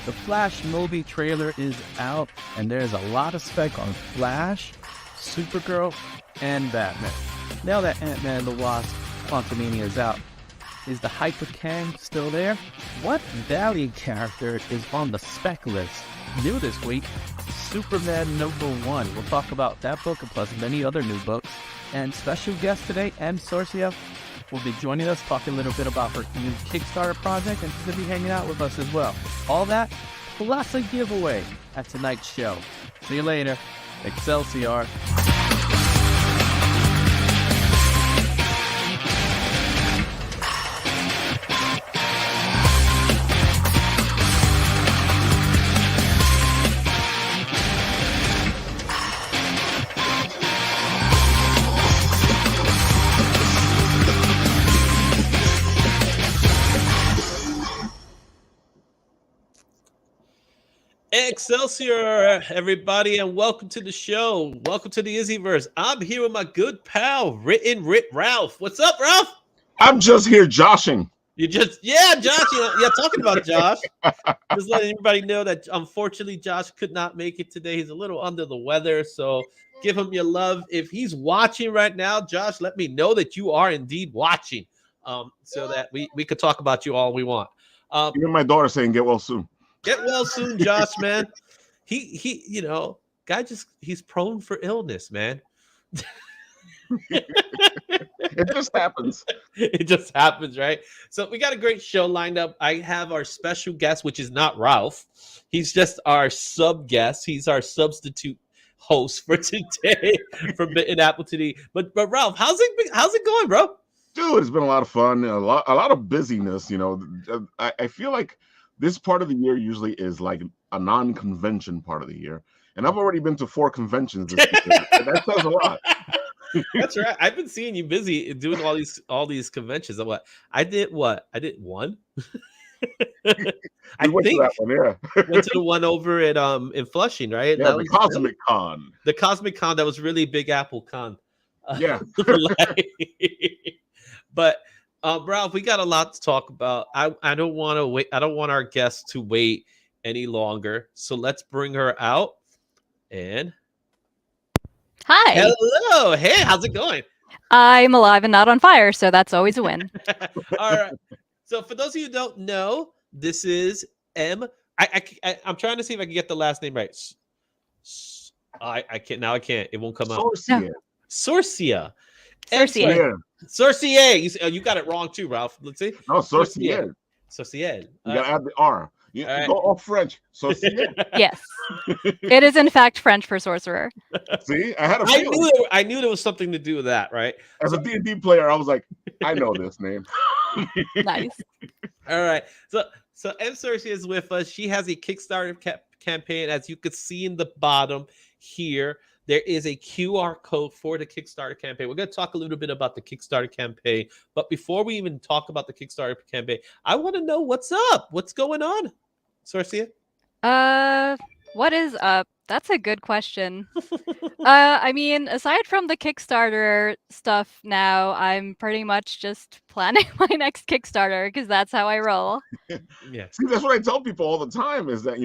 The Flash movie trailer is out, and there's a lot of spec on Flash, Supergirl, and Batman. Now that Ant-Man and the Wasp Quantumania is out, is the hype of Kang still there? What Valiant character is on the spec list? New this week, Superman #1. We'll talk about that book and plus many other new books. And special guest today, M. Sorcia, will be joining us, talking a little bit about her new Kickstarter project, and she's going to be hanging out with us as well. All that, plus a giveaway at tonight's show. See you later. Excelsior. Excelsior, everybody, and welcome to the show. Welcome to the Izzyverse. I'm here with my good pal, Ralph. What's up, Ralph? I'm just here joshing. You just, Josh. Yeah, talking about Josh. Just letting everybody know that unfortunately Josh could not make it today. He's a little under the weather, so give him your love. If he's watching right now, Josh, let me know that you are indeed watching, so that we could talk about you all we want. Even my daughter saying, "Get well soon." Get well soon, Josh, man. He, he's prone for illness, man. It just happens. It just happens, right? So we got a great show lined up. I have our special guest, which is not Ralph. He's just our sub guest. He's our substitute host for today from Bitten Apple today. But Ralph, how's it going, bro? Dude, it's been a lot of fun. A lot of busyness. You know, I feel like this part of the year usually is like a non-convention part of the year. And I've already been to 4 conventions this year. And that says a lot. That's right. I've been seeing you busy doing all these conventions. I did one. I think to that one, yeah. Went to the one over at in Flushing, right? Yeah, the Cosmic Con. The Cosmic Con, that was really Big Apple Con. Yeah. But Ralph, we got a lot to talk about. I don't want to wait. I don't want our guests to wait any longer. So let's bring her out. And hi. Hello. Hey, how's it going? I'm alive and not on fire, so that's always a win. All right. So for those of you who don't know, this is M. I'm trying to see if I can get the last name right. I can't. Now I can't. It won't come out. Sorcia. Sorcier. You got it wrong too, Ralph. Let's see. No, Sorcier. Sorcier. You gotta add the R. You go all French. Sorcier. Yes. It is in fact French for sorcerer. See, I had a feeling. I knew there was something to do with that, right? As a D&D player, I was like, I know this name. Nice. All right. So M. Sorcia is with us. She has a Kickstarter campaign, as you can see in the bottom here. There is a QR code for the Kickstarter campaign. We're going to talk a little bit about the Kickstarter campaign. But before we even talk about the Kickstarter campaign, I want to know what's up. What's going on, Sorcia? What is up? That's a good question. I mean, aside from the Kickstarter stuff now, I'm pretty much just planning my next Kickstarter because that's how I roll. Yeah. See, that's what I tell people all the time is that,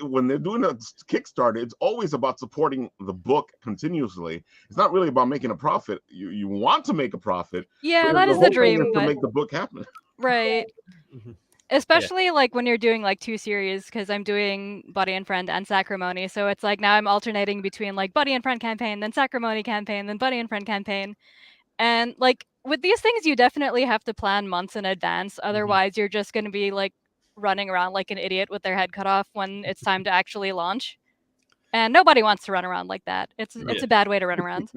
when they're doing a Kickstarter, it's always about supporting the book continuously. It's not really about making a profit. You want to make a profit. Yeah, that is the dream. To make the book happen. Right. Especially like when you're doing like 2 series, because I'm doing Buddy and Friend and Sacrimony. So it's like now I'm alternating between like Buddy and Friend campaign, then Sacrimony campaign, then Buddy and Friend campaign. And like with these things, you definitely have to plan months in advance. Otherwise, you're just going to be like running around like an idiot with their head cut off when it's time to actually launch. And nobody wants to run around like that. It's a bad way to run around.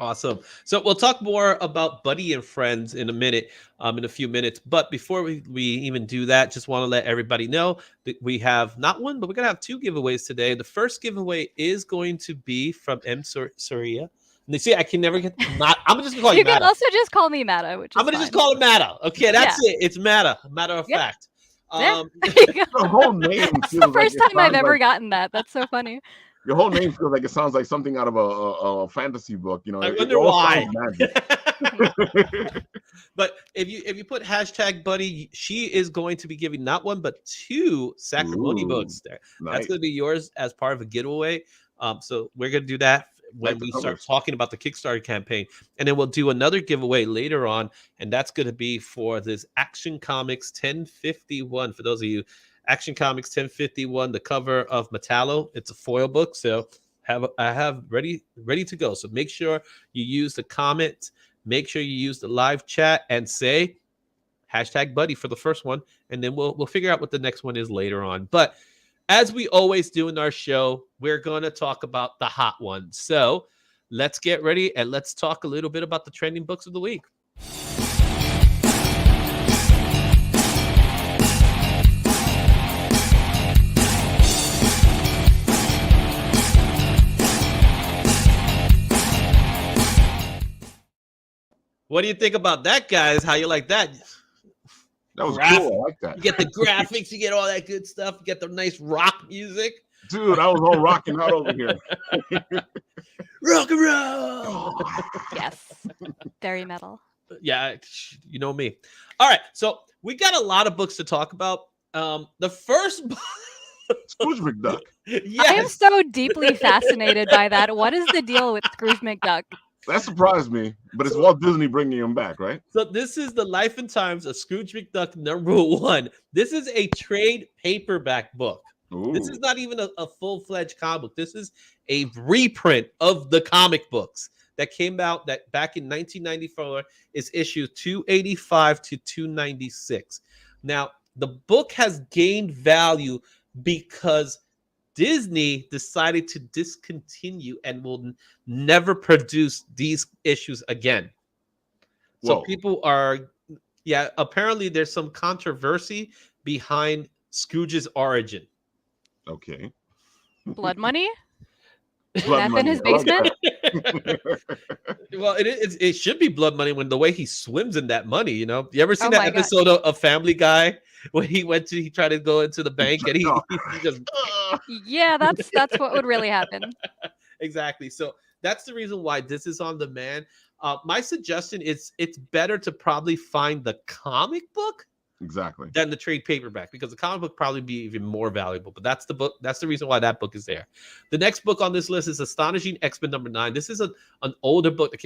Awesome. So we'll talk more about Buddy and Friends in a few minutes. But before we even do that, just want to let everybody know that we have not one, but we're going to have 2 giveaways today. The first giveaway is going to be from M. Sorcia. And they see, I can never get Matt. I'm just going to call you Matta. You can also just call me Matta, which is I'm going to just call it Matta. Okay, that's it. It's Matta. Matter of fact. The whole name. That's the first time I've ever gotten that. That's so funny. Your whole name feels like it sounds like something out of a fantasy book. You know, I it wonder all why. sounds magic. But if you put hashtag Buddy, she is going to be giving not one but two Sacramone Ooh, books there. nice. That's going to be yours as part of a giveaway. So we're going to do that when Like the we start covers. talking about the Kickstarter campaign, and then we'll do another giveaway later on, and that's going to be for this Action Comics 1051. For those of you, Action Comics 1051, the cover of Metallo. It's a foil book, so I have ready to go. So make sure you use the comment. Make sure you use the live chat and say hashtag Buddy for the first one, and then we'll figure out what the next one is later on. But as we always do in our show, we're going to talk about the hot ones. So let's get ready and let's talk a little bit about the trending books of the week. What do you think about that, guys? How you like that? That was Graphic. cool. I like that. You get the graphics, you get all that good stuff, you get the nice rock music. Dude, I was all rocking out over here. Rock and roll. Yes. Very metal. Yeah, you know me. All right, so we got a lot of books to talk about. The first book. Scrooge McDuck. I am Yes. so deeply fascinated by that. What is the deal with Scrooge McDuck? That surprised me, but it's Walt Disney bringing him back, right? So this is the Life and Times of Scrooge McDuck #1. This is a trade paperback book. Ooh. This is not even a full-fledged comic book. This is a reprint of the comic books that came out that back in 1994 is issue 285 to 296. Now, the book has gained value because Disney decided to discontinue and will never produce these issues again. So Whoa. people are, apparently there's some controversy behind Scrooge's origin. Okay. Blood money? Blood Meth in his money. I like basement? that. Well, it should be blood money when the way he swims in that money, you know? You ever seen Oh that my God. episode of Family Guy when he tried to go into the bank and he just Yeah, that's what would really happen. exactly. So that's the reason why this is on demand. My suggestion is it's better to probably find the comic book Exactly. than the trade paperback, because the comic book probably be even more valuable. But that's the book. That's the reason why that book is there. The next book on this list is Astonishing X-Men #9. This is an older book that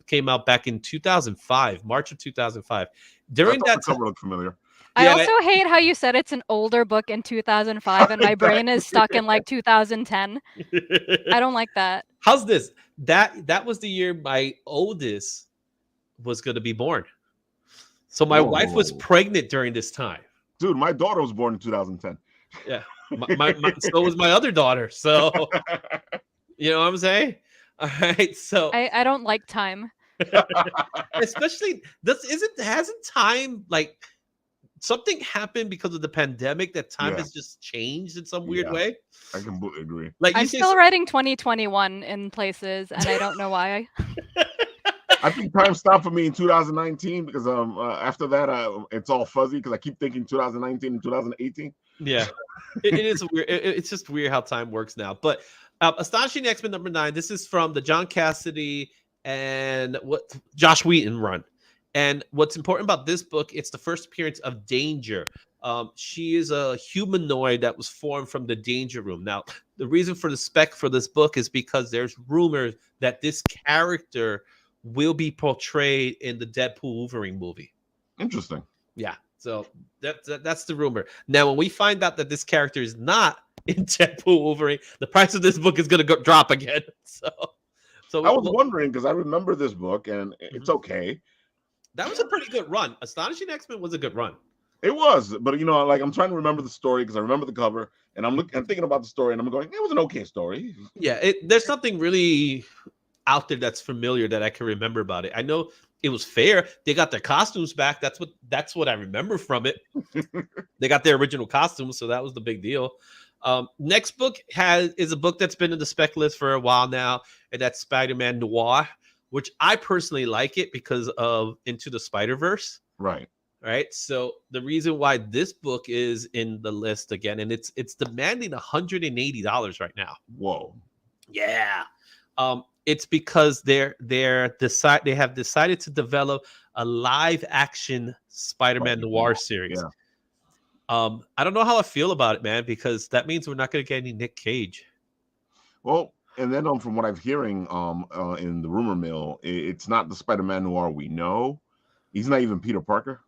came out back in 2005, March of 2005. During that cover looked familiar. I Yeah, also hate how you said it's an older book in 2005 and my brain is stuck in like 2010. I don't like that. How's this? That was the year my oldest was going to be born. So my wife was Whoa. pregnant during this time. Dude, my daughter was born in 2010. Yeah. So was my other daughter. So, you know what I'm saying? All right. So I don't like time. especially hasn't time, like, something happened because of the pandemic that time Yeah. has just changed in some weird Yeah. way. I completely agree. Like you I'm say, still writing 2021 in places and I don't know why. I think time stopped for me in 2019 because after that it's all fuzzy because I keep thinking 2019 and 2018. yeah, it is weird. It's just weird how time works now. But Astonishing X-Men #9. This is from the John Cassidy and Josh Whedon run. And what's important about this book, it's the first appearance of Danger. She is a humanoid that was formed from the Danger Room. Now, the reason for the spec for this book is because there's rumors that this character will be portrayed in the Deadpool Wolverine movie. Interesting. Yeah, so that's the rumor. Now, when we find out that this character is not in Deadpool Wolverine, the price of this book is going to drop again. So I was wondering because I remember this book and it's okay. That was a pretty good run. Astonishing X-Men was a good run. It was, but like I'm trying to remember the story because I remember the cover and I'm thinking about the story and I'm going, it was an okay story. Yeah, there's something really out there that's familiar that I can remember about it. I know it was fair. They got their costumes back. That's what I remember from it. They got their original costumes, so that was the big deal. Next book is a book that's been in the spec list for a while now, and that's Spider-Man Noir, which I personally like it because of Into the Spider-Verse. Right. right? So the reason why this book is in the list again, and it's demanding $180 right now. Whoa. Yeah. It's because they have decided to develop a live action Spider-Man noir series. Yeah. I don't know how I feel about it, man, because that means we're not going to get any Nick Cage. Well, and then from what I'm hearing in the rumor mill, it's not the Spider-Man noir we know. He's not even Peter Parker.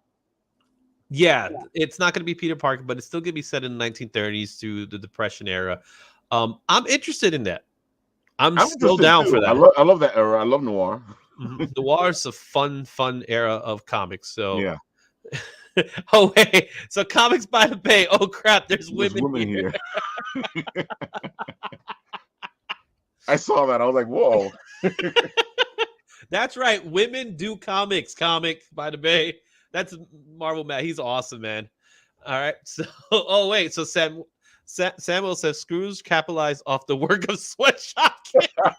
Yeah, it's not going to be Peter Parker, but it's still going to be set in the 1930s through the Depression era. I'm interested in that. I'm still down for that. I love that era. I love noir. Noir is a fun era of comics. So yeah. Oh wait, so Comics by the Bay. Oh crap, there's women here. I saw that. I was like, whoa. That's right. Women do comics. Comic by the Bay. That's Marvel Matt. He's awesome, man. All right. So, oh wait. So Samuel says Scrooge capitalized off the work of Sweatshop.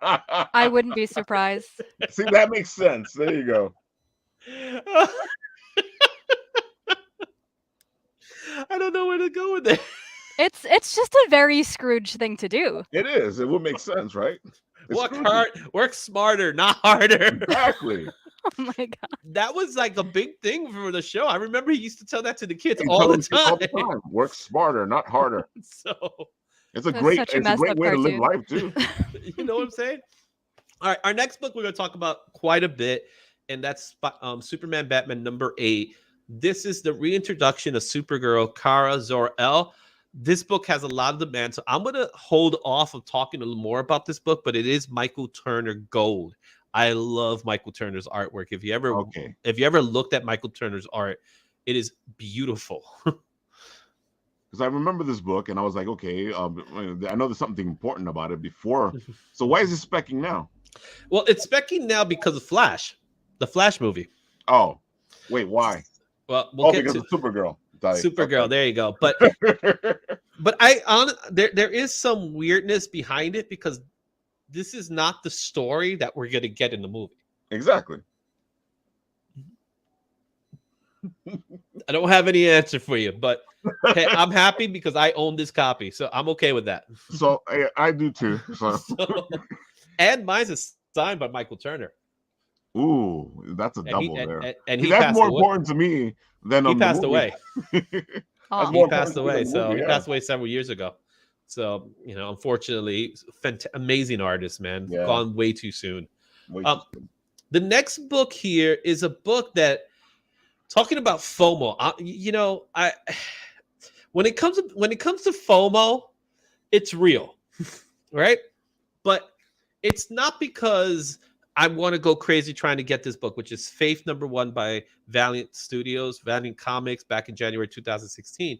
I wouldn't be surprised. See, that makes sense. There you go. I don't know where to go with it. It's just a very Scrooge thing to do. It is. It would make sense, right? Work smarter, not harder. Exactly. Oh my god. That was like a big thing for the show. I remember he used to tell that to the kids all the time. Work smarter, not harder. So it's a great way to live life too. You know what I'm saying? All right, our next book we're going to talk about quite a bit, and that's Superman Batman #8. This is the reintroduction of Supergirl Kara Zor-El. This book has a lot of demand, so I'm going to hold off of talking a little more about this book, but it is Michael Turner Gold. I love Michael Turner's artwork. If you ever looked at Michael Turner's art, it is beautiful. Because I remember this book, and I was like, okay, I know there's something important about it before. So why is it specking now? Well, it's specking now because of Flash, the Flash movie. Oh, wait, why? Well, we'll get because to of Supergirl. Supergirl, there you go. But there is some weirdness behind it because this is not the story that we're going to get in the movie. Exactly. I don't have any answer for you, but hey, I'm happy because I own this copy, so I'm okay with that. So I do too. So. And mine's is signed by Michael Turner. Ooh, that's a double there. And that's more important to me than he passed away. He passed away. So he passed away several years ago. So unfortunately, amazing artist, man. Yeah. Gone way too soon. The next book here is a book that talking about FOMO. When it comes to FOMO, it's real, right? But it's not because I want to go crazy trying to get this book, which is Faith #1 by Valiant Studios, Valiant Comics, back in January 2016.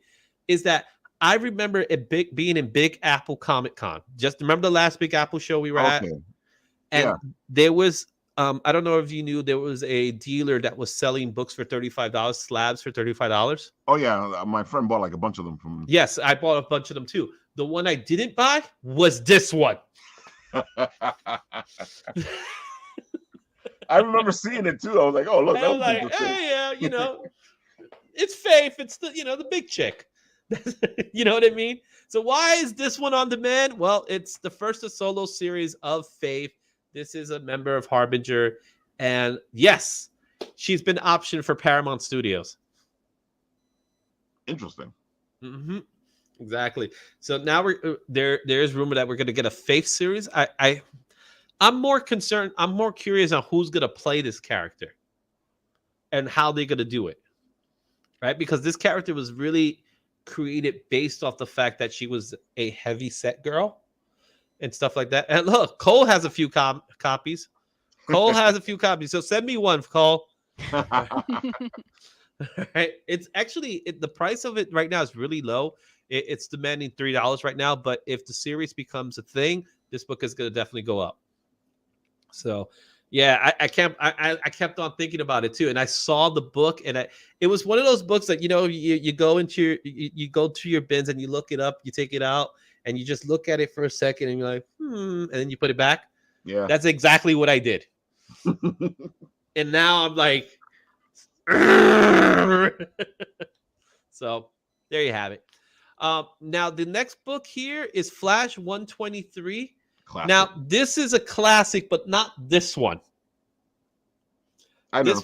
Is that I remember it being in Big Apple Comic Con. Just remember the last Big Apple show we were at, and there was I don't know if you knew there was a dealer that was selling books for $35, slabs for $35. Oh yeah, my friend bought like a bunch of them from. Yes, I bought a bunch of them too. The one I didn't buy was this one. I remember seeing it too. I was like, "Oh, look!" I was like, "Hey, yeah, it's Faith. It's the big chick." You know what I mean? So why is this one on demand? Well, it's the first solo series of Faith. This is a member of Harbinger, and yes, she's been optioned for Paramount Studios. Interesting. Mm-hmm. Exactly. So now there's rumor that we're going to get a Faith series. I'm more concerned. I'm more curious on who's going to play this character and how they're going to do it, right? Because this character was really created based off the fact that she was a heavy set girl and stuff like that. And look, Cole has a few copies. Cole has a few copies. So send me one, Cole. Right? It's actually the price of it right now is really low. It's demanding $3 right now. But if the series becomes a thing, this book is going to definitely go up. So, yeah, I kept on thinking about it too, and I saw the book, and it was one of those books that you go into you go to your bins and you look it up, you take it out, and you just look at it for a second, and you're like, and then you put it back. Yeah, that's exactly what I did. And now I'm like, So there you have it. Now the next book here is Flash 123. Classic. Now this is a classic, but not this one. I know.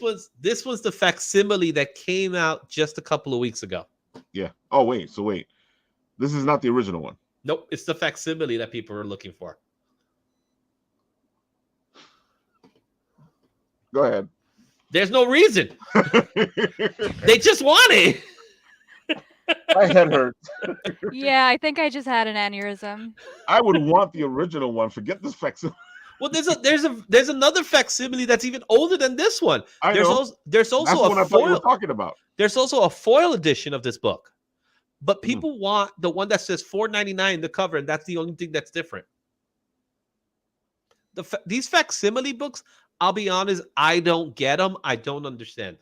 This was the facsimile that came out just a couple of weeks ago. Yeah. Oh wait. So wait, this is not the original one. Nope, it's the facsimile that people are looking for. Go ahead. There's no reason. They just want it. My head hurts. Yeah, I think I just had an aneurysm. I would want the original one. Forget this facsimile. Well, there's another facsimile that's even older than this one. There's also That's what I thought you were talking about. There's also a foil edition of this book, but people want the one that says $4.99 in the cover, and that's the only thing that's different. These facsimile books, I'll be honest, I don't get them. I don't understand.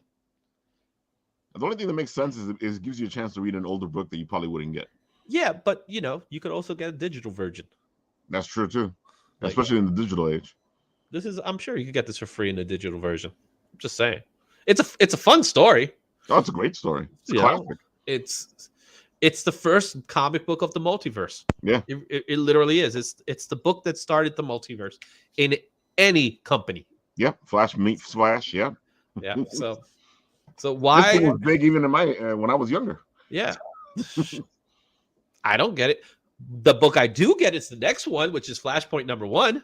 The only thing that makes sense is it gives you a chance to read an older book that you probably wouldn't get. Yeah, but you know, you could also get a digital version. That's true too, Like, especially in the digital age. I'm sure you could get this for free in the digital version. I'm just saying, it's a fun story. Oh, it's a great story. It's You classic. know, it's the first comic book of the multiverse. Yeah, it literally is. It's the book that started the multiverse in any company. yeah. Flash meets Flash. Yeah, Yeah. So why this thing was big even in my when I was younger. Yeah. I don't get it. The book I do get is the next one, which is Flashpoint #1.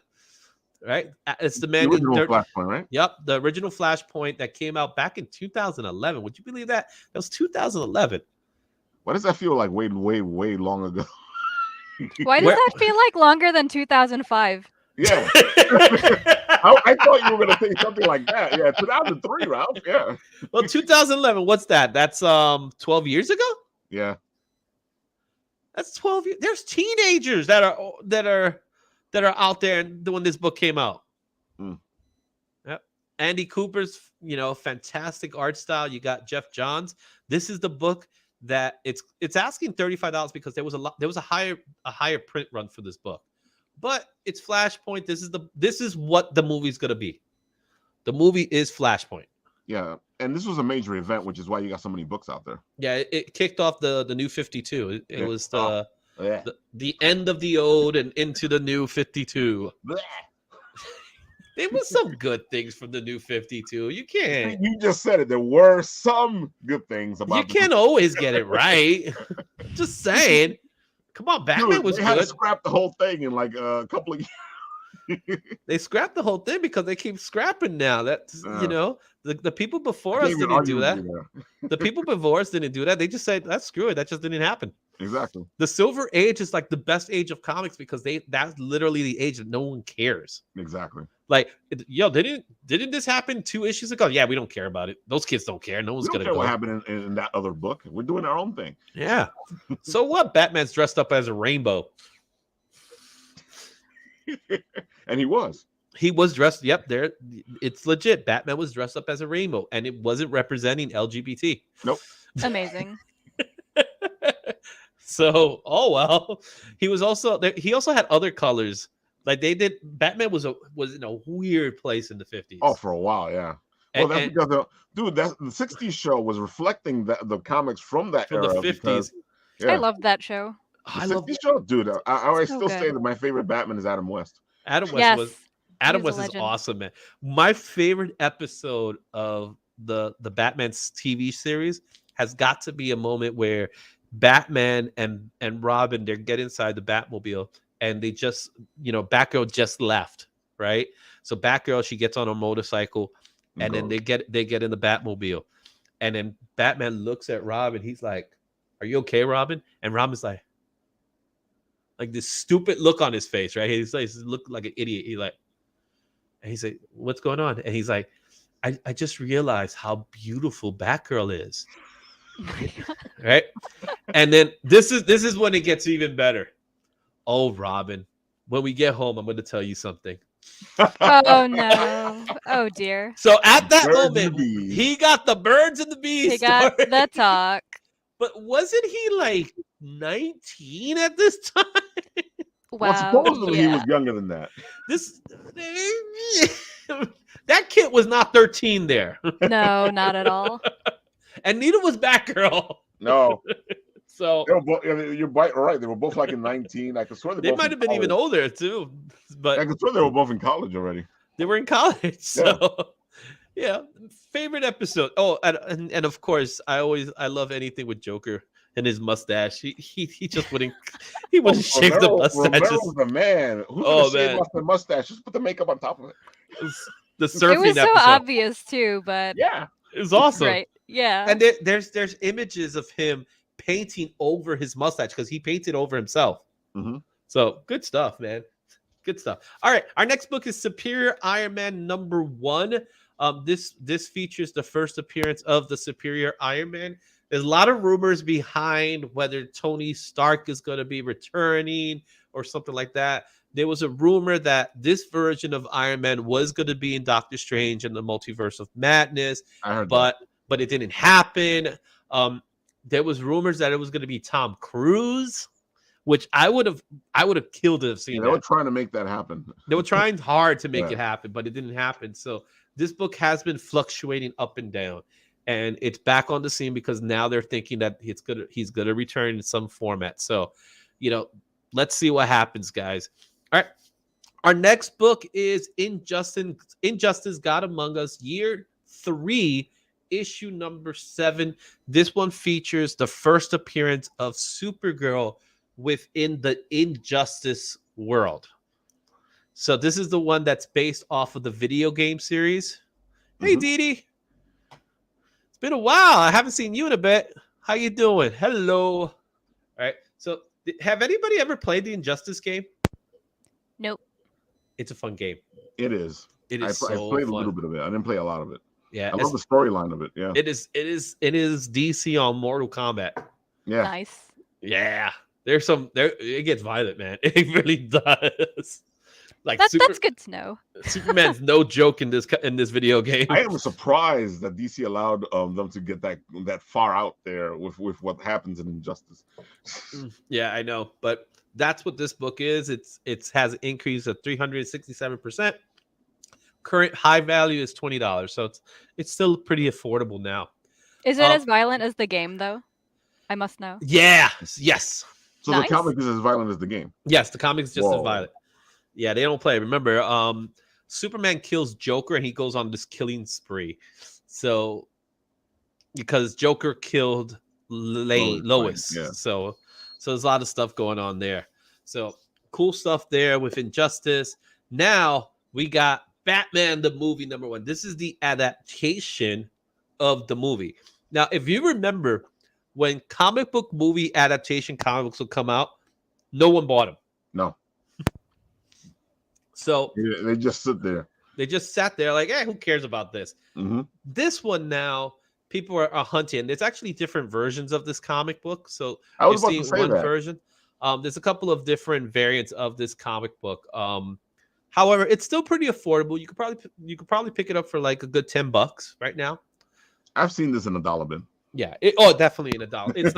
Right? It's the man original Flashpoint, right? Yep, the original Flashpoint that came out back in 2011. Would you believe that? That was 2011. Why does that feel like way long ago? Why does that feel like longer than 2005? Yeah. I thought you were going to say something like that. Yeah, 2003, Ralph. Yeah. Well, 2011. What's that? That's 12 years ago. Yeah. That's 12 years. There's teenagers that are out there when this book came out. Yep. Andy Cooper's, fantastic art style. You got Jeff Johns. This is the book that it's asking $35 because there was a higher print run for this book. But it's Flashpoint. This is what the movie's gonna be. The movie is Flashpoint. Yeah, and this was a major event, which is why you got so many books out there. Yeah, it kicked off the new 52. It was Yeah. the end of the old and into the new 52. Blech. There was some good things from the new 52. You can't. You just said it. There were some good things about. You can't always get it right. Just saying. Come on, Batman was they had to good. scrap the whole thing in like a couple of years. They scrapped the whole thing because they keep scrapping now. That's the people before us Can't even didn't do argue that. with you there. The people before us didn't do that. They just said, "That's screw it. That just didn't happen." Exactly. The Silver Age is like the best age of comics because that's literally the age that no one cares. Exactly. Like, didn't this happen 2 issues ago? Yeah, we don't care about it. Those kids don't care. No one's We don't gonna care go. what happened in that other book. We're doing our own thing. Yeah. So what? Batman's dressed up as a rainbow. And he was. He was dressed. Yep, there. It's legit. Batman was dressed up as a rainbow, and it wasn't representing LGBT. Nope. Amazing. So, oh well. He was also there. He also had other colors. Like they did. Batman was in a weird place in the 50s. Oh, for a while, yeah. Well, that's because the 60s show was reflecting the comics from that from era. the 50s. Because, yeah. I loved that show. I The love 60s show, dude. I So still say good. that my favorite Batman is Adam West. Adam West Yes. was Adam He was West a is legend. awesome, man. My favorite episode of the Batman's TV series has got to be a moment where Batman and Robin, they get inside the Batmobile and they just, Batgirl just left, right? So Batgirl, she gets on a motorcycle and then they get in the Batmobile. And then Batman looks at Robin. He's like, "Are you okay, Robin?" And Robin's like this stupid look on his face, right? He's look like an idiot. He's like, "What's going on?" And he's like, I just realized how beautiful Batgirl is. Right? And then this is when it gets even better. "Oh, Robin, when we get home, I'm going to tell you something." Oh no. Oh dear. So at that Birds and moment, the bees. he got the birds and the bees. He got story. the talk. But wasn't he like 19 at this time? Well, Wow. supposedly he Yeah. was younger than that. This that kid was not 13 there, No, not at all. and neither was Batgirl. No, So they were both. I mean, you're right. They were both like in 19. I could swear they might have been even older too, I but could swear they were both in college already. they were in college. So yeah, favorite episode. Oh, and of course, I love anything with Joker and his mustache. He just wouldn't shave the mustaches. Romero's the man. Who's Oh, gonna shave man. off the mustache? Just put the makeup on top of it. The It surfing was so episode. obvious too, but Yeah. It was awesome. right. Yeah. And there's images of him painting over his mustache because he painted over himself. Mm-hmm. So good stuff, man. Good stuff. All right, our next book is Superior Iron Man #1. This features the first appearance of the Superior Iron Man. There's a lot of rumors behind whether Tony Stark is going to be returning or something like that. There was a rumor that this version of Iron Man was going to be in Doctor Strange and the Multiverse of Madness, I heard but it didn't happen. There was rumors that it was going to be Tom Cruise, which I would have killed to have seen. They were trying to make that happen. They were trying hard to make Yeah. it happen, but it didn't happen. So this book has been fluctuating up and down, and it's back on the scene because now they're thinking that he's gonna return in some format. So, let's see what happens, guys. All right. Our next book is Injustice God Among Us, Year 3, issue number 7. This one features the first appearance of Supergirl within the Injustice world. So this is the one that's based off of the video game series. Hey, Dee Dee. It's been a while. I haven't seen you in a bit. How you doing? Hello. All right. So have anybody ever played the Injustice game? Nope. It's a fun game. It is. It is I so played fun. a little bit of it. I didn't play a lot of it. Yeah, I love the storyline of it. Yeah. It is DC on Mortal Kombat. Yeah. Nice. Yeah. It gets violent, man. It really does. Like That's good to know. Superman's no joke in this video game. I am surprised that DC allowed them to get that far out there with what happens in Injustice. Yeah, I know, but that's what this book is. It has an increase of 367%. Current high value is $20, so it's still pretty affordable now. Is it as violent as the game though? I must know. Yeah. Yes. So Nice. the comic is as violent as the game. Yes, the comic's just as Whoa. violent. Yeah, they don't play. Remember, Superman kills Joker and he goes on this killing spree. So because Joker killed Lois. Yeah. So there's a lot of stuff going on there. So cool stuff there with Injustice. Now we got Batman the movie #1. This is the adaptation of the movie. Now, if you remember, when comic book movie adaptation comic books would come out, no one bought them. No. So They just sit there. they just sat there like, hey, who cares about this? Mm-hmm. This one now, people are hunting. There's actually different versions of this comic book. So I was you're about to seeing say one that. version. There's a couple of different variants of this comic book. However, it's still pretty affordable. You could probably pick it up for like a good $10 right now. I've seen this in a dollar bin. Yeah. Definitely in a dollar. It's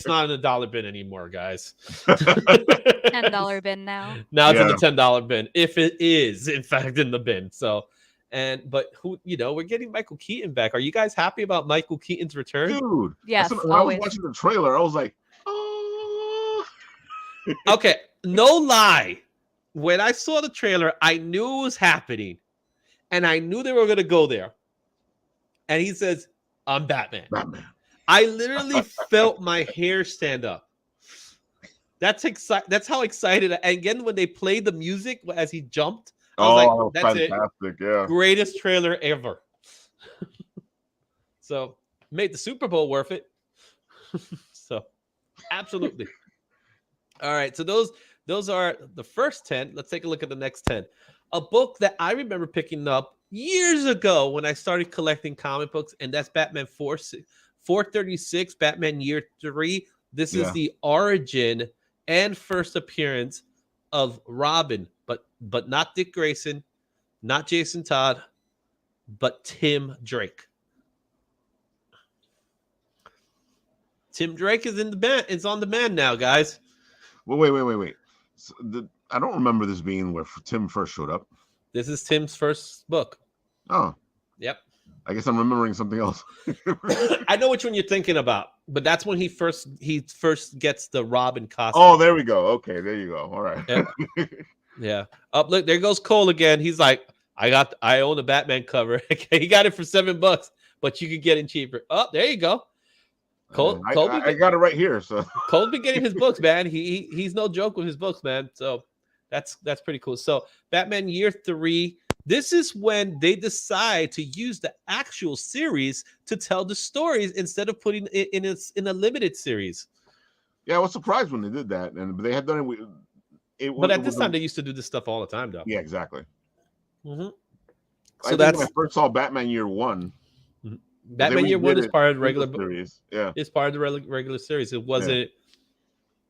not in a dollar bin anymore, guys. $10 bin now. Now it's in the Yeah. $10 bin, if it is in fact in the bin. So, but we're getting Michael Keaton back. Are you guys happy about Michael Keaton's return? Dude. Yes, When I was always. watching the trailer, I was like, oh. Okay, no lie. When I saw the trailer, I knew it was happening, and I knew they were going to go there. And he says, "I'm Batman." Batman. I literally felt my hair stand up. That's how excited. And again, when they played the music as he jumped, I was like, "That's fantastic. Yeah. Greatest trailer ever." So made the Super Bowl worth it. So absolutely. All right. So those are the first 10. Let's take a look at the next 10. A book that I remember picking up years ago when I started collecting comic books, and that's Batman 436, Batman Year 3. This is the origin and first appearance of Robin, but not Dick Grayson, not Jason Todd, but Tim Drake. Tim Drake is in the band. It's on demand now, guys. Well, wait. I don't remember this being where Tim first showed up. This is Tim's first book. Oh, yep. I guess I'm remembering something else. I know which one you're thinking about, but that's when he first gets the Robin costume. Oh, there we go. Okay, there you go. All right. Yep. Yeah. Up, look, there goes Cole again. He's like, I own a Batman cover. He got it for $7, but you could get it cheaper. Oh, there you go. Cole, I got it right here. So Cole's been getting his books, man. He's no joke with his books, man. So that's pretty cool. So Batman Year 3. This is when they decide to use the actual series to tell the stories instead of putting it in a limited series. Yeah, I was surprised when they did that, and they had done it. But at this time, they used to do this stuff all the time, though. Yeah, exactly. Mm-hmm. So that's when I first saw Batman Year 1. Mm-hmm. Batman Year 1 is part of the regular series. Yeah, it's part of the regular series. It wasn't.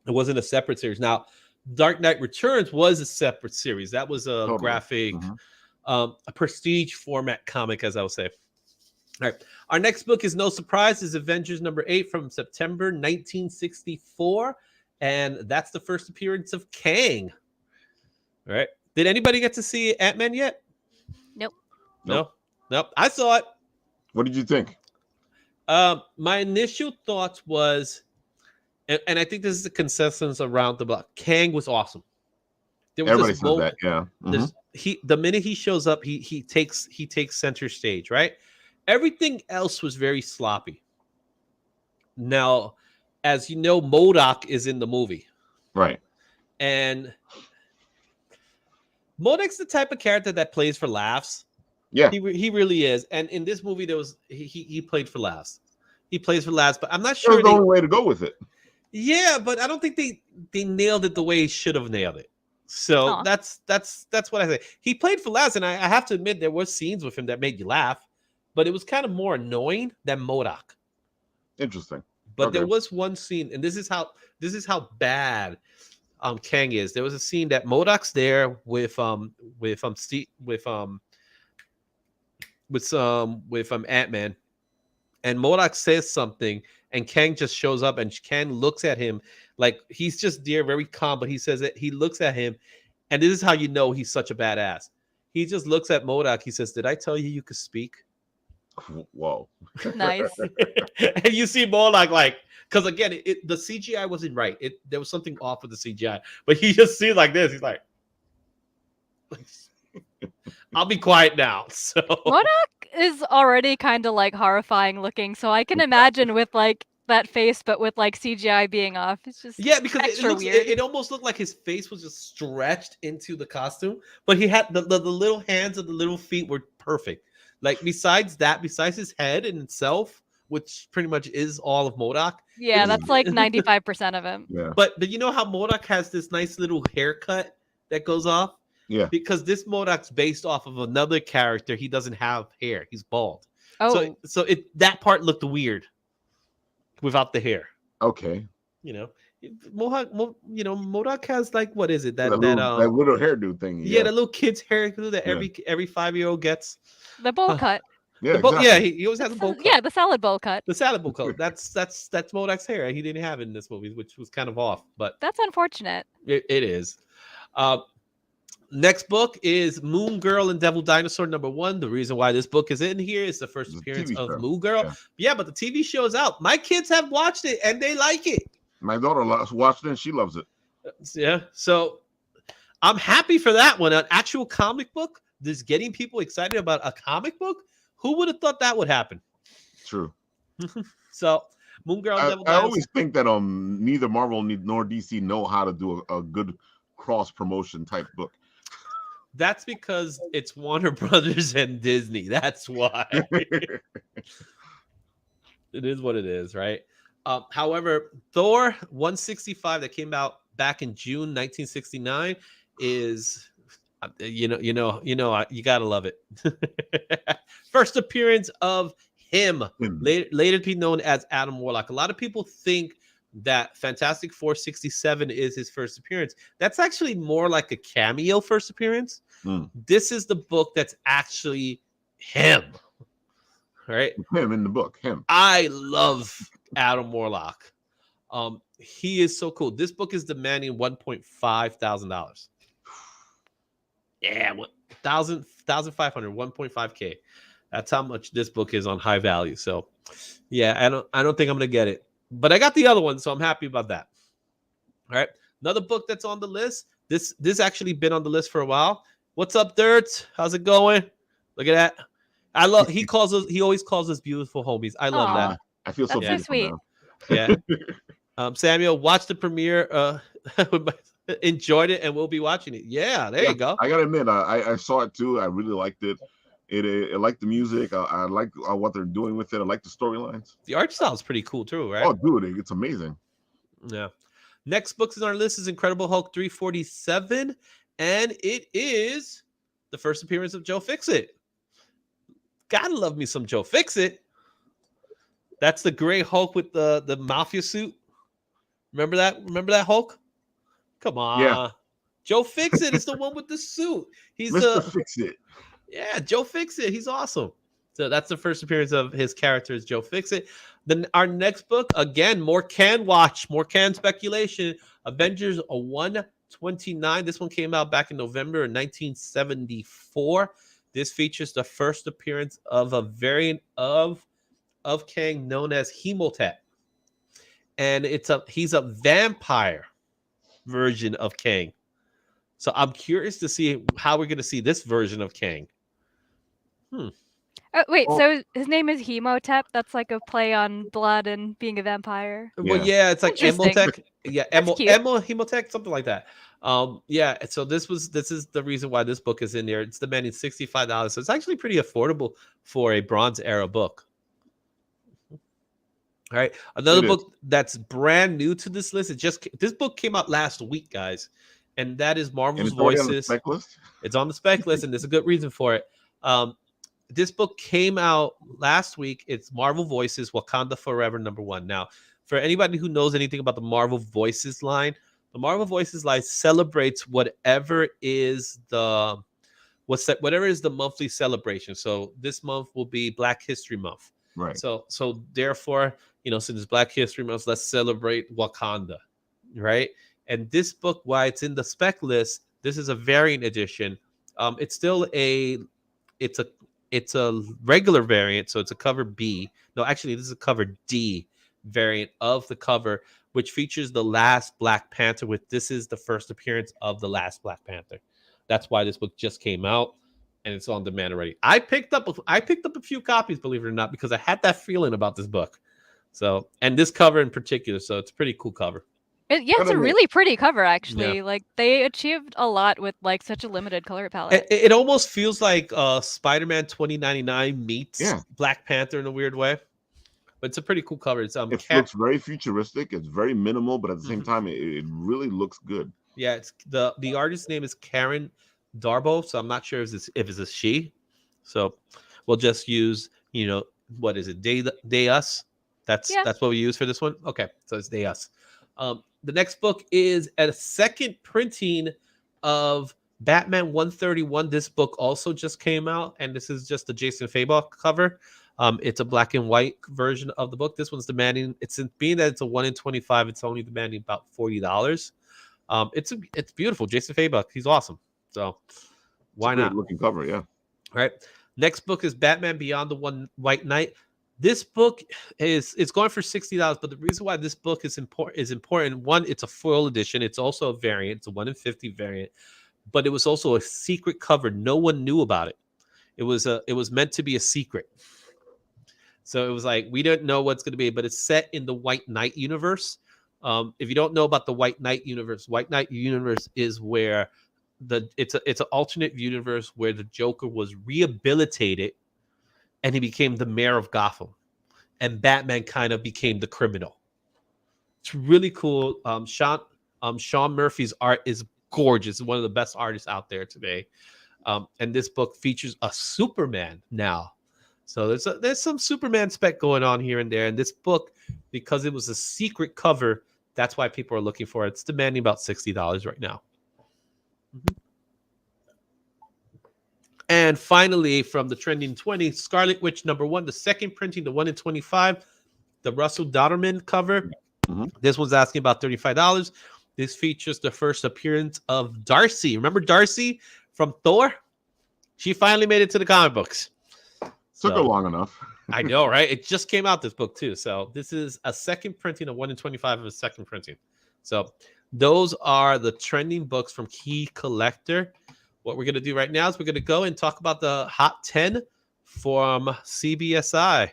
It wasn't a separate series. Now, Dark Knight Returns was a separate series. That was a graphic. Mm-hmm. A prestige format comic, as I would say. All right. Our next book is no surprise, is Avengers number 8 from September 1964. And that's the first appearance of Kang. All right. Did anybody get to see Ant-Man yet? Nope. Nope. I saw it. What did you think? My initial thoughts was, and I think this is the consensus around the block, Kang was awesome. Everybody said that, yeah. Mm-hmm. The minute he shows up, he takes center stage, right? Everything else was very sloppy. Now, as you know, MODOK is in the movie, right? And MODOK's the type of character that plays for laughs. Yeah, he really is. And in this movie, there was he played for laughs. He plays for laughs, but I'm not sure that's the only way to go with it. Yeah, but I don't think they nailed it the way he should have nailed it. So that's what I say. He played for laughs, and I have to admit there were scenes with him that made you laugh, but it was kind of more annoying than MODOK. Interesting. But there was one scene, and this is how bad Kang is. There was a scene that MODOK's there with Ant-Man, and MODOK says something, and Kang just shows up, and Kang looks at him like he's just there, very calm, but he says that he looks at him, and this is how you know he's such a badass. He just looks at MODOK. He says, "Did I tell you could speak?" Whoa. Nice. And you see MODOK like, because again, the CGI wasn't right. There was something off with the CGI, but he just sees like this. He's like, "I'll be quiet now." So MODOK is already kind of like horrifying looking, so I can imagine with like that face, but with like CGI being off, it's just because weird. It almost looked like his face was just stretched into the costume, but he had the little hands and the little feet were perfect. Like besides his head in itself, which pretty much is all of MODOK. Yeah, that's like 95% of him. Yeah. But you know how MODOK has this nice little haircut that goes off? Yeah. Because this MODOK's based off of another character. He doesn't have hair. He's bald. Oh. So that part looked weird without the hair. Okay. MODOK has like, what is it? That little hairdo thing. Yeah, the little kid's hairdo that every 5-year-old gets. The bowl cut. Yeah, exactly. He always has a bowl cut. Yeah, the salad bowl cut. The salad bowl cut. That's MODOK's hair. He didn't have it in this movie, which was kind of off. But that's unfortunate. It is. Next book is Moon Girl and Devil Dinosaur #1. The reason why this book is in here is the first appearance of Moon Girl. Yeah, but the TV show is out. My kids have watched it and they like it. My daughter watched it and she loves it. Yeah, so I'm happy for that one. An actual comic book that's getting people excited about a comic book. Who would have thought that would happen? True. So Moon Girl and Devil I Dinosaur. always think that neither Marvel nor DC know how to do a good cross promotion type book. That's because it's Warner Brothers and Disney. That's why. It is what it is, right? However, Thor 165 that came out back in June 1969 is, you gotta love it. First appearance of him, later to be known as Adam Warlock. A lot of people think that Fantastic Four 67 is his first appearance. That's actually more like a cameo first appearance. This is the book that's actually him. All right? Him in the book. Him. I love Adam Warlock. He is so cool. This book is demanding $1,500. Yeah, 1,500, 1.5K. That's how much this book is on high value. So, yeah, I don't think I'm gonna get it, but I got the other one, so I'm happy about that. All right, another book that's on the list. This actually been on the list for a while. What's up, Dirt? How's it going? Look at that. I love. He always calls us beautiful homies. I love Aw, that. I feel so that's so beautiful sweet. now. Yeah. Samuel, watch the premiere. Enjoyed it, and we'll be watching it. Yeah, there you go. I gotta admit, I saw it too. I really liked it. I like the music. I like what they're doing with it. I like the storylines. The art style is pretty cool too, right? Oh, dude, it's amazing. Yeah. Next book on our list is Incredible Hulk 347, and it is the first appearance of Joe Fixit. Gotta love me some Joe Fixit. That's the gray Hulk with the mafia suit. Remember that? Remember that Hulk? Come on. Yeah. Joe Fixit is the one with the suit. He's Mr. Fixit. Yeah, Joe Fixit. He's awesome. So that's the first appearance of his character as Joe Fixit. Then our next book, again, more Can watch, more Can speculation. Avengers 129. This one came out back in November 1974. This features the first appearance of a variant of Kang known as Hemotep. And he's a vampire version of Kang. So I'm curious to see how we're going to see this version of Kang. Oh, wait, so his name is Hemotep? That's like a play on blood and being a vampire? Well, yeah, it's like Interesting. Emotech. Yeah, That's cute. Hemotech, something like that. Yeah, so this is the reason why this book is in there. It's demanding $65. So it's actually pretty affordable for a Bronze Era book. All right. Another book that's brand new to this list. This book came out last week, guys. And that is Marvel's Voices. On the spec list? It's on the spec list, and there's a good reason for it. This book came out last week. It's Marvel Voices, Wakanda Forever #1. Now, for anybody who knows anything about the Marvel Voices line, the Marvel Voices line celebrates whatever is the monthly celebration. So this month will be Black History Month. Right. So therefore, since it's Black History Month, let's celebrate Wakanda, right? And this book, why it's in the spec list, this is a variant edition. It's still it's a regular variant, so it's a cover B. No, actually, this is a cover D variant of the cover, which features the last Black Panther. This is the first appearance of the last Black Panther. That's why this book just came out, and it's on demand already. I picked up a few copies, believe it or not, because I had that feeling about this book. So, and this cover in particular, so it's a pretty cool cover. It's a really pretty cover, actually. Yeah. Like, they achieved a lot with such a limited color palette. It almost feels like Spider-Man 2099 meets Black Panther in a weird way. But it's a pretty cool cover. It looks very futuristic. It's very minimal, but at the same time, it really looks good. Yeah, it's the artist's name is Karen Darbo, so I'm not sure if it's a she. So we'll just use, what is it? They Us. That's what we use for this one. Okay, so it's They Us. The next book is a second printing of Batman 131. This book also just came out, and this is just the Jason Fabok cover. It's a black and white version of the book. This one's demanding, being that it's a 1 in 25, it's only demanding about $40. It's beautiful. Jason Fabok, he's awesome. So why not? Looking cover, yeah. All right. Next book is Batman Beyond the One White Knight. This book it's going for $60, but the reason why this book is important. One, it's a foil edition. It's also a variant. It's a 1 in 50 variant, but it was also a secret cover. No one knew about it. It was meant to be a secret. So it was like, we don't know what's going to be, but it's set in the White Knight universe. If you don't know about the White Knight universe is where it's an alternate universe where the Joker was rehabilitated and he became the mayor of Gotham, and Batman kind of became the criminal. It's really cool. Sean Murphy's art is gorgeous. One of the best artists out there today. And this book features a Superman now. So there's some Superman spec going on here and there. And this book, because it was a secret cover, that's why people are looking for it. It's demanding about $60 right now. Mm-hmm. And finally, from the trending 20, Scarlet Witch #1, the second printing, the 1 in 25, the Russell Dodderman cover. This one's asking about $35. This features the first appearance of Darcy. Remember Darcy from Thor? She finally made it to the comic books. Took her long enough. I know, right? It just came out, this book, too. So this is a second printing, a 1 in 25 of a second printing. So those are the trending books from Key Collector. What we're going to do right now is we're going to go and talk about the Hot 10 from CBSI.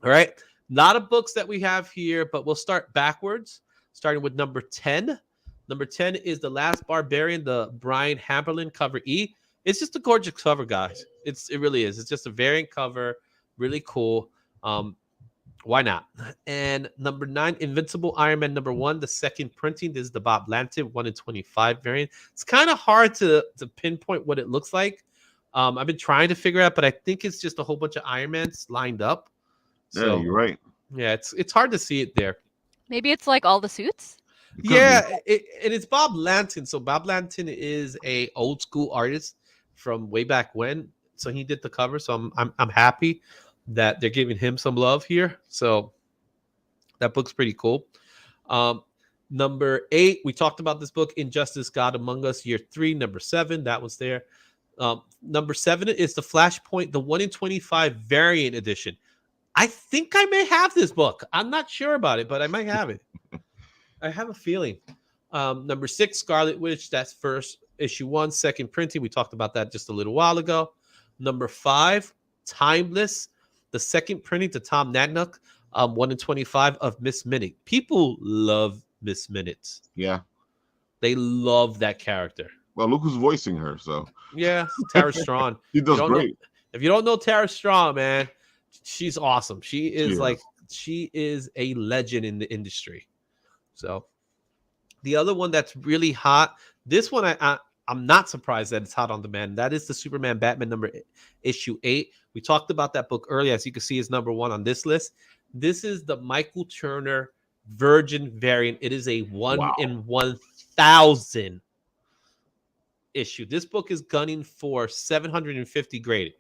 All right. A lot of books that we have here, but we'll start backwards, starting with number 10. Number 10 is The Last Barbarian, the Brian Hamberlin cover E. It's just a gorgeous cover, guys. It really is. It's just a variant cover, really cool. Why not? And number 9, Invincible Iron Man number 1, the second printing. This is the Bob Lantin 1 in 25 variant. It's kind of hard to pinpoint what it looks like. I've been trying to figure out, but I think it's just a whole bunch of Iron Mans lined up. So, yeah, you're right. Yeah, it's hard to see it there. Maybe it's like all the suits. Yeah, and it's Bob Lantin. So Bob Lantin is a old school artist from way back when. So he did the cover. So I'm happy that they're giving him some love here. So that book's pretty cool. Number 8, we talked about this book, Injustice: God Among Us, Year 3. Number 7, that was there. Number 7 is the Flashpoint, the 1 in 25 variant edition. I think I may have this book. I'm not sure about it, but I might have it. I have a feeling. Number 6, Scarlet Witch. That's first issue 1, second printing. We talked about that just a little while ago. Number 5, Timeless, the second printing to Tom Nadnock, 1 in 25 of Miss Minute. People love Miss Minute. Yeah. They love that character. Well, look who's voicing her. So yeah, Tara Strong. He does great. If you don't know Tara Strong, man, she's awesome. She is a legend in the industry. So the other one that's really hot, this one I'm not surprised that it's hot on demand. That is the Superman Batman issue 8. We talked about that book earlier. As you can see, is number 1 on this list. This is the Michael Turner Virgin variant. It is a 1 in 1,000 issue. This book is gunning for 750 graded.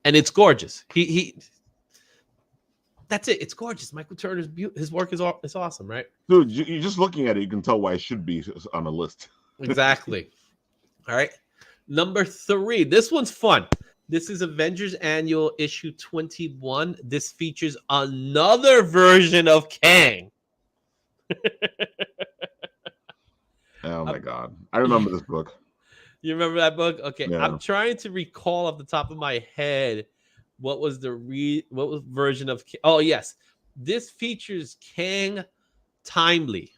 And it's gorgeous. That's it. It's gorgeous. Michael Turner's his work is awesome, right? Dude, you're just looking at it, you can tell why it should be on a list. Exactly. All right. Number 3. This one's fun. This is Avengers Annual issue 21. This features another version of Kang. Oh my God. I remember this book. You remember that book? Okay. Yeah. I'm trying to recall off the top of my head what was version of Kang. Oh, yes. This features Kang Timely.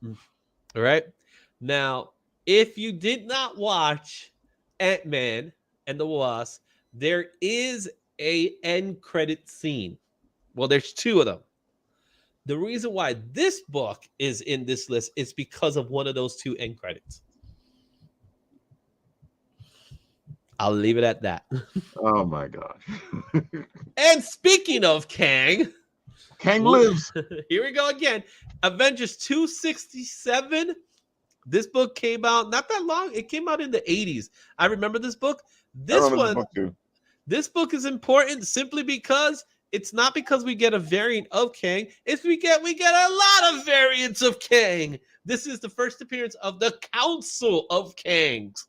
All right. Now, if you did not watch Ant-Man and the Wasp, there is a end credit scene. Well, there's 2 of them. The reason why this book is in this list is because of one of those 2 end credits. I'll leave it at that. Oh my God. And speaking of Kang lives. Here we go again. Avengers 267. This book came out not that long. It came out in the 80s. I remember this book. This book is important simply because it's not because we get a variant of Kang. It's we get a lot of variants of Kang. This is the first appearance of the Council of Kangs.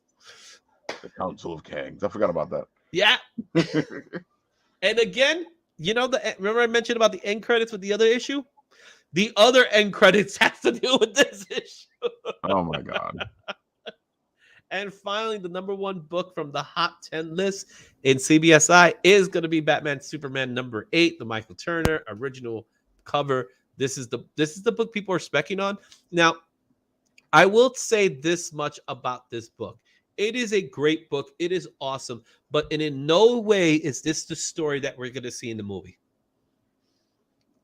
The Council of Kangs. I forgot about that. Yeah. And again, remember I mentioned about the end credits with the other issue? The other end credits has to do with this issue. Oh my God. And finally, the number 1 book from the Hot 10 list in CBSI is going to be Batman Superman number 8, the Michael Turner original cover. This is the book people are specking on. Now, I will say this much about this book. It is a great book. It is awesome. But in no way is this the story that we're going to see in the movie.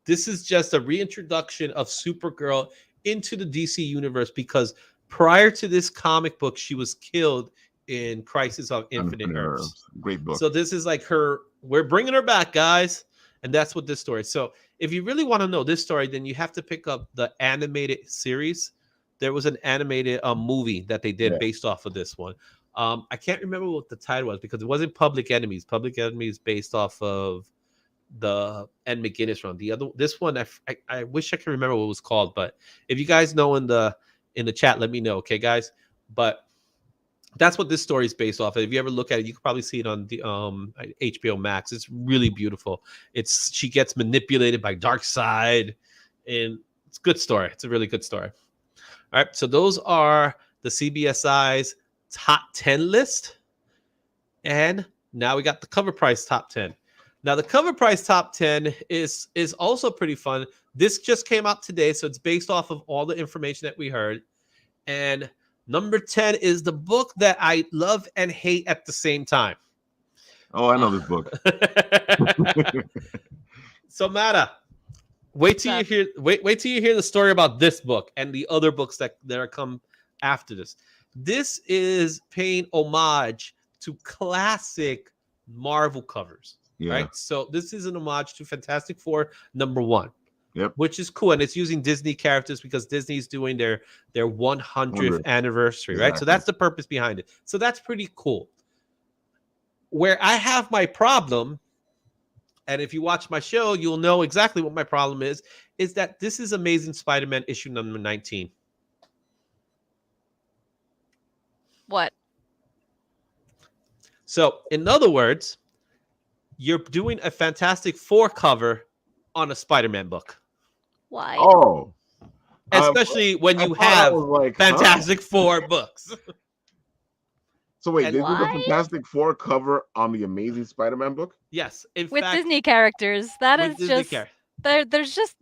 This is just a reintroduction of Supergirl into the DC universe because prior to this comic book, she was killed in Crisis on Infinite Earths. Great book. So this is like we're bringing her back, guys. And that's what this story is. So if you really want to know this story, then you have to pick up the animated series. There was an animated movie that they did based off of this one. I can't remember what the title was because it wasn't Public Enemies. Public Enemies based off of McGinnis run. This one I wish I could remember what it was called, but if you guys know in the chat, let me know, okay, guys. But that's what this story is based off of. If you ever look at it, you can probably see it on the HBO Max. It's really beautiful. She gets manipulated by Darkseid, and it's a good story. It's a really good story. All right, so those are the CBSI's top 10 list, and now we got the cover price top 10. Now the cover price top 10 is also pretty fun. This just came out today, so it's based off of all the information that we heard, and number 10 is the book that I love and hate at the same time. Oh, I know this book. So Mata, wait till you hear the story about this book and the other books that are come after this. This is paying homage to classic Marvel covers. Yeah. Right. So this is an homage to Fantastic Four #1. Yep. Which is cool, and it's using Disney characters because Disney's doing their 100th anniversary, right? So that's the purpose behind it. So that's pretty cool. Where I have my problem, and if you watch my show, you'll know exactly what my problem is that this is Amazing Spider-Man issue number 19. What? So, in other words, you're doing a Fantastic Four cover on a Spider-Man book. Why? Oh. Especially when you have Fantastic Four books. So wait, they did the Fantastic Four cover on the Amazing Spider-Man book? Yes. With Disney characters. That is just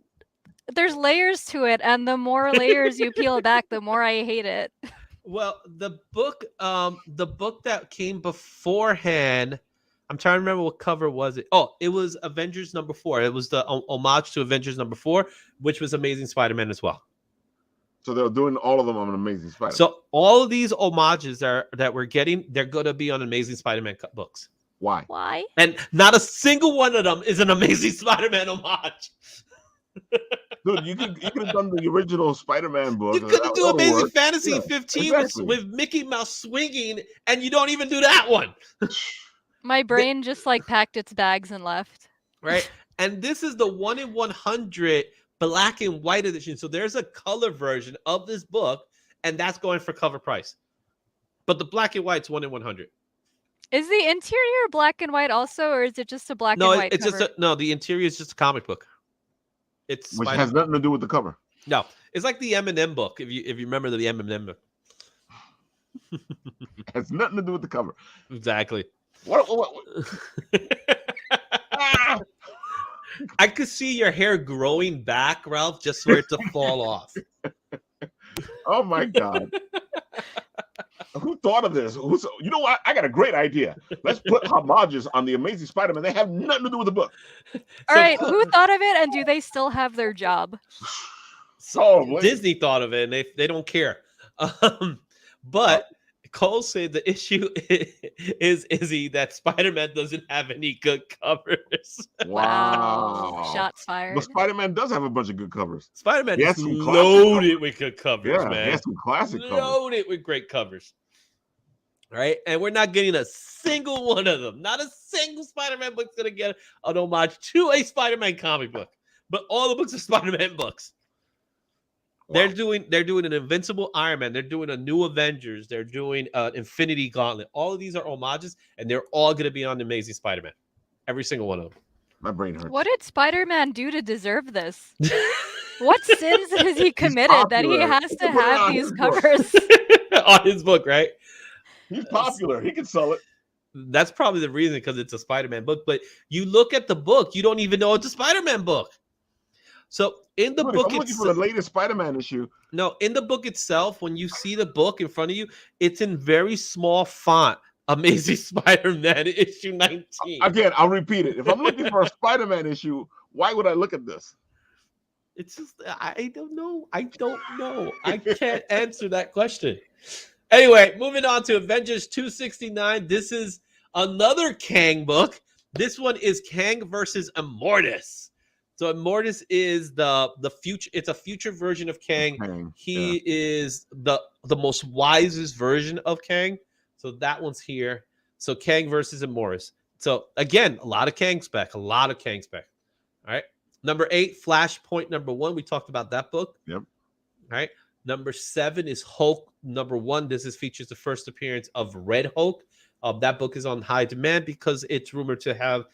there's layers to it, and the more layers you peel back, the more I hate it. Well, the book that came beforehand, I'm trying to remember what cover was it. Oh, it was Avengers #4. It was the homage to Avengers #4, which was Amazing Spider-Man as well. So they're doing all of them on Amazing Spider-Man. So all of these homages that we're getting, they're going to be on Amazing Spider-Man books. Why? Why? And not a single one of them is an Amazing Spider-Man homage. Dude, you could have done the original Spider-Man book. You could do Amazing Fantasy 15 with Mickey Mouse swinging, and you don't even do that one. My brain just packed its bags and left. Right. And this is the 1 in 100 black and white edition. So there's a color version of this book, and that's going for cover price. But the black and white's 1 in 100. Is the interior black and white also, or is it just a black and white it's cover? The interior is just a comic book. Which has nothing to do with the cover. No, it's like the M&M book. If you remember the M&M book. Has nothing to do with the cover. Exactly. What? I could see your hair growing back, Ralph, just for it to fall off. Oh my God. Who thought of this? You know what? I got a great idea. Let's put homages on the Amazing Spider-Man. They have nothing to do with the book. All right, who thought of it, and do they still have their job? So Disney thought of it, and they don't care. But Cole said the issue is that Spider-Man doesn't have any good covers. Wow. Shots fired. But Spider-Man does have a bunch of good covers. Spider-Man is loaded with good covers, man. He has some classic covers. Loaded with great covers. Right? And we're not getting a single one of them. Not a single Spider-Man book's going to get an homage to a Spider-Man comic book. But all the books are Spider-Man books. Wow. They're doing an Invincible Iron Man. They're doing a New Avengers. They're doing an Infinity Gauntlet. All of these are homages, and they're all going to be on the Amazing Spider-Man. Every single one of them. My brain hurts. What did Spider-Man do to deserve this? What sins has he committed that he has to have these covers? On his book, right? He's popular. He can sell it. That's probably the reason, because it's a Spider-Man book. But you look at the book, you don't even know it's a Spider-Man book. So in the book, I'm looking for the latest Spider-Man issue. No, in the book itself, when you see the book in front of you, it's in very small font. Amazing Spider-Man issue 19. Again, I'll repeat it. If I'm looking for a Spider-Man issue, why would I look at this? It's just, I don't know. I can't answer that question. Anyway, moving on to Avengers 269. This is another Kang book. This one is Kang versus Immortus. So Immortus is the future. It's a future version of Kang. He is the most wisest version of Kang. So that one's here. So Kang versus Immortus. So again, a lot of Kang spec, a lot of Kang spec. All right. Number 8, Flashpoint #1. We talked about that book. Yep. All right. Number 7 is Hulk #1. This features the first appearance of Red Hulk. That book is on high demand because it's rumored to have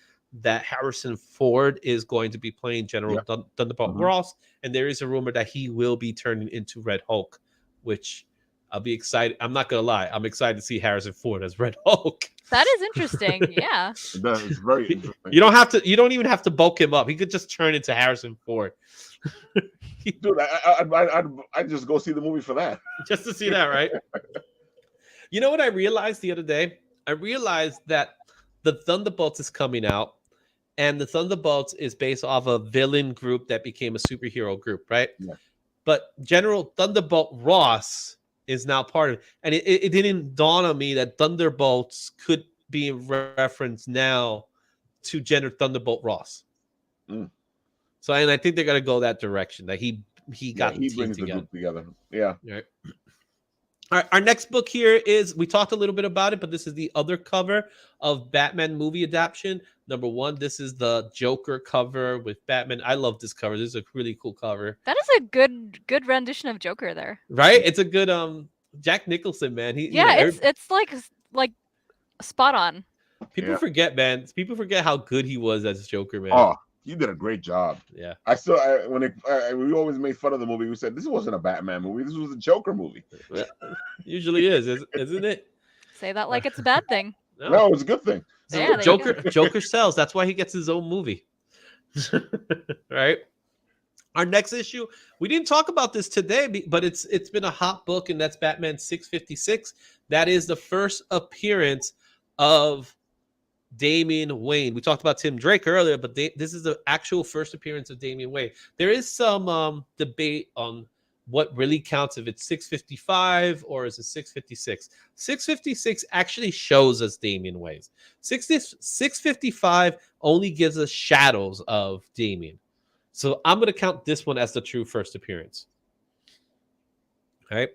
that Harrison Ford is going to be playing General Thunderbolt Ross, and there is a rumor that he will be turning into Red Hulk, which I'll be excited. I'm not gonna lie, I'm excited to see Harrison Ford as Red Hulk. That is interesting. Yeah. That is very interesting. You don't even have to bulk him up. He could just turn into Harrison Ford. Dude, I'd just go see the movie for that. Just to see that, right? You know what I realized the other day? I realized that the Thunderbolts is coming out, and the Thunderbolts is based off a villain group that became a superhero group, right? Yeah. But General Thunderbolt Ross is now part of it. And it didn't dawn on me that Thunderbolts could be in reference now to General Thunderbolt Ross. Mm. So, and I think they're going to go that direction, that he got the he team brings together. the group together. Yeah. Right. All right, our next book here is, we talked a little bit about it, but this is the other cover of Batman movie adaptation. #1, this is the Joker cover with Batman. I love this cover. This is a really cool cover. That is a good rendition of Joker there. Right? It's a good Jack Nicholson, man. It's like spot on. People forget, man. People forget how good he was as Joker, man. Oh, you did a great job. Yeah. We always made fun of the movie. We said this wasn't a Batman movie. This was a Joker movie. Usually isn't it? Say that like it's a bad thing. No, it's a good thing. So Yeah, Joker sells. That's why he gets his own movie. Right? Our next issue, we didn't talk about this today, but it's been a hot book, and that's Batman 656. That is the first appearance of Damian Wayne. We talked about Tim Drake earlier, but this is the actual first appearance of Damian Wayne. There is some debate on what really counts, if it's 655 or is it 656. 656 actually shows us Damian Wayne. 655 only gives us shadows of Damian. So I'm going to count this one as the true first appearance. All right.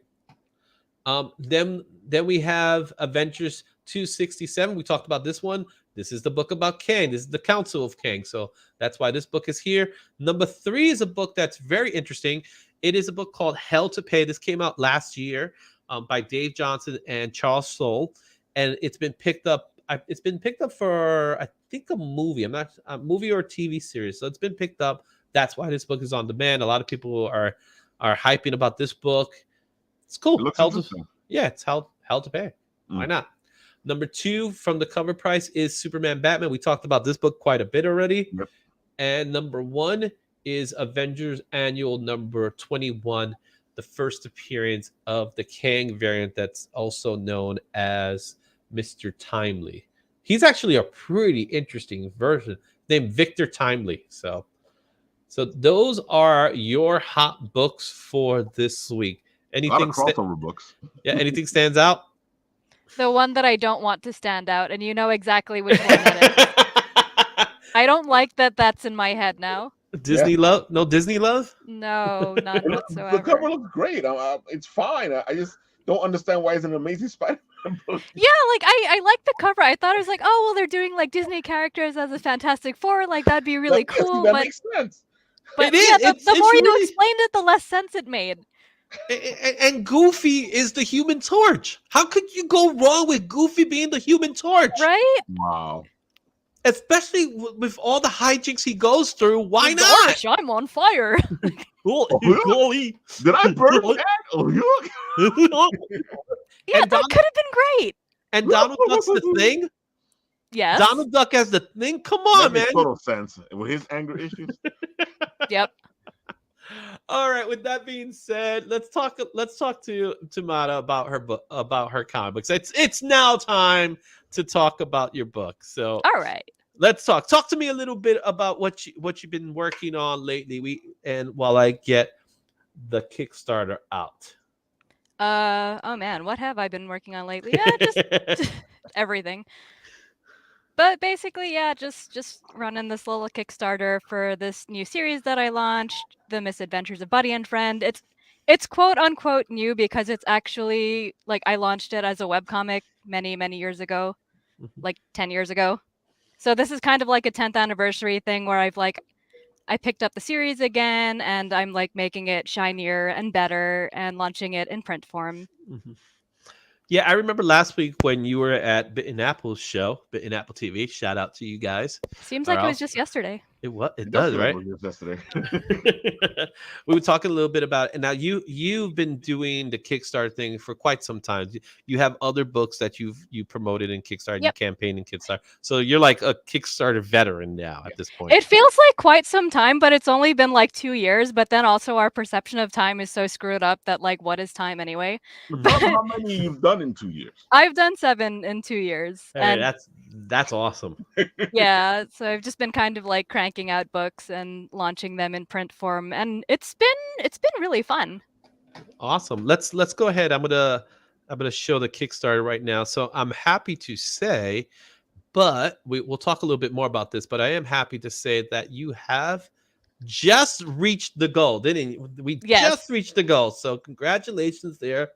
Then we have Avengers 267. We talked about this one. This is the book about Kang. This is the Council of Kang. So that's why this book is here. #3 is a book that's very interesting. It is a book called Hell to Pay. This came out last year by Dave Johnson and Charles Soule. And it's been picked up. It's been picked up for, I think, a movie. I'm not a movie or a TV series. So it's been picked up. That's why this book is on demand. A lot of people are hyping about this book. It's cool. It looks Hell interesting. it's Hell to Pay. Why not? #2 from the cover price is Superman Batman. We talked about this book quite a bit already. Yep. And #1 is Avengers Annual #21, the first appearance of the Kang variant that's also known as Mr. Timely. He's actually a pretty interesting version named Victor Timely. So those are your hot books for this week. Anything A lot of crossover books. Yeah, anything stands out? The one that I don't want to stand out, and you know exactly which one that is. I don't like that that's in my head now. Disney love? No Disney love? No, none whatsoever. The cover looks great. It's fine. I just don't understand why it's an Amazing Spider-Man book. Yeah, like I like the cover. I thought it was like, oh well, they're doing like Disney characters as a Fantastic Four. Like that'd be really cool. That makes sense. But It is. yeah, the more you really... explained it, the less sense it made. And Goofy is the Human Torch. How could you go wrong with Goofy being the Human Torch? Right? Wow. Especially with all the hijinks he goes through. Why not? Gosh, I'm on fire. Golly. Did I burn that? Oh, Yeah, And that could have been great. And Donald Duck's the Thing? Yes. Donald Duck as the Thing? Come on, that man. makes total sense. With his anger issues. Yep. All right. With that being said, let's talk to Mata about her book, about her comic books. It's now time to talk about your book. So All right. let's talk. Talk to me a little bit about what you've been working on lately. While I get the Kickstarter out. Oh man, what have I been working on lately? Yeah, just everything. But basically, yeah, just running this little Kickstarter for this new series that I launched, The Misadventures of Buddy and Friend. It's quote unquote new because it's actually like I launched it as a webcomic many years ago, like 10 years ago. So this is kind of like a 10th anniversary thing where I picked up the series again, and I'm like making it shinier and better and launching it in print form. Mhm. Yeah, I remember last week when you were at Bit and Apple's show, Bit and Apple TV. Shout out to you guys. Seems Or like it was else just yesterday. it does, right? Was just yesterday. We were talking a little bit about it. And now you've been doing the Kickstarter thing for quite some time. You have other books that you promoted in Kickstarter, you Yep. campaigned in Kickstarter. So you're like a Kickstarter veteran now at this point. It feels like quite some time, but it's only been like 2 years. But then also our perception of time is so screwed up that like, what is time anyway? How many you've done in 2 years? I've done 7 in 2 years. Hey, And that's awesome. yeah, so I've just been kind of like cranking out books and launching them in print form, and it's been really fun. Awesome. Let's go ahead. I'm gonna show the Kickstarter right now. So I'm happy to say, but we'll talk a little bit more about this. But I am happy to say that you have just reached the goal, didn't you? We just reached the goal. So congratulations there.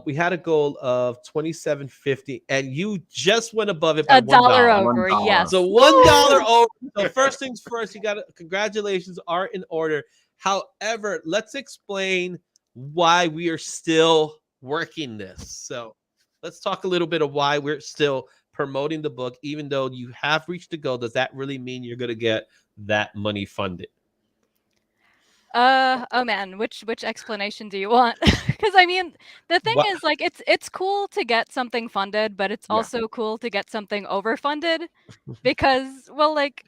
We had a goal of $27.50, and you just went above it by $1 $1 over. $1. Yes. So $1 over. So first things first, you got to congratulations are in order. However, let's explain why we are still working this. So let's talk a little bit of why we're still promoting the book, even though you have reached the goal. Does that really mean you're going to get that money funded? Oh man, which explanation do you want? Because I mean, the thing is, like, it's cool to get something funded, but it's also cool to get something overfunded, because, well, like,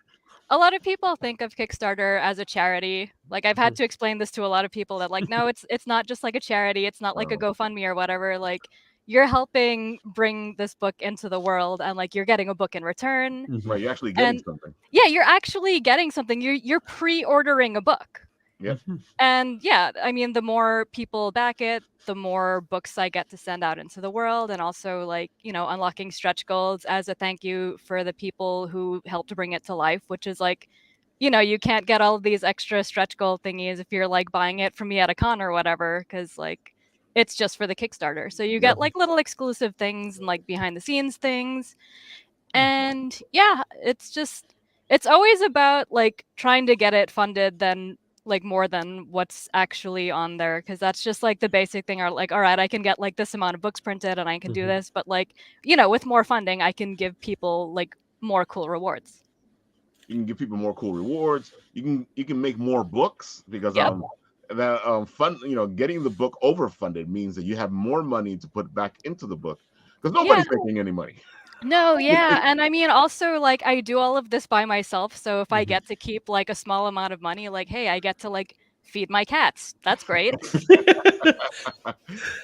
a lot of people think of Kickstarter as a charity. Like, I've had to explain this to a lot of people that, like, no, it's not just like a charity. It's not like a GoFundMe or whatever. Like, you're helping bring this book into the world, and like you're getting a book in return. Right, you're actually getting something. Yeah, you're actually getting something. You're pre-ordering a book. Yep. And yeah, I mean, the more people back it, the more books I get to send out into the world, and also like, you know, unlocking stretch goals as a thank you for the people who helped to bring it to life, which is like, you know, you can't get all of these extra stretch goal thingies if you're like buying it from me at a con or whatever, because like it's just for the Kickstarter. So you get like little exclusive things and like behind the scenes things. And yeah, it's always about like trying to get it funded than like more than what's actually on there, because that's just like the basic thing are like, all right, I can get like this amount of books printed and I can do this, but like, you know, with more funding I can give people like more cool rewards. You can give people more cool rewards. You can make more books, because fun, you know, getting the book overfunded means that you have more money to put back into the book, because nobody's making any money. No, yeah. And I mean, also, like, I do all of this by myself. So if I get to keep like a small amount of money, like, hey, I get to like feed my cats. That's great.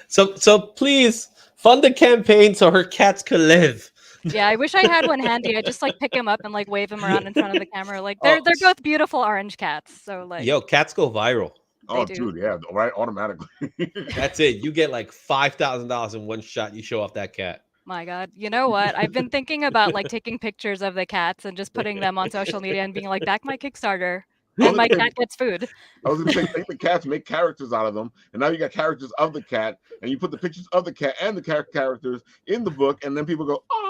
So please fund the campaign so her cats could live. Yeah, I wish I had one handy. I just like pick him up and like wave him around in front of the camera. Like they're both beautiful orange cats. So like, yo, cats go viral. Oh, dude, yeah, right, automatically. That's it. You get like $5,000 in one shot. You show off that cat. My God, you know what? I've been thinking about like taking pictures of the cats and just putting them on social media and being like, back my Kickstarter, and my cat gets food. I was gonna say, take the cats, make characters out of them, and now you got characters of the cat, and you put the pictures of the cat and the characters in the book, and then people go, oh.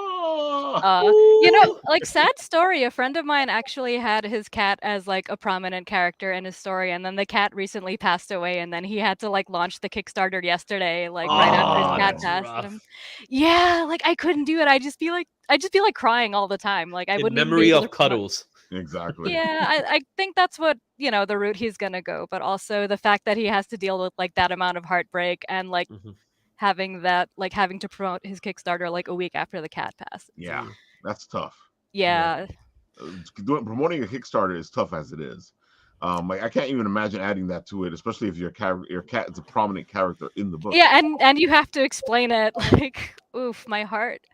You know, like, sad story. A friend of mine actually had his cat as like a prominent character in his story, and then the cat recently passed away, and then he had to like launch the Kickstarter yesterday, like right after his cat passed. And yeah, like I couldn't do it. I'd just be like crying all the time. Like I wouldn't. In memory of cuddles. Exactly. Yeah, I think that's what, you know, the route he's gonna go, but also the fact that he has to deal with like that amount of heartbreak and like having to promote his Kickstarter like a week after the cat passed. Yeah, that's tough. Yeah. Promoting a Kickstarter is tough as it is. Like I can't even imagine adding that to it, especially if your cat is a prominent character in the book. Yeah, and you have to explain it. Like, oof, my heart.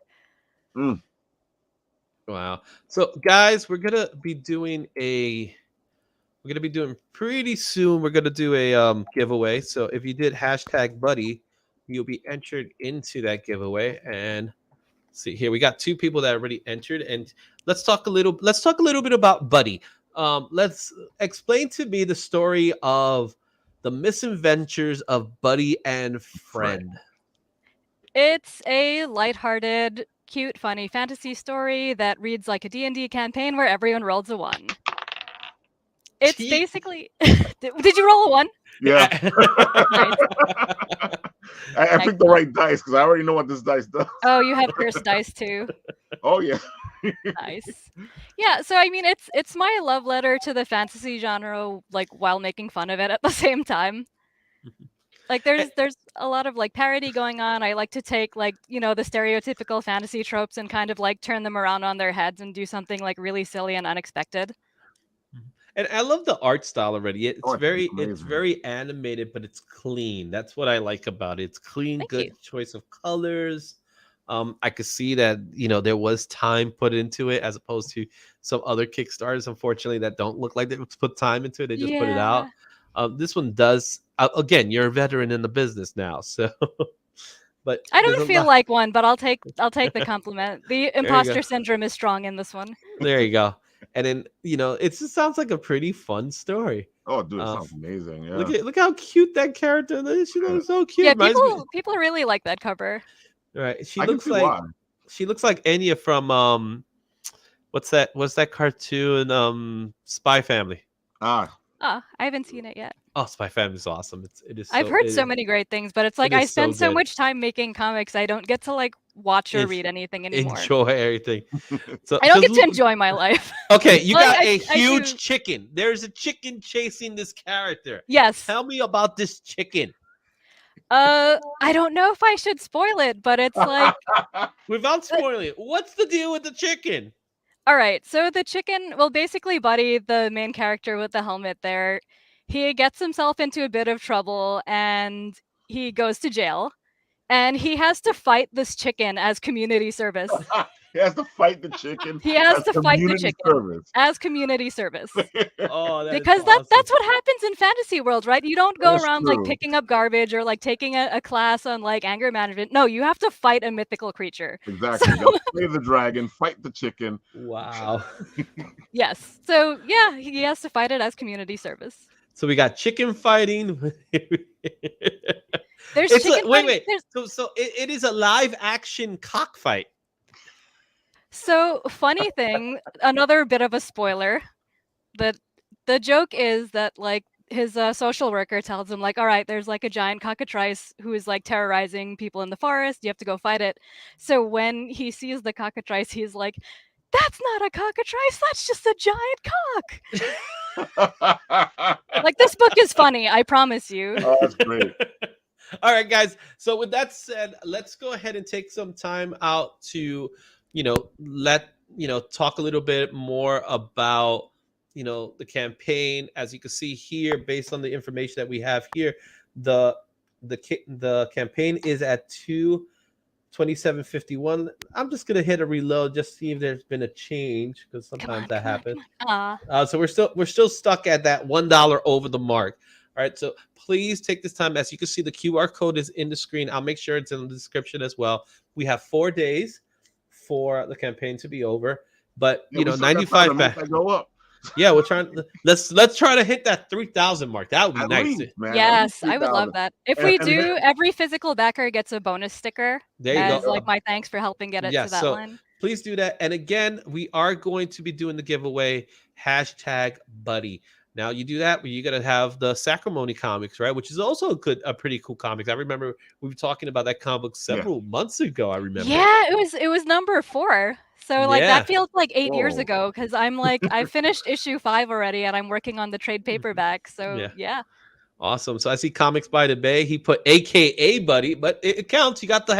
Wow. So guys, we're gonna be doing pretty soon. We're gonna do a giveaway. So if you did #buddy, you'll be entered into that giveaway. And see here, we got 2 people that already entered. And let's talk a little bit about Buddy. Let's explain to me the story of the misadventures of Buddy and Friend. It's a lighthearted, cute, funny fantasy story that reads like a D&D campaign where everyone rolls a 1. It's Gee. basically... Did you roll a 1? Yeah. Nice. I picked the right dice because I already know what this dice does. Oh, you have cursed dice too. Oh yeah. Nice. Yeah, so I mean, it's my love letter to the fantasy genre, like while making fun of it at the same time. Like there's a lot of like parody going on. I like to take like, you know, the stereotypical fantasy tropes and kind of like turn them around on their heads and do something like really silly and unexpected. And I love the art style already. It's Oh, it's very amazing. animated, but it's clean. That's what I like about it. It's clean, Thank good you. choice of colors. I could see that, you know, there was time put into it as opposed to some other Kickstarters, unfortunately, that don't look like they put time into it. They just put it out. This one does. Again, you're a veteran in the business now, so. But I there's don't a feel lot- like one, but I'll take the compliment. The you imposter go. syndrome is strong in this one. There you go. And then, you know, it just sounds like a pretty fun story. Oh, dude, it sounds amazing. Yeah. Look how cute that character is. She looks so cute. Yeah, Reminds me. people really like that cover. Right. She I can looks see like why. she looks like Enya from what's that cartoon Spy Family. Ah, Ah, I haven't seen it yet. Oh, Spy Family is awesome. It is. I've heard so many great things, but it's like it I is so spend so good. much time making comics, I don't get to like watch or read anything anymore. Enjoy everything. So I don't get to enjoy my life. Okay, you Well, got I a do. huge chicken. There's a chicken chasing this character. Yes. Tell me about this chicken. I don't know if I should spoil it, but it's like Without spoiling it, what's the deal with the chicken? all right, so the chicken, well, basically Buddy, the main character with the helmet there, he gets himself into a bit of trouble and he goes to jail and he has to fight this chicken as community service. he has to fight the chicken. He has as to fight the community chicken service. as community service. Oh, Because that's what happens in fantasy world, right? You don't go That's around true. like picking up garbage or like taking a class on like anger management. No, you have to fight a mythical creature. Exactly. You gotta slay the dragon, fight the chicken. Wow. Yes. So yeah, he has to fight it as community service. So we got chicken fighting. There's It's chicken wait. fighting. There's- So it is a live action cockfight. So funny thing, another bit of a spoiler. That the joke is that like his social worker tells him like, all right, there's like a giant cockatrice who is like terrorizing people in the forest. You have to go fight it. So when he sees the cockatrice, he's like, that's not a cockatrice. That's just a giant cock. Like this book is funny. I promise you. Oh, that's great. All right, guys. So with that said, let's go ahead and take some time out to, talk a little bit more about, the campaign. As you can see here, based on the information that we have here, the campaign is at 2:27:51. I'm just gonna hit a reload, just see if there's been a change, because sometimes that happens. So we're still stuck at that $1 over the mark. All right, so please take this time. As you can see, the QR code is in the screen. I'll make sure it's in the description as well. We have 4 days for the campaign to be over, but 95 back. Go up. Yeah, we're trying. Let's try to hit that 3,000 mark. That would be At nice. least, man. Yes, I would love 3,000. that. If And- we and do, then- every physical backer gets a bonus sticker There you as go. like my thanks for helping get it Yeah, to that so line. please do that. And again, we are going to be doing the giveaway #buddy. Now you do that, you're gonna have the Sacrimony comics, right? Which is also a pretty cool comics. I remember we were talking about that comic book several months ago. I remember. Yeah, it was number 4. So like Yeah. that feels like 8 years Whoa. ago because I'm like I finished issue 5 already and I'm working on the trade paperback. So yeah. Awesome. So I see Comics by the Bay. He put AKA Buddy, but it counts. You got the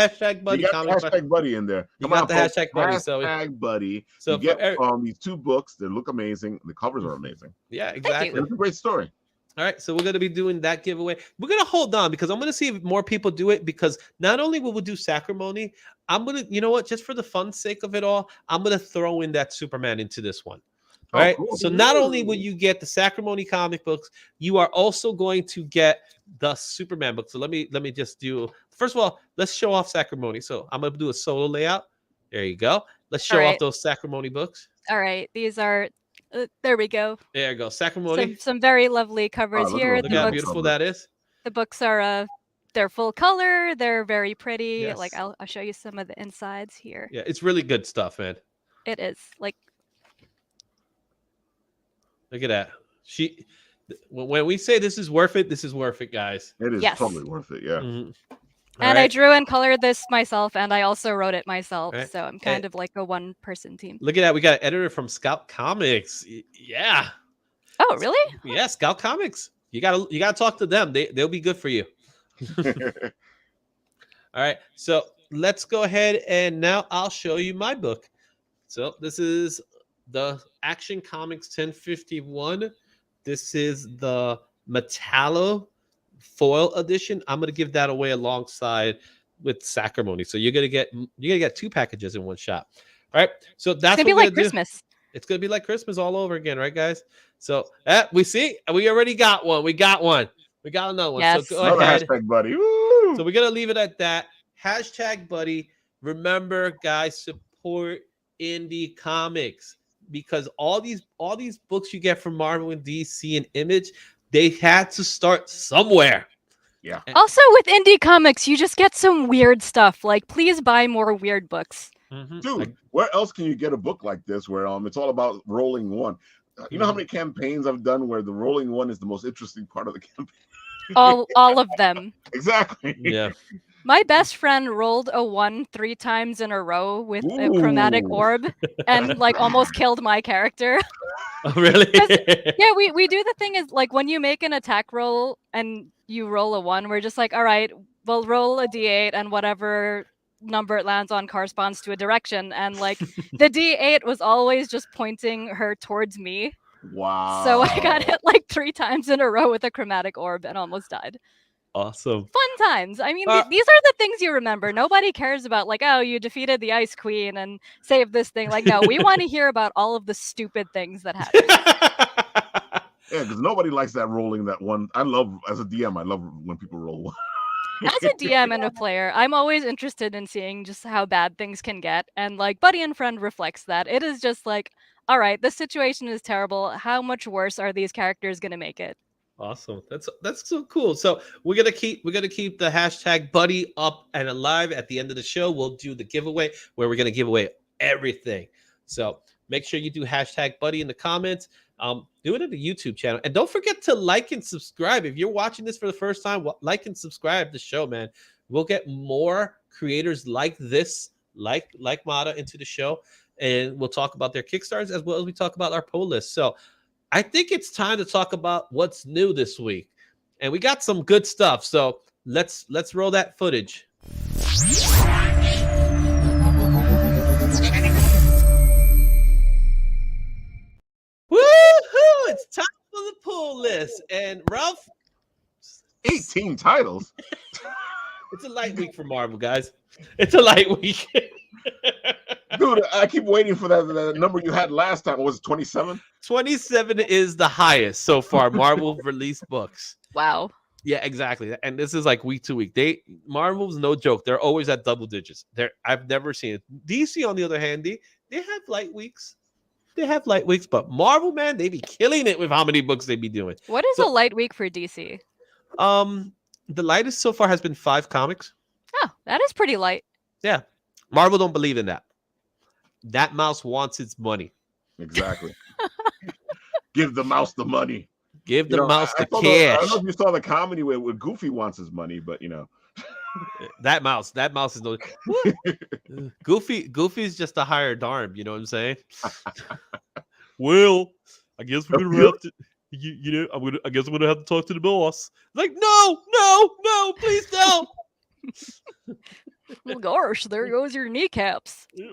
#buddy. You got the #buddy in there. You Come got on, the folks. #buddy. So #buddy. So you get for these 2 books. They look amazing. The covers are amazing. yeah, exactly. It's a great story. All right, so we're going to be doing that giveaway. We're going to hold on because I'm going to see if more people do it, because not only will we do Sacrimony, I'm going to, just for the fun sake of it all, I'm going to throw in that Superman into this one. All right. Cool. So not only will you get the Sacrimony comic books, you are also going to get the Superman book. So let me just do, first of all, let's show off Sacrimony. So I'm going to do a solo layout. There you go. Let's show off those Sacrimony books. All right. These are there we go. There you go. Sacrimony. Some very lovely covers here. Look how beautiful that is. The books are they're full color. They're very pretty. Yes. Like I'll show you some of the insides here. Yeah, it's really good stuff, man. It is like Look at that. When we say this is worth it, guys. It is Yes. totally worth it. Yeah. Mhm. and All I right. drew and colored this myself, and I also wrote it myself. Right. So I'm kind of like a one-person team. Look at that. We got an editor from Scout Comics. Yeah. Oh, really? Yeah, Scout Comics. You gotta talk to them. They'll be good for you. All right. So let's go ahead and now I'll show you my book. So this is the Action Comics 1051. This is the Metallo foil edition. I'm gonna give that away alongside with Sacrimony. So you're gonna get 2 packages in one shot. All right. So that's It's gonna be what we're like gonna do. Christmas. It's gonna be like Christmas all over again, right, guys? So we already got one. We got another one. Yes. So go Another ahead. hashtag, buddy. Woo! So we're gonna leave it at that. Hashtag buddy. Remember, guys, support indie comics because all these books you get from Marvel and DC and Image, they had to start somewhere. Yeah. Also, with indie comics, you just get some weird stuff. Like, please buy more weird books. Dude, where else can you get a book like this where it's all about rolling one? You know how many campaigns I've done where the rolling one is the most interesting part of the campaign? All of them. Exactly. Yeah. My best friend rolled a 1 3 times in a row with a chromatic Ooh. orb and like almost killed my character. Oh, really? Yeah, we do the thing is like when you make an attack roll and you roll a 1, we're just like, all right, we'll roll a d8 and whatever number it lands on corresponds to a direction. And like the d8 was always just pointing her towards me. Wow. So I got hit like 3 times in a row with a chromatic orb and almost died. Awesome. Fun times. I mean, these are the things you remember. Nobody cares about like, oh, you defeated the Ice Queen and saved this thing. Like, no, we want to hear about all of the stupid things that happen. Yeah, because nobody likes that rolling that one. As a DM, I love when people roll one. As a DM and a player, I'm always interested in seeing just how bad things can get. And like Buddy and Friend reflects that. It is just like, all right, this situation is terrible. How much worse are these characters going to make it? Awesome. That's so cool. So we're gonna keep the hashtag buddy up and alive. At the end of the show, we'll do the giveaway where we're gonna give away everything. So make sure you do hashtag buddy in the comments. Do it at the YouTube channel. And don't forget to like and subscribe. If you're watching this for the first time, like and subscribe to the show, man. We'll get more creators like this, like Mata into the show. And we'll talk about their Kickstarters as well as we talk about our poll list. So I think it's time to talk about what's new this week. And we got some good stuff. So let's roll that footage. Woohoo! It's time for the pool list. And Ralph, 18 titles. it's a light week for Marvel, guys. It's a light week. Dude, I keep waiting for that number you had last time. Was it 27? 27 is the highest so far Marvel released books. Wow. Yeah, exactly. And this is like week to week. Marvel's no joke. They're always at double digits. I've never seen it. DC, on the other hand, they have light weeks. But Marvel, man, they be killing it with how many books they be doing. What is a light week for DC? The lightest so far has been 5 comics. Oh, that is pretty light. Yeah. Marvel don't believe in that. That mouse wants its money. Exactly. Give the mouse the money. Give the mouse the I cash. I don't know if you saw the comedy where Goofy wants his money, but that mouse is no Goofy's just a hired arm, you know what I'm saying? Well, I guess we're gonna have to I guess I'm gonna have to talk to the boss. Like, no, please don't. Well, gosh, there goes your kneecaps. Did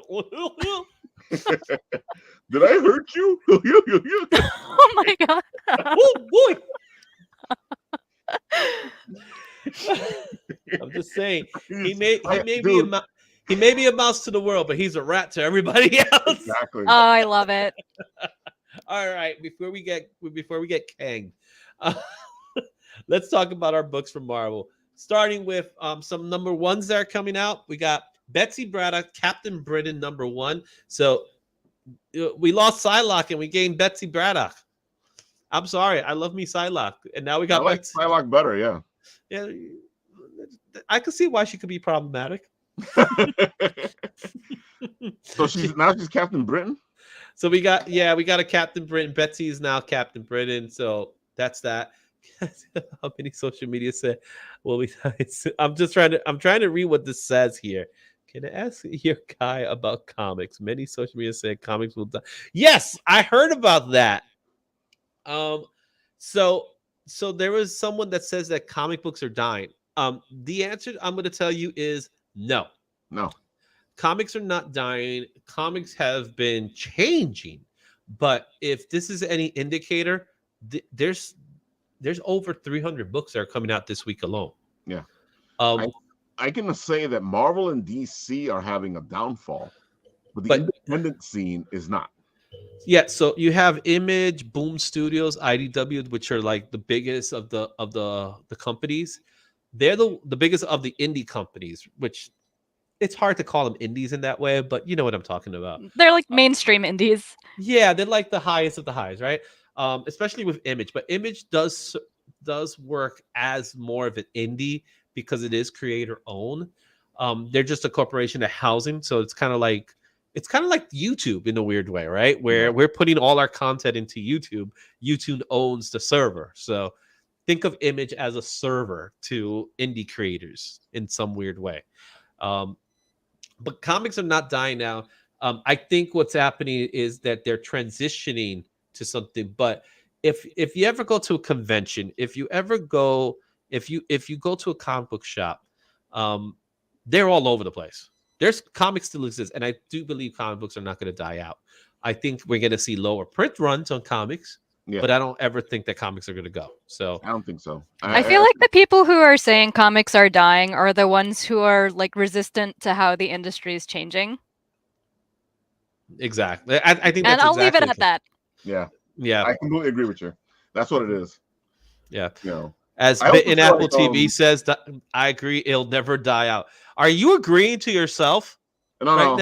I hurt you? Oh my god. Oh boy. I'm just saying, he may be a mouse to the world, but he's a rat to everybody else. Exactly. Oh, I love it. All right, before we get Kang, let's talk about our books from Marvel. Starting with some number ones that are coming out. We got Betsy Braddock, Captain Britain #1. So we lost Psylocke and we gained Betsy Braddock. I'm sorry, I love me Psylocke, and now we got. I like Psylocke better, yeah. Yeah, I could see why she could be problematic. So she's Captain Britain. So we got a Captain Britain. Betsy is now Captain Britain. So that's that. How many social media said? Well, I'm trying to read what this says here. Can I ask your guy about comics? Many social media said comics will die. Yes, I heard about that. So there was someone that says that comic books are dying. The answer I'm going to tell you is no. No. Comics are not dying. Comics have been changing. But if this is any indicator, there's over 300 books that are coming out this week alone. Yeah. I can say that Marvel and DC are having a downfall, but the independent scene is not. Yeah, so you have Image, Boom Studios, IDW, which are like the biggest of the companies. They're the biggest of the indie companies, which it's hard to call them indies in that way, but you know what I'm talking about. They're like mainstream indies. Yeah, they're like the highest of the highs, right? Especially with Image, but Image does work as more of an indie because it is creator owned. They're just a corporation that housing, so it's kind of like YouTube in a weird way, right? Where we're putting all our content into YouTube. YouTube owns the server, so think of Image as a server to indie creators in some weird way. But comics are not dying now. I think what's happening is that they're transitioning to something. But if you ever go to a convention, if you go to a comic book shop, they're all over the place. There's comics still exist, and I do believe comic books are not going to die out. I think we're going to see lower print runs on comics, but I don't ever think that comics are going to go. So I don't think so. I feel like the people who are saying comics are dying are the ones who are like resistant to how the industry is changing. Exactly. I think, and I'll leave it at that. Yeah. Yeah. I completely agree with you. That's what it is. Yeah. You know, as Bit in Apple TV says, that I agree, it'll never die out. Are you agreeing to yourself? No,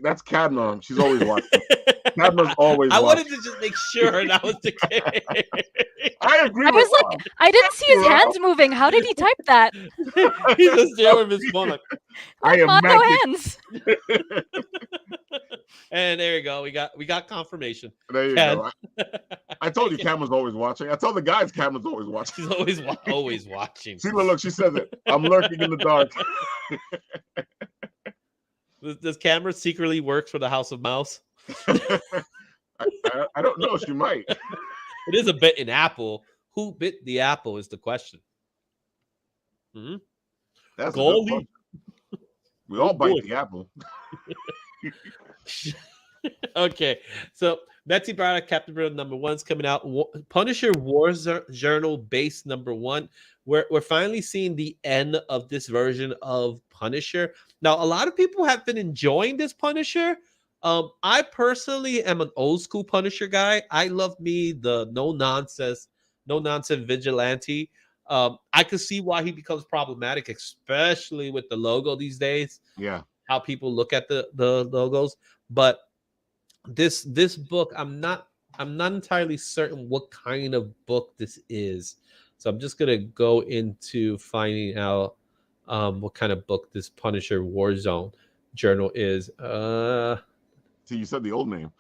that's Cadma. She's always watching. Cadma's always watching. I wanted to just make sure that was the case. I agree. I didn't see his hands moving. How did he type that? He's just there with his phone. Like, I am no hands. And there you go. We got confirmation. There you go. I told you Cadma's always watching. I told the guys Cadma's always watching. She's always watching. See, look, she says it. I'm lurking in the dark. Does Camera secretly work for the House of Mouse? I don't know. She might. It is a bit in Apple. Who bit the apple is the question. Mm-hmm. That's goalie. We all bite the apple. Okay, so Betsy Braddock, Captain Britain #1 is coming out. Punisher War Journal base #1. We're finally seeing the end of this version of Punisher. Now, a lot of people have been enjoying this Punisher. I personally am an old school Punisher guy. I love me the no nonsense vigilante. I could see why he becomes problematic, especially with the logo these days. Yeah, how people look at the logos. But this book, I'm not entirely certain what kind of book this is. So I'm just gonna go into finding out what kind of book this Punisher Warzone journal is. So you said the old name.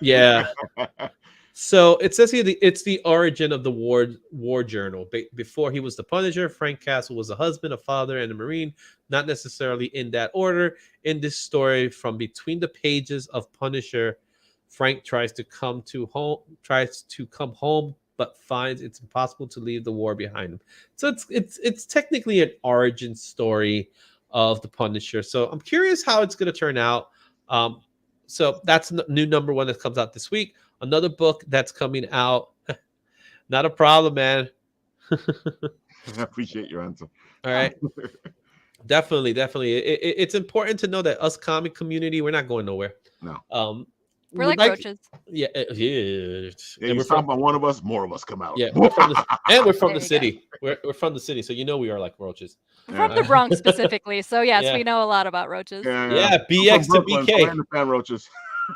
Yeah. So it says here it's the origin of the war journal. Before he was the Punisher, Frank Castle was a husband, a father, and a Marine. Not necessarily in that order. In this story, from between the pages of Punisher, Frank tries to come home, but finds it's impossible to leave the war behind him. So it's technically an origin story of the Punisher. So I'm curious how it's going to turn out. So that's new #1 that comes out this week. Another book that's coming out. Not a problem, man. I appreciate your answer. All right. Definitely. It's important to know that us comic community, we're not going nowhere. No. We're like roaches. Yeah. Yeah, we're talking about one of us, more of us come out. Yeah. We're from the city. We're from the city, so you know we are like roaches. From the Bronx specifically. So yes, we know a lot about roaches. Yeah, BX to BK. I understand roaches.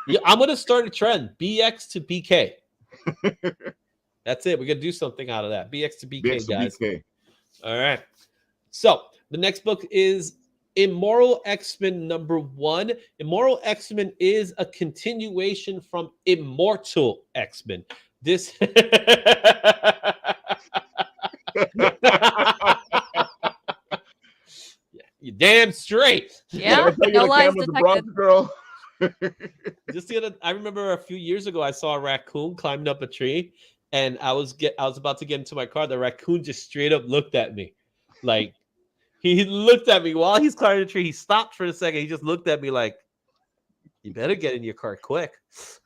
Yeah, I'm gonna start a trend. BX to BK. That's it. We're gonna do something out of that. BX to BK, guys. BK. All right. So the next book is Immoral X-Men #1. Immoral X-Men is a continuation from Immortal X-Men. This you damn straight. Yeah, Did I tell you no the lies camera's a detected. bronze girl? Just the other, I remember a few years ago, I saw a raccoon climbing up a tree, and I was about to get into my car. The raccoon just straight up looked at me, like he looked at me while he's climbing the tree. He stopped for a second. He just looked at me like, "You better get in your car quick."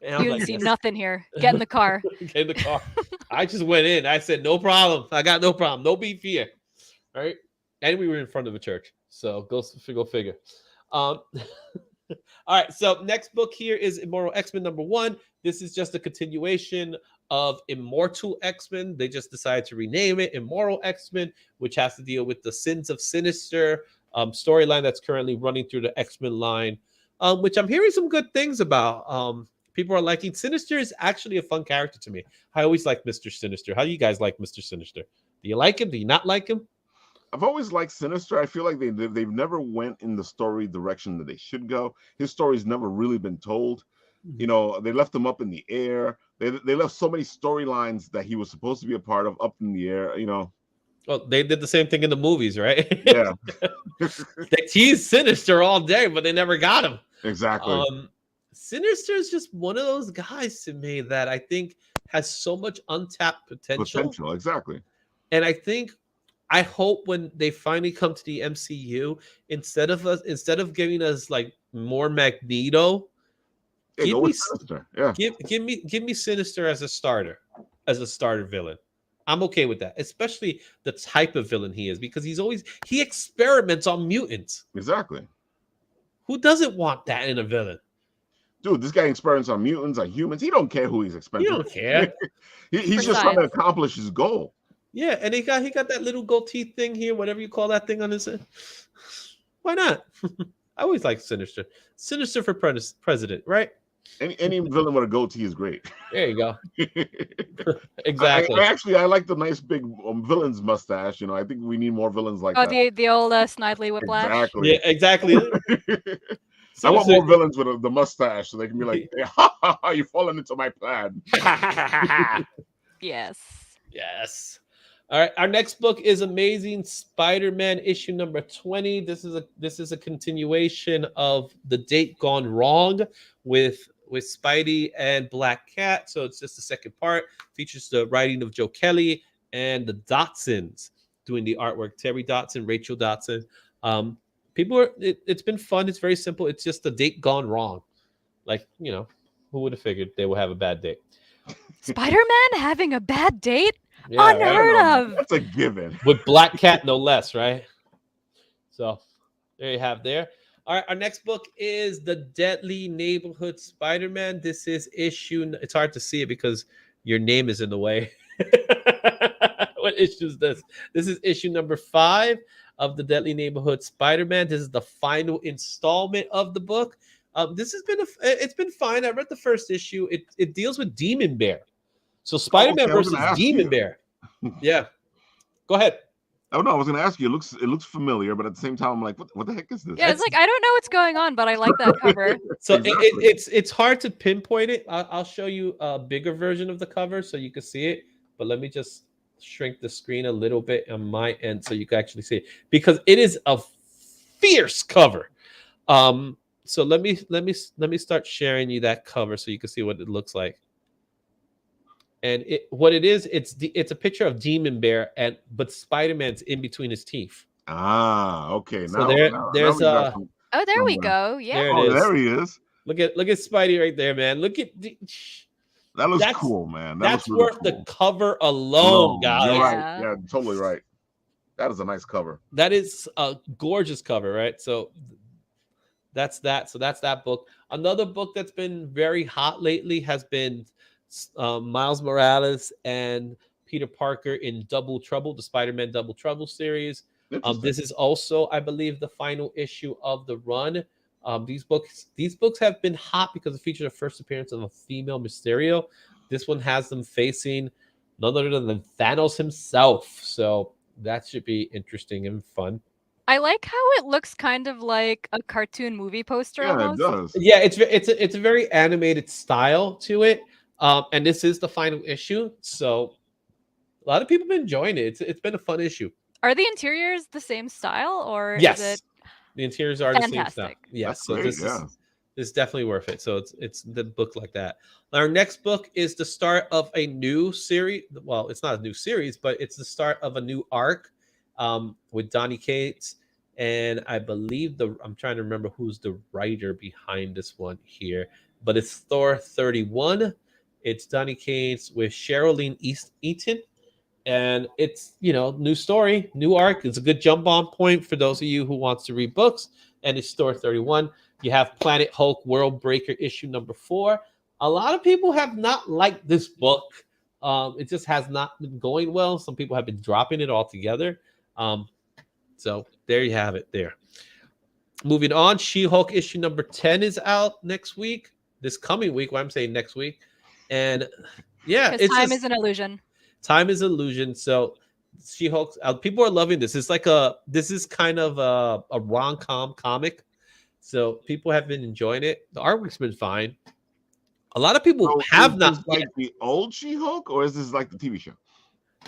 And I was You like, see "Yes." nothing here. Get in the car. Get in the car. I just went in. I said, "No problem. I got no problem. No beef here." All right, and we were in front of a church, so go figure. All right, so next book here is Immortal X-Men #1. This is just a continuation of Immortal X-Men. They just decided to rename it Immoral X-Men, which has to deal with the Sins of Sinister storyline that's currently running through the X-Men line, which I'm hearing some good things about. People are liking. Sinister is actually a fun character to me. I always like Mr. Sinister. How do you guys like Mr. Sinister? Do you like him? Do you not like him? I've always liked Sinister. I feel like they've never went in the story direction that they should go. His story's never really been told. You know, they left him up in the air. They left so many storylines that he was supposed to be a part of up in the air. You know. Well, they did the same thing in the movies, right? Yeah. They teased Sinister all day, but they never got him. Exactly. Sinister is just one of those guys to me that I think has so much untapped potential. Exactly. And I hope when they finally come to the MCU, instead of giving us like more Magneto, give me Sinister. Yeah. give me Sinister as a starter villain. I'm okay with that, especially the type of villain he is, because he experiments on mutants. Exactly. Who doesn't want that in a villain? Dude, this guy experiments on mutants, on humans. He don't care who he's He experimenting. don't care. He's just trying to accomplish his goal. Yeah, and he got that little goatee thing here, whatever you call that thing on his head. Why not? I always like Sinister. Sinister for president, right? Any villain with a goatee is great. There you go. Exactly. I like the nice big villain's mustache. You know, I think we need more villains like that. Oh, the old Snidely Whiplash. Exactly. Yeah, exactly. I want more villains with the mustache, so they can be like, hey, ha, ha, ha, "You're falling into my plan." Yes. Yes. All right. Our next book is Amazing Spider-Man issue #20. This is a continuation of The Date Gone Wrong with Spidey and Black Cat. So it's just the second part. Features the writing of Joe Kelly and the Dotsons doing the artwork. Terry Dotson, Rachel Dotson. It's been fun. It's very simple. It's just The Date Gone Wrong. Like, you know, who would have figured they will have a bad date? Spider-Man having a bad date? Yeah, Unheard of. That's a given. With Black Cat, no less, right? So there you have there. All right, our next book is The Deadly Neighborhood Spider-Man. This is issue. It's hard to see it because your name is in the way. What issue is this? This is issue #5 of The Deadly Neighborhood Spider-Man. This is the final installment of the book. This has been it's been fine. I read the first issue. It deals with Demon Bear. So Spider-Man versus Demon Bear. Yeah. Go ahead. Oh no, I was going to ask you. It looks familiar, but at the same time, I'm like, what the heck is this? Yeah, it's like I don't know what's going on, but I like that cover. So Exactly. it's hard to pinpoint it. I'll show you a bigger version of the cover so you can see it. But let me just shrink the screen a little bit on my end so you can actually see it, because it is a fierce cover. So let me start sharing you that cover so you can see what it looks like. And it's a picture of Demon Bear, but Spider-Man's in between his teeth. Ah, okay. So there we go. Yeah. There he is. Look at Spidey right there, man. Look at that looks cool, man. That's really worth the cover alone, guys. You're right. Yeah, totally right. That is a nice cover. That is a gorgeous cover, right? So that's that. So that's that book. Another book that's been very hot lately has been Miles Morales and Peter Parker in Double Trouble, the Spider-Man Double Trouble series. This is also, I believe, the final issue of the run. These books have been hot because it featured the first appearance of a female Mysterio. This one has them facing none other than Thanos himself. So that should be interesting and fun. I like how it looks kind of like a cartoon movie poster Yeah, it almost. does. Yeah, it's a very animated style to it, and this is the final issue, so a lot of people have been enjoying it. It's been a fun issue. Are the interiors the same style, or is Yes, it the interiors are the same style. fantastic? Yes, That's so great. this Yeah. is definitely worth it. So it's the book like that. Our next book is the start of a new series. Well, it's not a new series, but it's the start of a new arc with Donny Cates. And I believe I'm trying to remember who's the writer behind this one here, but it's Thor 31. It's Donny Cates with Sherilyn Eaton. And it's, new story, new arc. It's a good jump on point for those of you who wants to read books. And it's Thor 31. You have Planet Hulk World Breaker issue number 4. A lot of people have not liked this book. It just has not been going well. Some people have been dropping it altogether. So there you have it there. Moving on, She-Hulk issue number 10 is out next week. This coming week, I'm saying next week. And yeah, Because time is an illusion. Time is illusion. So She-Hulk, people are loving this. This is kind of a rom-com comic. So people have been enjoying it. The artwork's been fine. A lot of people have not. Is this like the old She-Hulk, or is this like the TV show?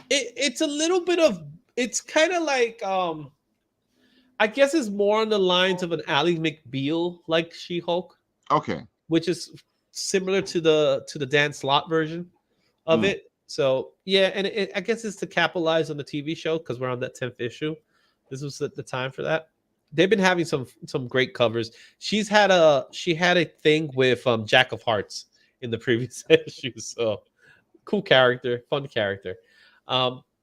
It's a little bit of. It's kind of like. I guess it's more on the lines of an Ally McBeal like She-Hulk. Okay. Which is similar to the Dan Slott version of it. So yeah, and I guess it's to capitalize on the TV show because we're on that 10th issue. This was the time for that. They've been having some great covers. She had a thing with Jack of Hearts in the previous issue. So cool character, fun character.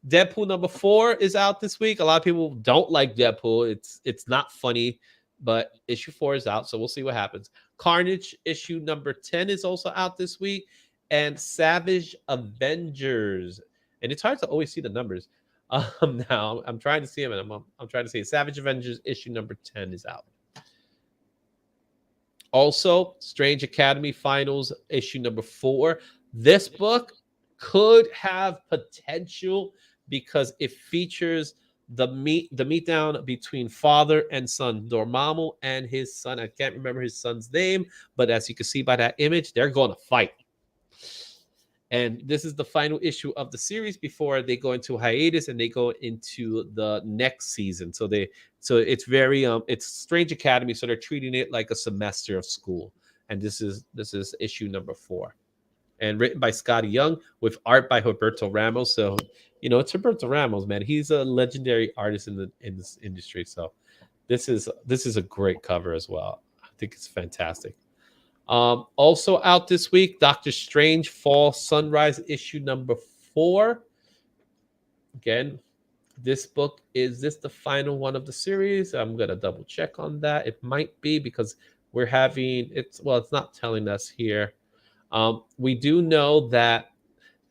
Deadpool number 4 is out this week. A lot of people don't like Deadpool. It's not funny, but issue 4 is out, so we'll see what happens. Carnage issue number 10 is also out this week, and Savage Avengers. And it's hard to always see the numbers. Now I'm trying to see them, and I'm trying to see it. Savage Avengers issue number 10 is out. Also, Strange Academy Finals issue number 4. This book could have potential because it features the meet down between father and son, Dormammu and his son. I can't remember his son's name, but as you can see by that image, they're going to fight. And this is the final issue of the series before they go into hiatus and they go into the next season. So it's very it's Strange Academy, so they're treating it like a semester of school. And this is issue number 4. And written by Scotty Young with art by Roberto Ramos. So, it's Roberto Ramos, man. He's a legendary artist in this industry. So this is a great cover as well. I think it's fantastic. Also out this week, Doctor Strange Fall Sunrise issue number 4. Again, this book, is this the final one of the series? I'm going to double check on that. It might be because we're having it's not telling us here. We do know that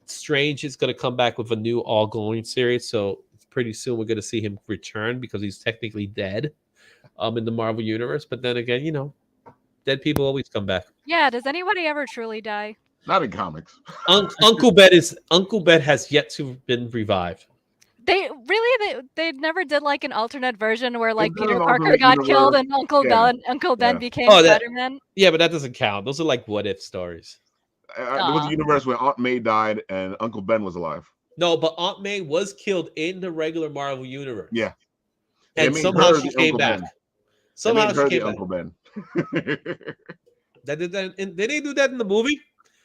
Strange is going to come back with a new all-going series, so pretty soon we're going to see him return because he's technically dead in the Marvel universe. But then again, dead people always come back. Yeah, does anybody ever truly die? Not in comics. Uncle Ben has yet to been revived. They never did like an alternate version where like They did Peter an Parker alternate got killed universe. and Uncle Ben Yeah. became Oh, that- Spider-Man. Yeah, but that doesn't count. Those are like what if stories. There was a universe where Aunt May died and Uncle Ben was alive. No, but Aunt May was killed in the regular Marvel universe. Yeah. And They made somehow her she the came Uncle back. Ben. Somehow They made her she the came back. Uncle Ben. Did they do that in the movie?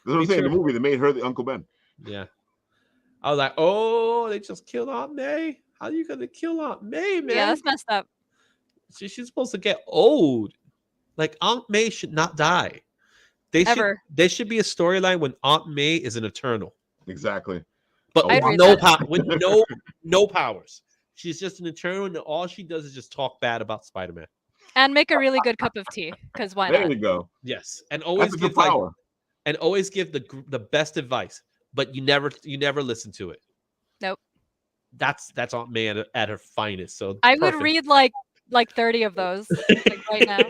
That's what I'm saying. In the movie, they made her the Uncle Ben. Yeah. I was like, oh, they just killed Aunt May. How are you gonna kill Aunt May, man? Yeah, that's messed up. She's supposed to get old. Like Aunt May should not die. Ever. There should be a storyline when Aunt May is an Eternal, Exactly. but I'd with read that. no powers. She's just an Eternal, and all she does is just talk bad about Spider-Man. And make a really good cup of tea, because why There not? you go. Yes, and always That's a good give like, power. and always give the best advice, but you never listen to it. Nope. That's Aunt May at her finest. So I would perfect. read like 30 of those like right now.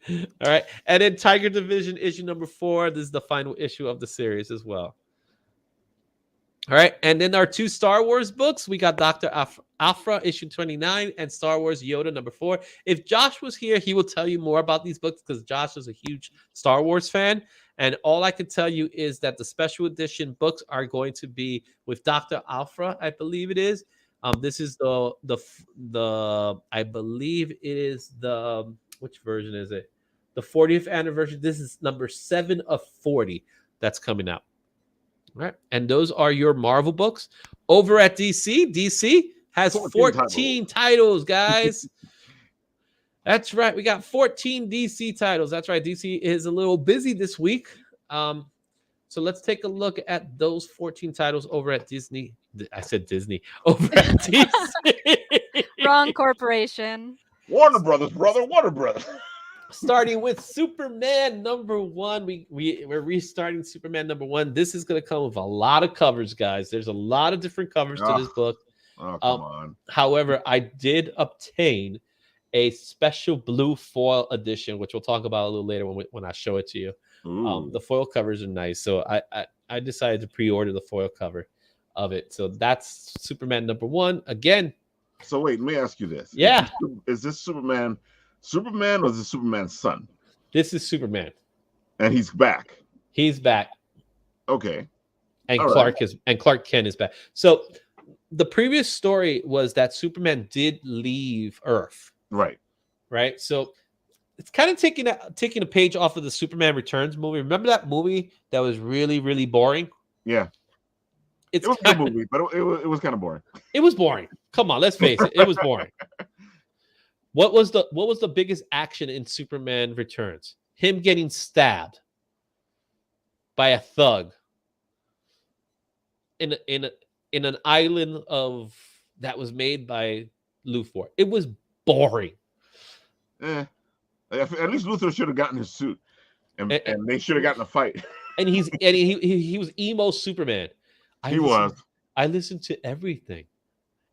All right, and then Tiger Division issue number 4. This is the final issue of the series as well. All right, and then our 2 Star Wars books, we got Dr. Afra issue 29 and Star Wars Yoda number 4. If Josh was here, he will tell you more about these books because Josh is a huge Star Wars fan. And all I can tell you is that the special edition books are going to be with Dr. Afra, I believe it is. This is the I believe it is the which version is it? The 40th anniversary. This is number 7 of 40 that's coming out. All right, and those are your Marvel books. Over at DC, DC has 14 titles, guys. That's right. We got 14 DC titles. That's right. DC is a little busy this week. So let's take a look at those 14 titles over at Disney. I said Disney. Over at DC. Wrong corporation. Warner Brothers, brother. Warner Brothers. Starting with Superman number 1. We're restarting Superman number 1. This is going to come with a lot of covers, guys. There's a lot of different covers to this book. Oh, come on. However, I did obtain a special blue foil edition, which we'll talk about a little later when I show it to you. The foil covers are nice, so I decided to pre-order the foil cover of it. So that's Superman number 1 again. So wait, let me ask you this. Yeah, is this Superman or is this Superman's son? This is Superman, and he's back. He's back. Okay, and Clark Kent is back. So the previous story was that Superman did leave Earth. Right. So it's kind of taking a page off of the Superman Returns movie. Remember that movie that was really, really boring? Yeah. It was a good movie, but it was kind of boring. It was boring. Come on, let's face it. It was boring. What was the biggest action in Superman Returns? Him getting stabbed by a thug in an island that was made by Luthor. It was boring. At least Luthor should have gotten his suit, and they should have gotten a fight. And he was emo Superman. I listened to everything,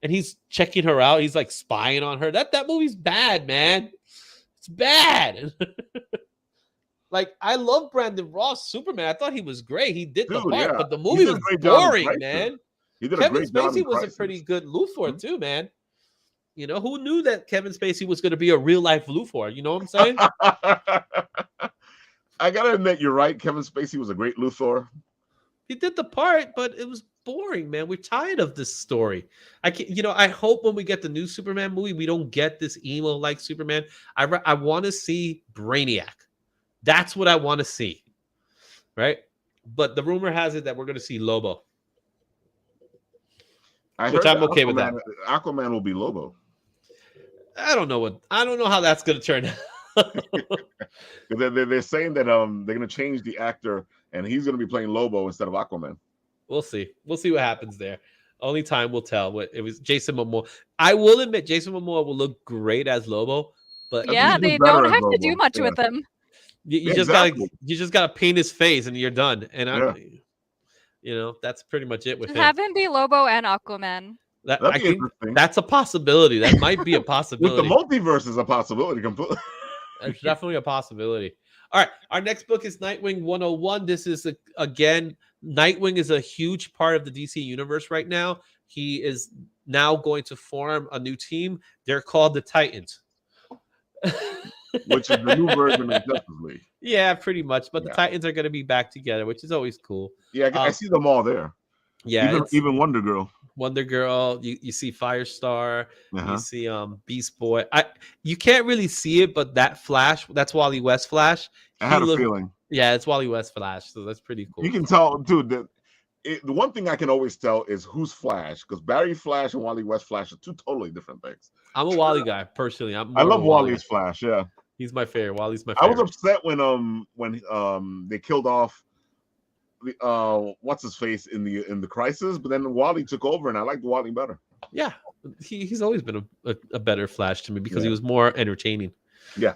and he's checking her out. He's like spying on her. That movie's bad, man. It's bad. Like, I love Brandon Ross Superman. I thought he was great. He did the part, but the movie was boring, man. Kevin Spacey was a pretty good Luthor too, man. You know, who knew that Kevin Spacey was going to be a real life Luthor? You know what I'm saying? I gotta admit, you're right. Kevin Spacey was a great Luthor. He did the part, but it was boring, man. We're tired of this story. I hope when we get the new Superman movie, we don't get this emo like Superman. I want to see Brainiac. That's what I want to see, right? But the rumor has it that we're going to see Lobo, which I'm okay with that. Aquaman will be Lobo. I don't know how that's going to turn out. They're saying that they're going to change the actor, and he's going to be playing Lobo instead of Aquaman. We'll see. We'll see what happens there. Only time will tell. It was Jason Momoa. I will admit, Jason Momoa will look great as Lobo, but yeah, they don't have to do much with him. You just gotta paint his face, and you're done. And that's pretty much it with him. Have him be Lobo and Aquaman. I think that's a possibility. That might be a possibility. With the multiverse is a possibility completely. It's definitely a possibility. All right, our next book is Nightwing 101. This is again, Nightwing is a huge part of the DC universe right now. He is now going to form a new team. They're called the Titans. Which is the new version of Justice League. Yeah, pretty much. But the Titans are going to be back together, which is always cool. Yeah, I see them all there. Yeah, even Wonder Girl. You see Firestar. You see Beast Boy. You can't really see it, but that Flash, that's Wally West Flash. I had a feeling. Yeah, it's Wally West Flash, so that's pretty cool. You can tell, dude. The one thing I can always tell is who's Flash, because Barry Flash and Wally West Flash are two totally different things. I'm a Wally guy personally. I love Wally's Flash. Yeah, he's my favorite. Wally's my favorite. I was upset when they killed off what's his face in the Crisis, but then Wally took over, and I liked Wally better. Yeah, he's always been a better Flash to me because he was more entertaining. Yeah,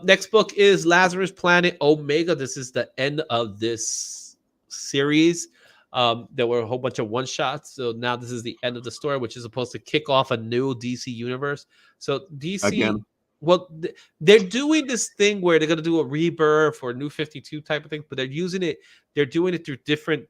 next book is Lazarus Planet Omega. This is the end of this series. There were a whole bunch of one shots, so now this is the end of the story, which is supposed to kick off a new DC universe. So DC, Well, they're doing this thing where they're gonna do a rebirth or new 52 type of thing, but they're using it. They're doing it through different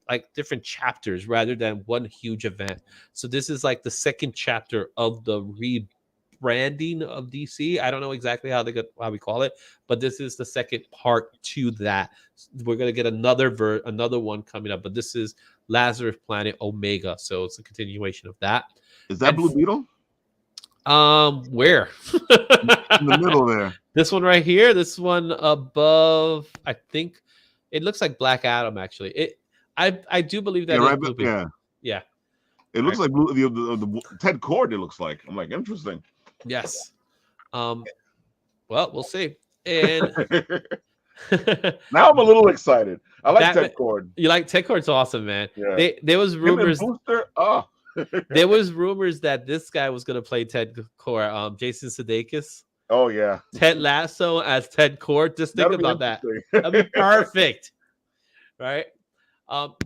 chapters rather than one huge event. So this is like the second chapter of the rebranding of DC. I don't know exactly how we call it, but this is the second part to that. We're gonna get another one coming up, but this is Lazarus Planet Omega, so it's a continuation of that. Is that Blue Beetle? Where? In the middle there. This one right here. This one above. I think it looks like Black Adam. Actually, I do believe that. Yeah, Blue Beetle. Yeah. It looks like the Ted Cord. It looks like. I'm like, interesting. Yes. Well, we'll see. And now I'm a little excited. I like Ted Cord. You like Ted Cord's awesome, man. Yeah. There was rumors. Booster. Oh. There was rumors that this guy was going to play Ted Cord, Jason Sudeikis. Oh yeah, Ted Lasso as Ted Cord. Just think about that. That'd be perfect, right?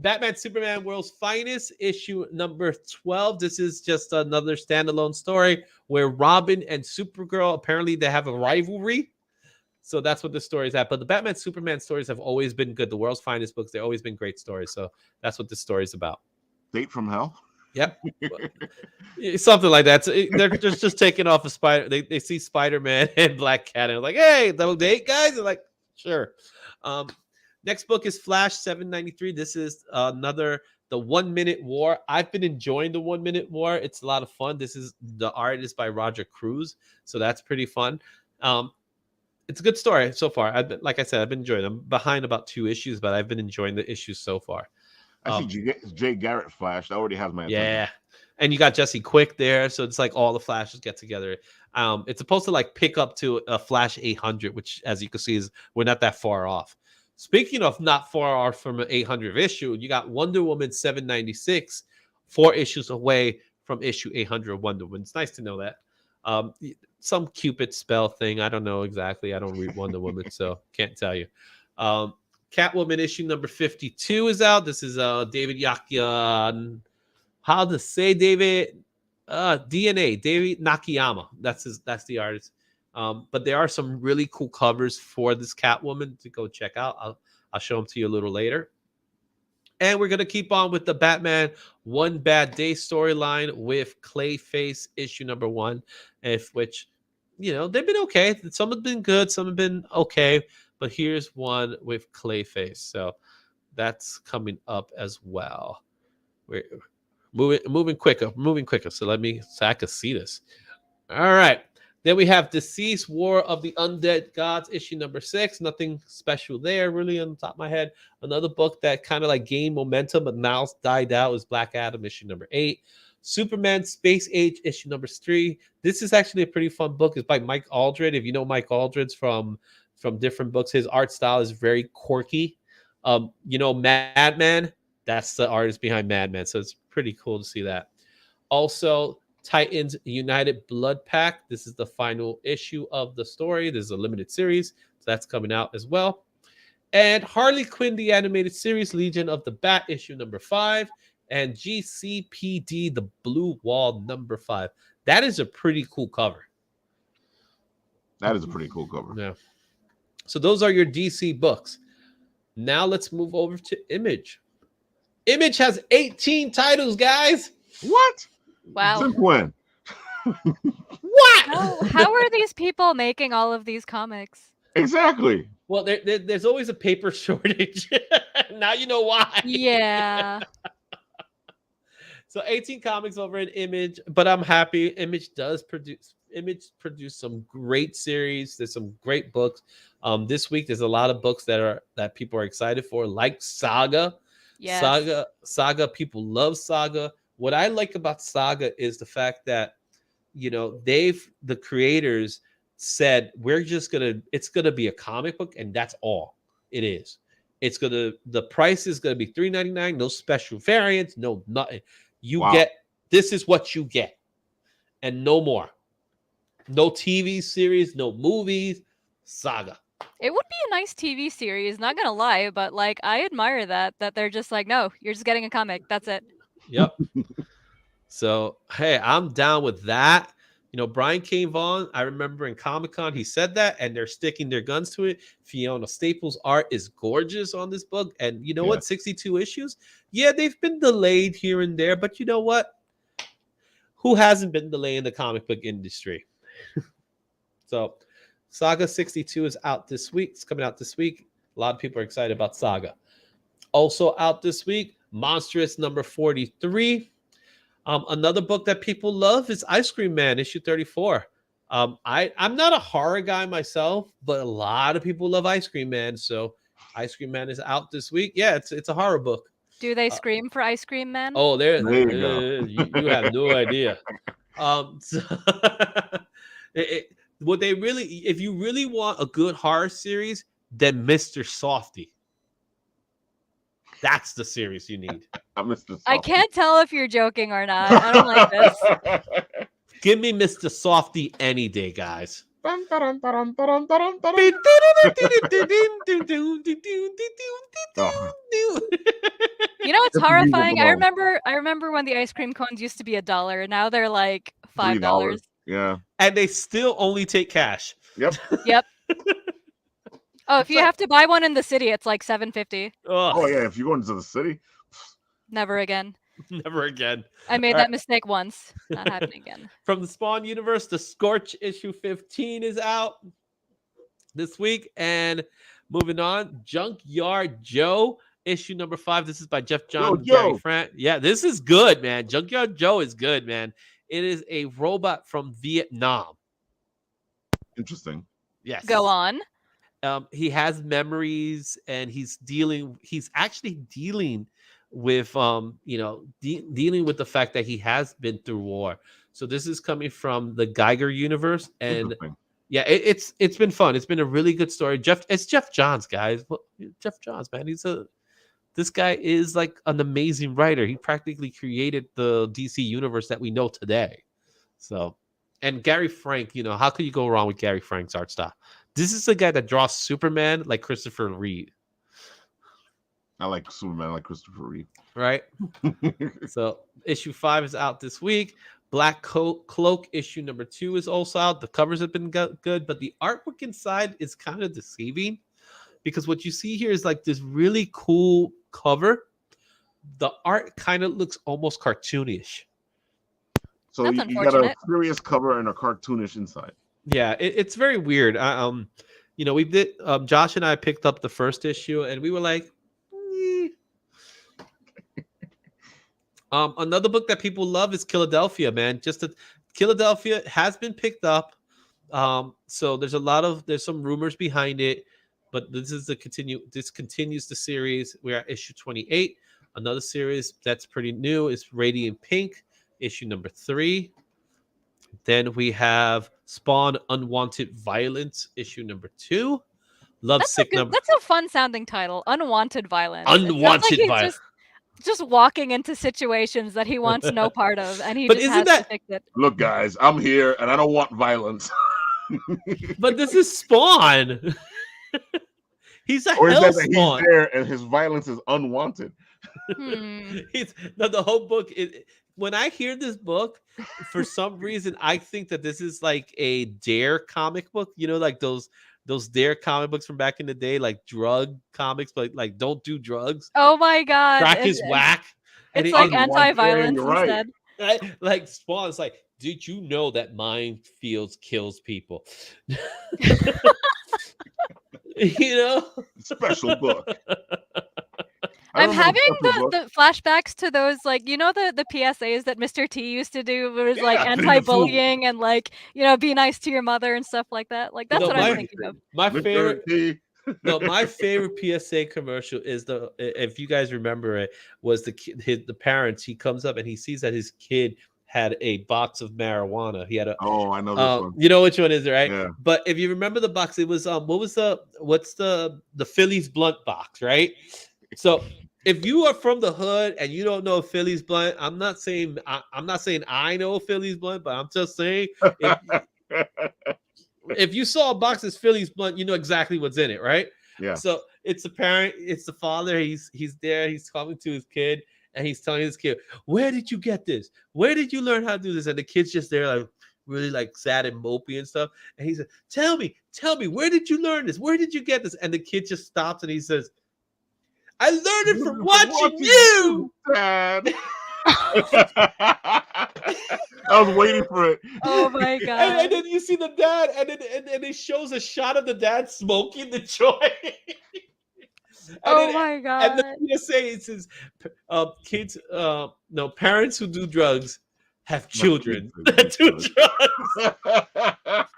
Batman Superman World's Finest, issue number 12. This is just another standalone story where Robin and Supergirl, apparently they have a rivalry. So that's what the story is at. But the Batman Superman stories have always been good. The World's Finest books, they've always been great stories. So that's what this story is about. Date from Hell. Yep. Something like that. So they're just taking off a spider. They see Spider-Man and Black Cat and like, hey, double date, guys. They're like, sure. Next book is Flash 793. This is the 1 Minute War. I've been enjoying the 1 Minute War. It's a lot of fun. The art is by Roger Cruz, so that's pretty fun. It's a good story so far. Like I said, I've been enjoying them. I'm behind about 2 issues, but I've been enjoying the issues so far. I see Jay Garrett Flash. That already has my attention. Yeah. And you got Jesse Quick there. So it's like all the Flashes get together. It's supposed to like pick up to a Flash 800, which as you can see we're not that far off. Speaking of not far off from an 800th issue, you got Wonder Woman 796, 4 issues away from issue 800 of Wonder Woman. It's nice to know that. Some Cupid spell thing. I don't know exactly. I don't read Wonder Woman, so can't tell you. Catwoman issue number 52 is out. This is David Yakya. How to say David? DNA. David Nakayama. That's the artist. But there are some really cool covers for this Catwoman to go check out. I'll show them to you a little later. And we're gonna keep on with the Batman One Bad Day storyline with Clayface issue number 1, which they've been okay. Some have been good, some have been okay. But here's one with Clayface. So that's coming up as well. We're moving quicker. So I can see this. All right. Then we have Deceased War of the Undead Gods, issue number 6. Nothing special there, really, on the top of my head. Another book that kind of like gained momentum but now died out is Black Adam, issue number 8. Superman Space Age, issue number 3. This is actually a pretty fun book. It's by Mike Aldred. If you know Mike Aldred's from different books, his art style is very quirky. Madman, that's the artist behind Madman, so it's pretty cool to see that. Also, Titans United Blood Pack. This is the final issue of the story. This is a limited series, so that's coming out as well. And Harley Quinn, the animated series, Legion of the Bat, issue number 5. And GCPD, the Blue Wall, number 5. That is a pretty cool cover. That is a pretty cool cover. Yeah. So those are your DC books. Now let's move over to Image. Image has 18 titles, guys. What? Wow. Since when? What? How are these people making all of these comics? Exactly. Well, there's always a paper shortage. Now you know why. Yeah. So 18 comics over in Image, but I'm happy. Image produce some great series. There's some great books. This week there's a lot of books that people are excited for, like Saga. Yes. Saga. People love Saga. What I like about Saga is the fact that the creators said it's gonna be a comic book, and that's all it is. The price is gonna be $3.99, no special variants, no nothing. This is what you get, and no more. No TV series, no movies. Saga. It would be a nice TV series, not gonna lie, but like I admire that they're just like, no, you're just getting a comic. That's it. Yep. So hey, I'm down with that. Brian K. Vaughan, I remember in Comic-Con, he said that, and they're sticking their guns to it. Fiona Staples' art is gorgeous on this book. And you know what? 62 issues? Yeah, they've been delayed here and there, but you know what? Who hasn't been delayed in the comic book industry? So Saga 62 is out this week. It's coming out this week. A lot of people are excited about Saga. Also out this week, Monstrous number 43. Another book that people love is Ice Cream Man, issue 34. I'm not a horror guy myself, but a lot of people love Ice Cream Man. So Ice Cream Man is out this week. Yeah, it's a horror book. Do they scream for Ice Cream Man? Oh, There you go. You have no idea. So what they really, if you really want a good horror series, then Mr. Softy. That's the series you need. I can't tell if you're joking or not. I don't like this. Give me Mr. Softy any day, guys. You know what's horrifying? I remember when the ice cream cones used to be $1. Now they're like $5. Yeah. And they still only take cash. Yep. Yep. Oh, if you have to buy one in the city, it's like $7.50. Oh yeah, if you go into the city. Never again. Never again. I made that mistake once. Not happening again. From the Spawn universe, the Scorch issue 15 is out this week. And moving on, Junkyard Joe issue number 5. This is by Jeff Johns and Gary Frank. Yeah, this is good, man. Junkyard Joe is good, man. It is a robot from Vietnam. Interesting. Yes. Go on. He has memories, and he's actually dealing with dealing with the fact that he has been through war. So this is coming from the Geiger universe, and yeah, it's been fun. It's been a really good story. It's Jeff Johns, guys. Jeff Johns, man, this guy is like an amazing writer. He practically created the DC universe that we know today. So, and Gary Frank, how could you go wrong with Gary Frank's art style? This is the guy that draws Superman like Christopher Reeve. I like Superman like Christopher Reeve. Right? So issue 5 is out this week. Black Cloak issue number 2 is also out. The covers have been good, but the artwork inside is kind of deceiving, because what you see here is like this really cool cover. The art kind of looks almost cartoonish. So you got a serious cover and a cartoonish inside. Yeah, it's very weird. We did. Josh and I picked up the first issue, and we were like, Another book that people love is Philadelphia, man. Philadelphia has been picked up. So there's some rumors behind it, but this continues the series. We're at issue 28. Another series that's pretty new is Radiant Pink, issue number 3. Then we have Spawn Unwanted Violence, issue number 2. That's a fun sounding title. Unwanted Violence. Unwanted Violence. Just walking into situations that he wants no part of, and he has to fix it. Look, guys, I'm here, and I don't want violence. But this is Spawn. He's a hell Spawn. He's there, and his violence is unwanted. The whole book is. When I hear this book, for some reason, I think that this is like a Dare comic book. Like those Dare comic books from back in the day, like drug comics, but like don't do drugs. Oh my god, crack is whack. It's like anti-violence instead. Like Spawn's like, did you know that mind fields kills people? Special book. I'm having the flashbacks to those, like, the PSAs that Mr. T used to do, where it was like anti-bullying and like, be nice to your mother and stuff like that. Like, that's what I'm thinking of. My favorite PSA commercial is if you guys remember it, was the parents. He comes up and he sees that his kid had a box of marijuana. He had I know this one. You know which one is it, right? Yeah. But if you remember the box, it was what's the Phillies blunt box, right? So if you are from the hood and you don't know Phillies blunt, I'm not saying I know Phillies blunt, but I'm just saying if you saw a box of Phillies blunt, you know exactly what's in it, right? Yeah. So it's the parent, it's the father. He's there. He's talking to his kid, and he's telling his kid, "Where did you get this? Where did you learn how to do this?" And the kid's just there, like, really like sad and mopey and stuff. And he said, tell me, where did you learn this? Where did you get this? And the kid just stops and he says, I learned it from watching you, Dad. I was waiting for it. Oh my god. And then you see the dad, and it shows a shot of the dad smoking the joint. Oh my god. And then you say it says, kids, no, parents who do drugs have children that do drugs.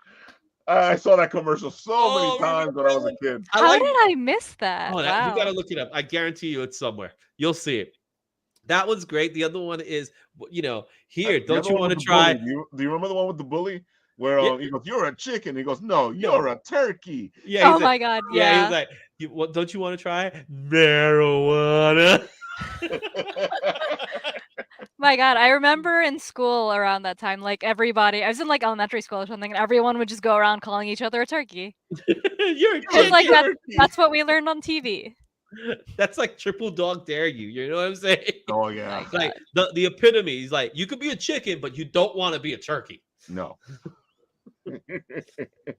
I saw that commercial so Oh, many times when I was a kid. How did I miss that? Oh, Wow. you gotta look it up. I guarantee you it's somewhere. You'll see it. That one's great. The other one is, here, don't you want to try? Do you remember the one with the bully? Where Yeah. he goes, you're a chicken. He goes, no, you're a turkey. Yeah. Oh my god. Yeah. He's like, don't you want to try marijuana? My god, I remember in school around that time, like everybody, I was in like elementary school or something, and everyone would just go around calling each other a turkey. You're a It's like turkey. that's what we learned on TV. That's like triple dog dare you. You know what I'm saying? Oh yeah. It's like the epitome is like, you could be a chicken, but you don't want to be a turkey. No.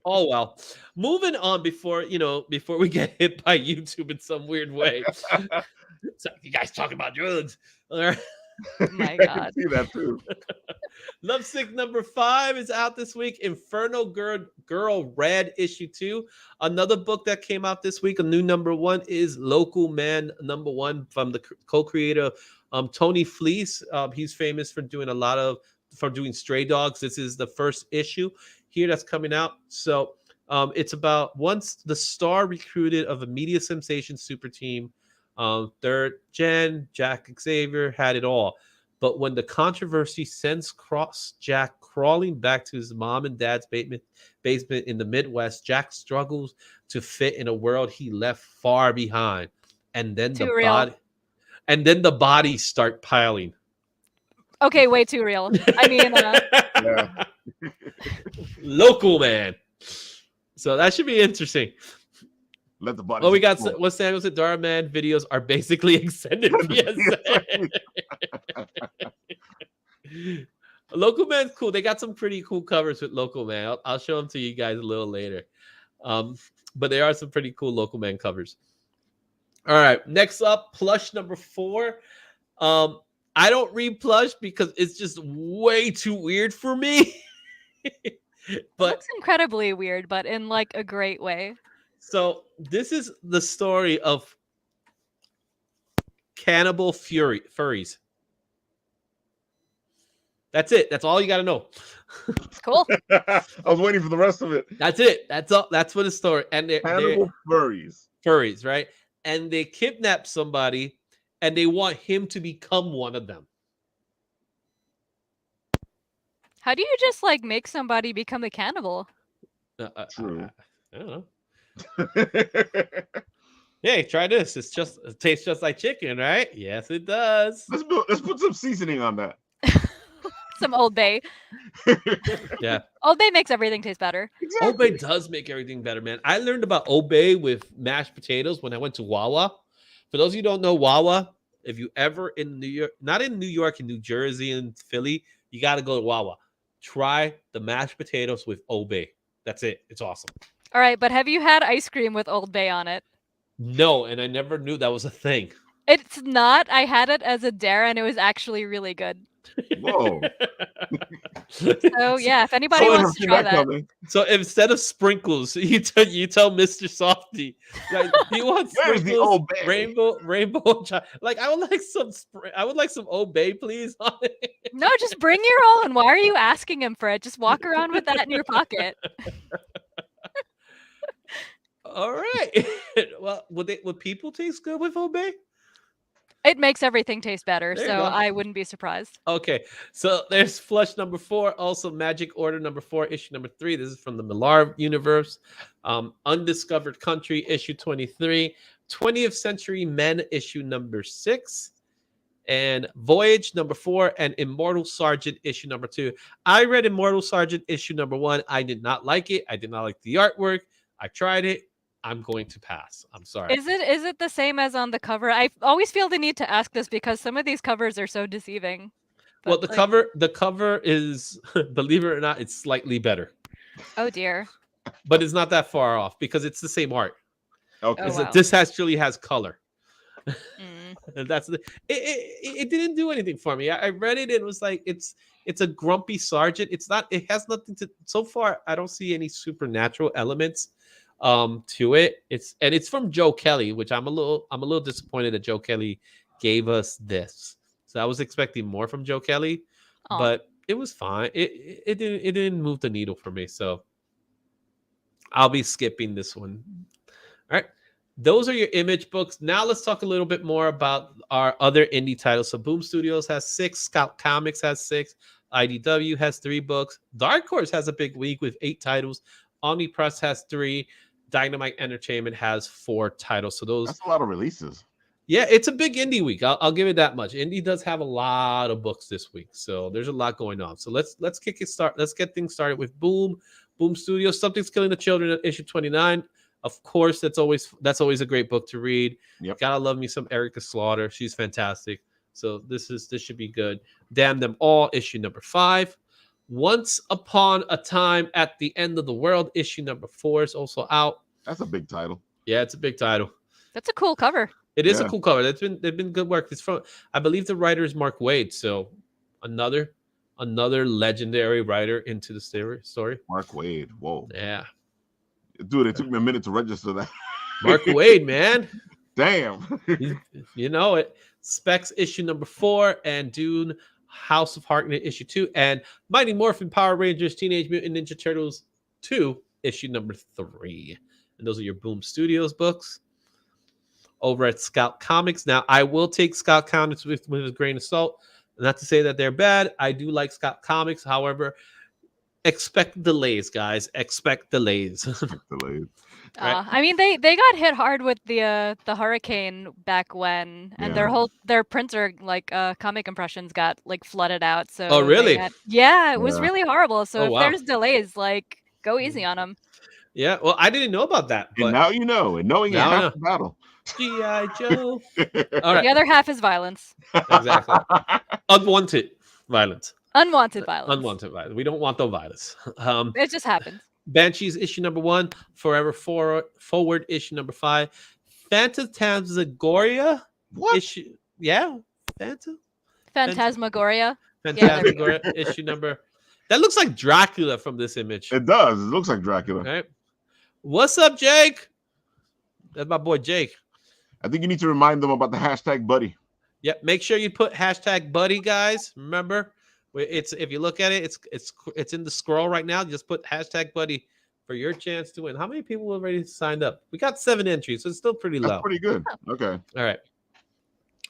Oh well. Moving on before we get hit by YouTube in some weird way. So you guys talking about drugs. All right. Oh my I god. can see that too. Lovesick number 5 is out this week. Inferno Girl Red issue 2. Another book that came out this week, a new number 1, is Local Man number 1 from the co-creator Tony Fleece. He's famous for doing doing Stray Dogs. This is the first issue here that's coming out. So it's about once the star recruited of a media sensation super team, third gen, Jack Xavier had it all. But when the controversy sends Jack crawling back to his mom and dad's basement in the Midwest, Jack struggles to fit in a world he left far behind. And then the bodies start piling. Okay, way too real. I mean, Yeah. Local Man. So that should be interesting. Let the body. Oh, we got what Samuel said. Dara Man videos are basically extended PSA. Local Man's cool. They got some pretty cool covers with Local Man. I'll show them to you guys a little later. But there are some pretty cool Local Man covers. All right, next up, plush number 4. I don't read plush because it's just way too weird for me. But looks incredibly weird, but in like a great way. So this is the story of cannibal furries. That's it. That's all you got to know. Cool. I was waiting for the rest of it. That's it. That's all. That's what the story. And they're furries, right? And they kidnap somebody, and they want him to become one of them. How do you just like make somebody become a cannibal? True. I don't know. Hey, try this. It tastes just like chicken, right? Yes, it does. Let's put some seasoning on that. Some Old Bay. Yeah. Old Bay makes everything taste better. Exactly. Old Bay does make everything better, man. I learned about Old Bay with mashed potatoes when I went to Wawa. For those of you who don't know Wawa, if you ever in New York, not in New York, in New Jersey and Philly, you got to go to Wawa. Try the mashed potatoes with Old Bay. That's it. It's awesome. All right, but have you had ice cream with Old Bay on it? No, and I never knew that was a thing. It's not. I had it as a dare, and it was actually really good. Whoa. So yeah, if anybody wants to try that. So instead of sprinkles, you tell Mr. Softy, like, do you want Where's the sprinkles, Old Bay? rainbow? Like, I would like some Old Bay, please. On it. No, just bring your own. Why are you asking him for it? Just walk around with that in your pocket. All right. Well, would people taste good with Old Bay? It makes everything taste better, There you so go. I wouldn't be surprised. Okay, so there's Flush number 4, also Magic Order number 4, issue number 3. This is from the Millar universe. Undiscovered Country, issue 23. 20th Century Men, issue number 6. And Voyage number 4 and Immortal Sergeant, issue number 2. I read Immortal Sergeant, issue number 1. I did not like it. I did not like the artwork. I tried it. I'm going to pass. I'm sorry. Is it the same as on the cover? I always feel the need to ask this because some of these covers are so deceiving. Well, But, the cover is, believe it or not, it's slightly better, oh dear. but it's not that far off because it's the same art. Okay. Oh, wow. This actually has color. Mm. And that's it didn't do anything for me. I read it and it was like it's a grumpy sergeant. It's not, it has nothing to, so far I don't see any supernatural elements to it. It's from Joe Kelly, which I'm a little disappointed that Joe Kelly gave us this. So I was expecting more from Joe Kelly, Aw. but it was fine. It didn't move the needle for me. So I'll be skipping this one. All right. Those are your Image books. Now let's talk a little bit more about our other indie titles. So Boom Studios has 6, Scout Comics has 6, IDW has 3 books, Dark Horse has a big week with 8 titles, Omni Press has 3, Dynamite Entertainment has 4 titles. So That's a lot of releases. yeah, it's a big indie week. I'll give it that much. Indie does have a lot of books this week, so there's a lot going on. So let's get things started with Boom Studios. Something's Killing the Children at issue 29. Of course, that's always a great book to read. Yep. Gotta love me some Erica Slaughter. She's fantastic. So this should be good. Damn Them All, issue number 5. Once Upon a Time at the End of the World, issue number 4 is also out. That's a big title. Yeah, it's a big title. That's a cool cover. It is a Yeah. cool cover. They've been good work. It's from, I believe the writer is Mark Waid. So another legendary writer into the story. Mark Waid. Whoa. Yeah. Dude, it took me a minute to register that. Mark Waid, man. Damn. You know it. Specs issue number 4 and Dune House of Harkness issue 2 and Mighty Morphin Power Rangers Teenage Mutant Ninja Turtles 2 issue number 3. And those are your Boom Studios books. Over at Scout Comics. Now, I will take Scout Comics with a grain of salt. Not to say that they're bad. I do like Scout Comics. However, expect delays, guys. Expect delays. Delayed. Right. I mean, they got hit hard with the hurricane back when, and their printer comic impressions got like flooded out. So Oh, really? It was Yeah. really horrible. So Oh, if wow. there's delays, like go easy on them. Yeah, well, I didn't know about that. And But now you know. And knowing it Now I half the battle. G.I. Joe. All right. The other half is violence, Exactly. Unwanted violence. unwanted violence. Unwanted violence. We don't want the violence. It just happens. Banshees issue number 1. Forever Forward issue number 5. Phantasmagoria What? issue. Yeah. Phantasmagoria. Phantasmagoria issue number. That looks like Dracula from this image. It does. It looks like Dracula. Right. What's up, Jake? That's my boy Jake. I think you need to remind them about the hashtag buddy. Yep. Make sure you put hashtag buddy, guys. Remember, it's if you look at it, it's in the scroll right now. Just put hashtag buddy for your chance to win. How many people already signed up? We got 7 entries, so it's still pretty low. That's pretty good. Okay. All right.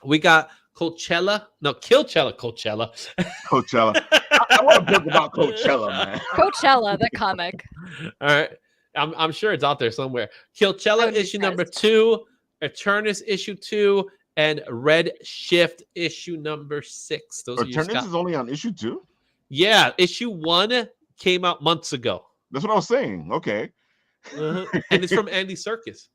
We got Coachella. No, Killchella. Coachella. I want to book about Coachella, man. Coachella, the comic. All right. I'm sure it's out there somewhere. Killchella would be issue number surprised. 2, Eternus issue 2, and Red Shift issue number 6. Those are your Eternus is only on issue 2? Yeah, issue 1 came out months ago. That's what I was saying. Okay. And it's from Andy Serkis.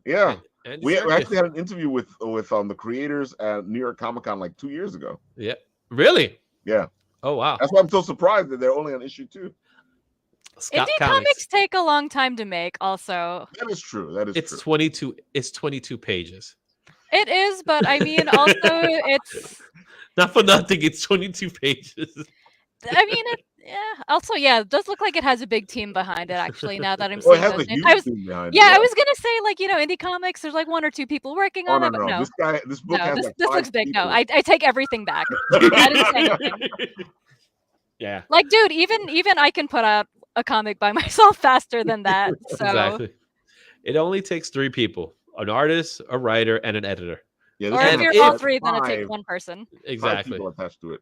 Yeah. Andy We Serkis. actually had an interview with the creators at New York Comic Con like 2 years ago. Yeah. Really? Yeah. Oh, wow. That's why I'm so surprised that they're only on issue 2. Scott Indie comics take a long time to make. Also, That is true. That is It's true. 22. It's 22 pages. it is, but I mean, also it's. Not for nothing. It's 22 pages. I mean, Also, it does look like it has a big team behind it. Actually, now that I'm Well, it seeing has a those names, huge team behind it. I was gonna say indie comics. There's like 1 or 2 people working Oh, on no, it, but no. no. This book has This like this 5 looks big. people. No, I take everything back. I didn't say anything. Yeah. Like, dude, even I can put out a comic by myself faster than that. So Exactly. It only takes 3 people: an artist, a writer, and an editor. Yeah, or this if one you're has all like 3, then it 5 takes 1 person. Exactly. people attached to it.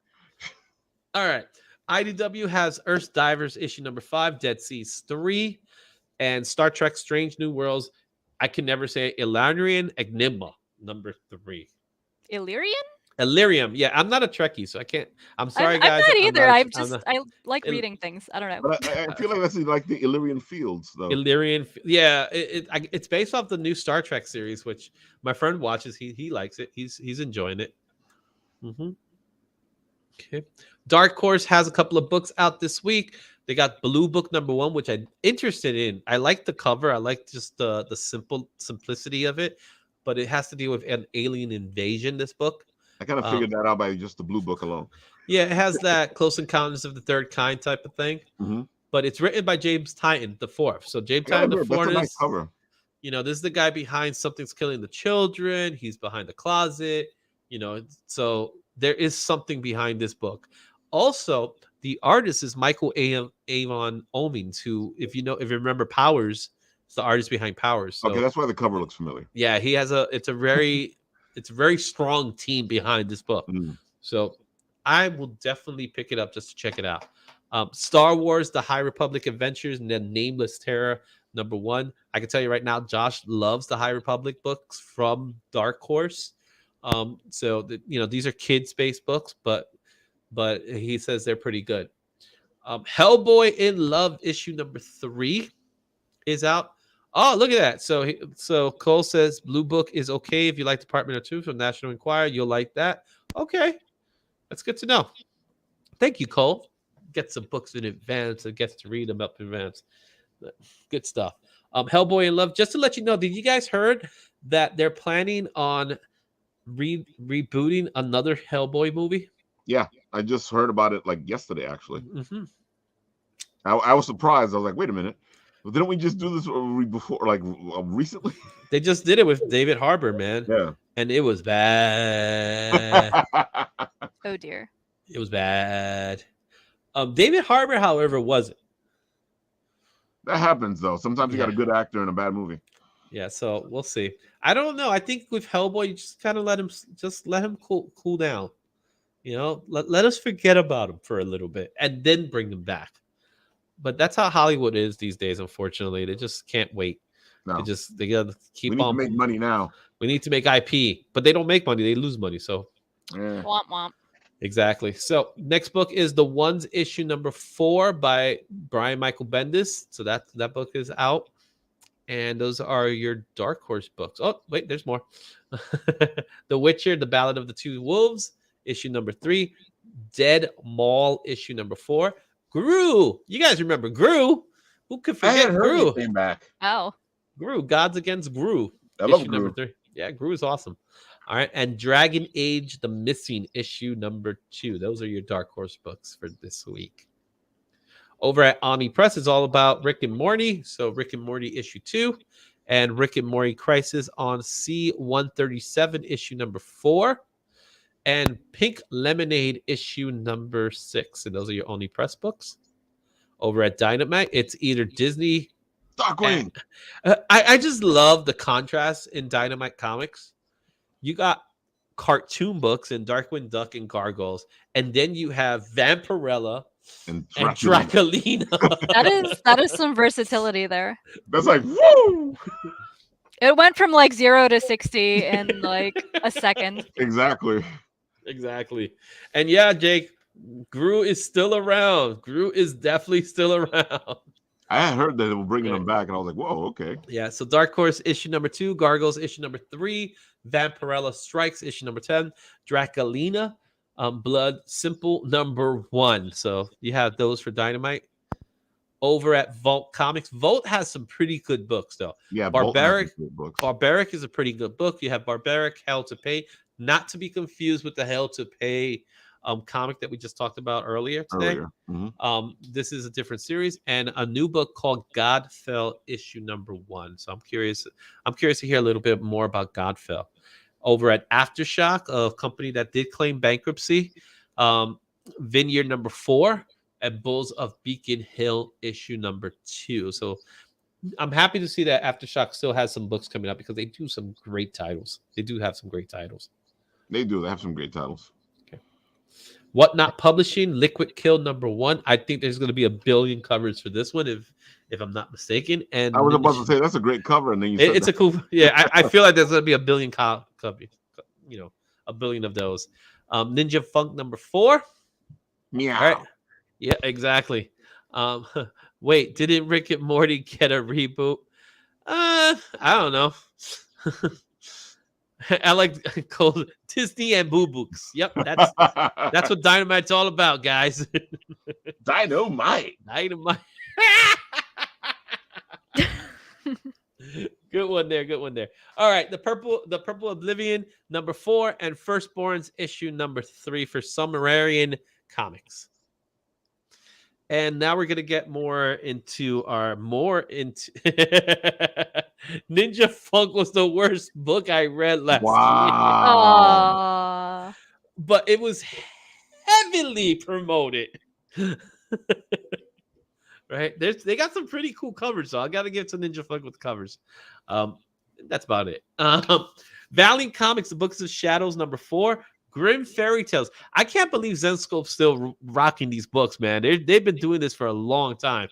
All right. IDW has Earth Divers issue number 5, Dead Seas 3, and Star Trek Strange New Worlds. I can never say Illyrian Enigma number 3. Illyrian? Illyrium. Yeah, I'm not a Trekkie, so I can't. I'm sorry, I'm guys. not either. not- I like Il- reading things. I don't know. But I feel like that's like the Illyrian Fields, though. Illyrian. Yeah, it's based off the new Star Trek series, which my friend watches. He likes it. He's enjoying it. Okay. Dark Horse has a couple of books out this week. They got Blue Book #1, which I'm interested in. I like the cover. I like just the simplicity of it, but it has to deal with an alien invasion. This book. I kind of figured that out by just the Blue Book alone. Yeah, it has that Close Encounters of the Third Kind type of thing. Mm-hmm. But it's written by James Tynion IV. So James Tynion IV That's a nice cover. You know, this is the guy behind Something's Killing the Children. He's behind the closet. You know, so there is something behind this book. Also, the artist is Michael Avon Oemings, who, if you remember Powers, is the artist behind Powers. So, okay, that's why the cover looks familiar. Yeah, he has it's a very strong team behind this book. So I will definitely pick it up just to check it out. Star Wars: The High Republic Adventures and then Nameless Terror #1. I can tell you right now, Josh loves the High Republic books from Dark Horse. So these are kids-based books, but he says they're pretty good. Hellboy in Love issue #3 is out. Oh, look at that. So Cole says Blue Book is okay if you like Department of Truth from National Enquirer. You'll like that. Okay. That's good to know. Thank you, Cole. Get some books in advance and gets to read them up in advance. Good stuff. Hellboy in Love. Just to let you know, did you guys heard that they're planning on rebooting another Hellboy movie? Yeah, I just heard about it like yesterday, actually. Mm-hmm. I was surprised. I was like, wait a minute. Well, didn't we just do this before, like recently? They just did it with David Harbour, man. Yeah. And it was bad. Oh, dear. It was bad. David Harbour, however, wasn't. That happens, though. Sometimes you got a good actor in a bad movie. Yeah, so we'll see. I don't know. I think with Hellboy, you just kind of let him cool down. You know, let us forget about him for a little bit and then bring him back. But that's how Hollywood is these days, unfortunately. They just can't wait. No. They gotta keep on. We need to make money now. We need to make IP, but they don't make money; they lose money. So, yeah. Womp womp. Exactly. So, next book is The Ones issue #4 by Brian Michael Bendis. So that book is out, and those are your Dark Horse books. Oh, wait, there's more. The Witcher: The Ballad of the Two Wolves issue #3, Dead Mall issue #4. Gru, you guys remember Gru? Who could forget Gru? Came back. Oh, Gru, Gods Against Gru. I love issue Gru. #3. Yeah, Gru is awesome. All right, and Dragon Age: The Missing issue #2. Those are your Dark Horse books for this week. Over at Omni Press, it's all about Rick and Morty. So Rick and Morty issue 2, and Rick and Morty Crisis on C-137 issue #4. And Pink Lemonade issue #6. And those are your Omni Press books. Over at Dynamite, it's either Disney. Darkwing. I just love the contrast in Dynamite Comics. You got cartoon books in Darkwing Duck and Gargoyles, and then you have Vampirella and Draculina. that is some versatility there. That's like, woo! It went from like 0 to 60 in like a second. Exactly. And yeah, Jake, Gru is still around. Gru is definitely still around. I had heard that they were bringing them back, and I was like, whoa, okay. Yeah, so Dark Horse issue #2, Gargoyles issue #3, Vampirella Strikes issue #10, Draculina, Blood Simple #1. So you have those for Dynamite. Over at Vault Comics, Vault has some pretty good books, though. Yeah, Barbaric is a pretty good book. You have Barbaric, Hell to Pay, not to be confused with the Hell to Pay comic that we just talked about earlier today. Mm-hmm. This is a different series, and a new book called Godfell issue #1. So I'm curious to hear a little bit more about Godfell. Over at Aftershock, a company that did claim bankruptcy, Vineyard #4 and Bulls of Beacon Hill issue #2. So I'm happy to see that Aftershock still has some books coming up because they do some great titles. They do have some great titles. They do. They have some great titles. Whatnot Publishing, Liquid Kill #1. I think there's going to be 1 billion covers for this one, if I'm not mistaken. And I was about to say that's a great cover, and then you it's a cool. Yeah, I feel like there's going to be 1 billion copies. 1 billion of those. Ninja Funk #4. Yeah. All right. Yeah, exactly. Wait, didn't Rick and Morty get a reboot? I don't know. I like called Disney and Boo Books. Yep, that's what Dynamite's all about, guys. Dynamite. Dynamite. Good one there. Good one there. All right, the purple Oblivion #4 and Firstborns issue #3 for Sumerian Comics. And now we're gonna get more into Ninja Funk was the worst book I read last year. Wow. Aww. But it was heavily promoted. Right? They got some pretty cool covers, so I gotta give it to Ninja Funk with covers. That's about it. Valiant Comics, The Books of Shadows #4. Grim Fairy Tales. I can't believe Zenscope's still rocking these books, man. They've been doing this for a long time,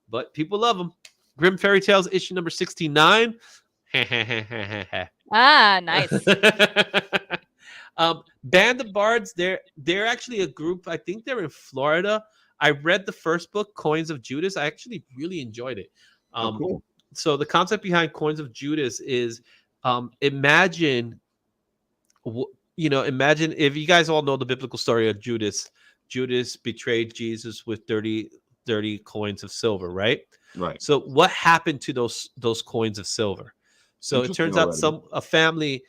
but people love them. Grim Fairy Tales issue #69. Ah, nice. Band of Bards. They're actually a group. I think they're in Florida. I read the first book, Coins of Judas. I actually really enjoyed it. Cool. So the concept behind Coins of Judas is, imagine if you guys all know the biblical story of Judas. Judas betrayed Jesus with 30 coins of silver, right? Right. So what happened to those coins of silver? So it turns out a family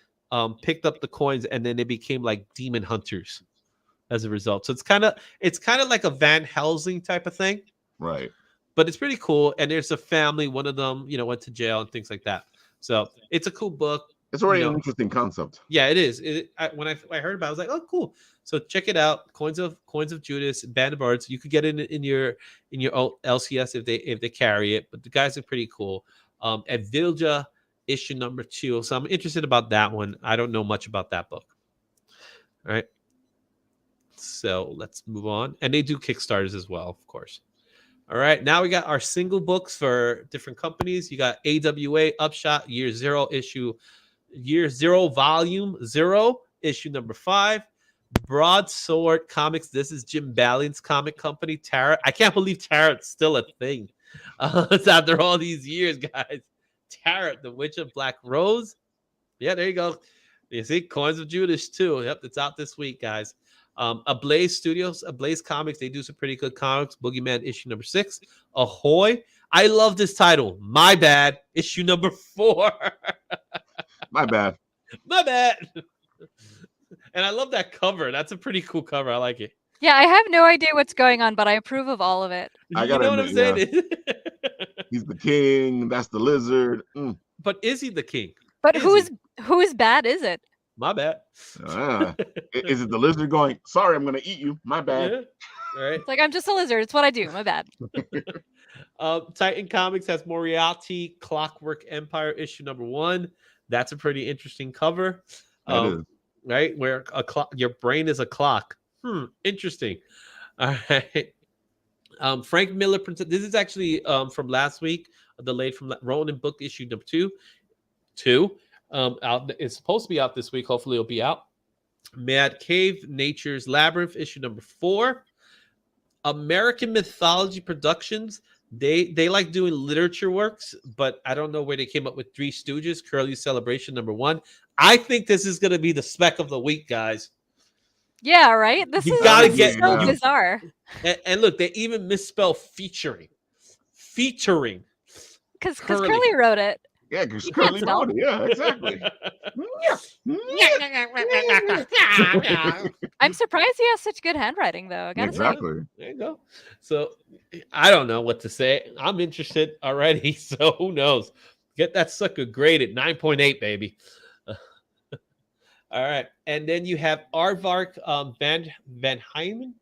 picked up the coins and then they became like demon hunters as a result. So it's kind of like a Van Helsing type of thing. Right. But it's pretty cool. And there's a family, one of them, went to jail and things like that. So it's a cool book. It's already an interesting concept. Yeah, it is. When I heard about it, I was like, oh, cool. So check it out. Coins of Judas, Band of Bards. You could get it in your LCS if they carry it. But the guys are pretty cool. At Vilja issue #2. So I'm interested about that one. I don't know much about that book. All right. So let's move on. And they do Kickstarters as well, of course. All right. Now we got our single books for different companies. You got AWA Upshot Year 0 Volume 0 issue #5. Broadsword Comics. This is Jim Ballion's comic company, Tarot. I can't believe Tarot's still a thing. It's after all these years, guys. Tarot, the Witch of Black Rose. Yeah, there you go. You see, Coins of Judas too. Yep, it's out this week, guys. Ablaze Studios, Ablaze Comics. They do some pretty good comics. Boogeyman issue #6. Ahoy. I love this title. My Bad issue #4. My bad. My bad. And I love that cover. That's a pretty cool cover. I like it. Yeah, I have no idea what's going on, but I approve of all of it. I You gotta know what I'm admit, saying? He's the king. That's the lizard. But is he the king? But Is whose bad is it? My bad. Is it the lizard going, sorry, I'm going to eat you? My bad. Yeah. All right. It's like, I'm just a lizard. It's what I do. My bad. Titan Comics has Moriarty Clockwork Empire issue #1. That's a pretty interesting cover. That is. Right? Where your brain is a clock. Interesting. All right. Frank Miller printed. This is actually from last week, delayed from Ronin book issue #2. It's supposed to be out this week. Hopefully, it'll be out. Mad Cave Nature's Labyrinth issue #4. American Mythology Productions. They like doing literature works, but I don't know where they came up with Three Stooges Curly Celebration #1. I think this is going to be the spec of the week, guys. Yeah, right. This You is gotta this get- is so you- bizarre And look, they even misspell featuring. because Curly. Curly wrote it. Yeah, because You can't Curly spell. wrote it. Yeah, exactly. I'm surprised he has such good handwriting, though. I gotta say. Exactly. There you go. So I don't know what to say. I'm interested already. So who knows? Get that sucker graded 9.8, baby. All right. And then you have Aardvark Van Hyman,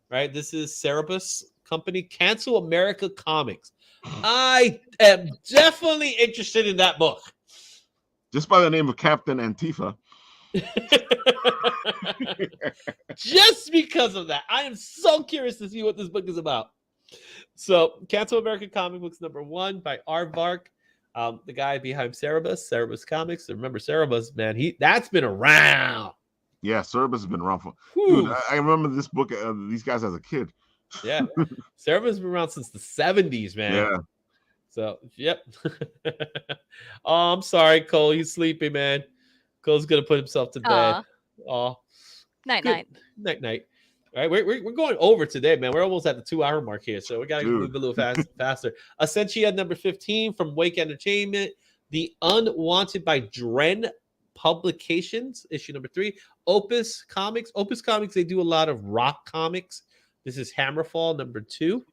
right? This is Cerebus Company. Cancel America Comics. I am definitely interested in that book. Just by the name of Captain Antifa. Just because of that. I am so curious to see what this book is about. So, Cancel American Comic Books #1 by Aardvark. The guy behind Cerebus Comics. Remember Cerebus, man, that's been around. Yeah, Cerebus has been around for. Whew. Dude, I remember this book, these guys as a kid. Yeah. Cerebus has been around since the 70s, man. Yeah. So, yep. Oh, I'm sorry, Cole. He's sleepy, man. Cole's gonna put himself to bed. Oh, Night good night. night. All right, we're going over today, man. We're almost at the 2-hour mark here, so we gotta move a little faster. Essentia number 15 from Wake Entertainment, The Unwanted by Dren Publications, issue number 3. Opus Comics. They do a lot of rock comics. This is Hammerfall number 2.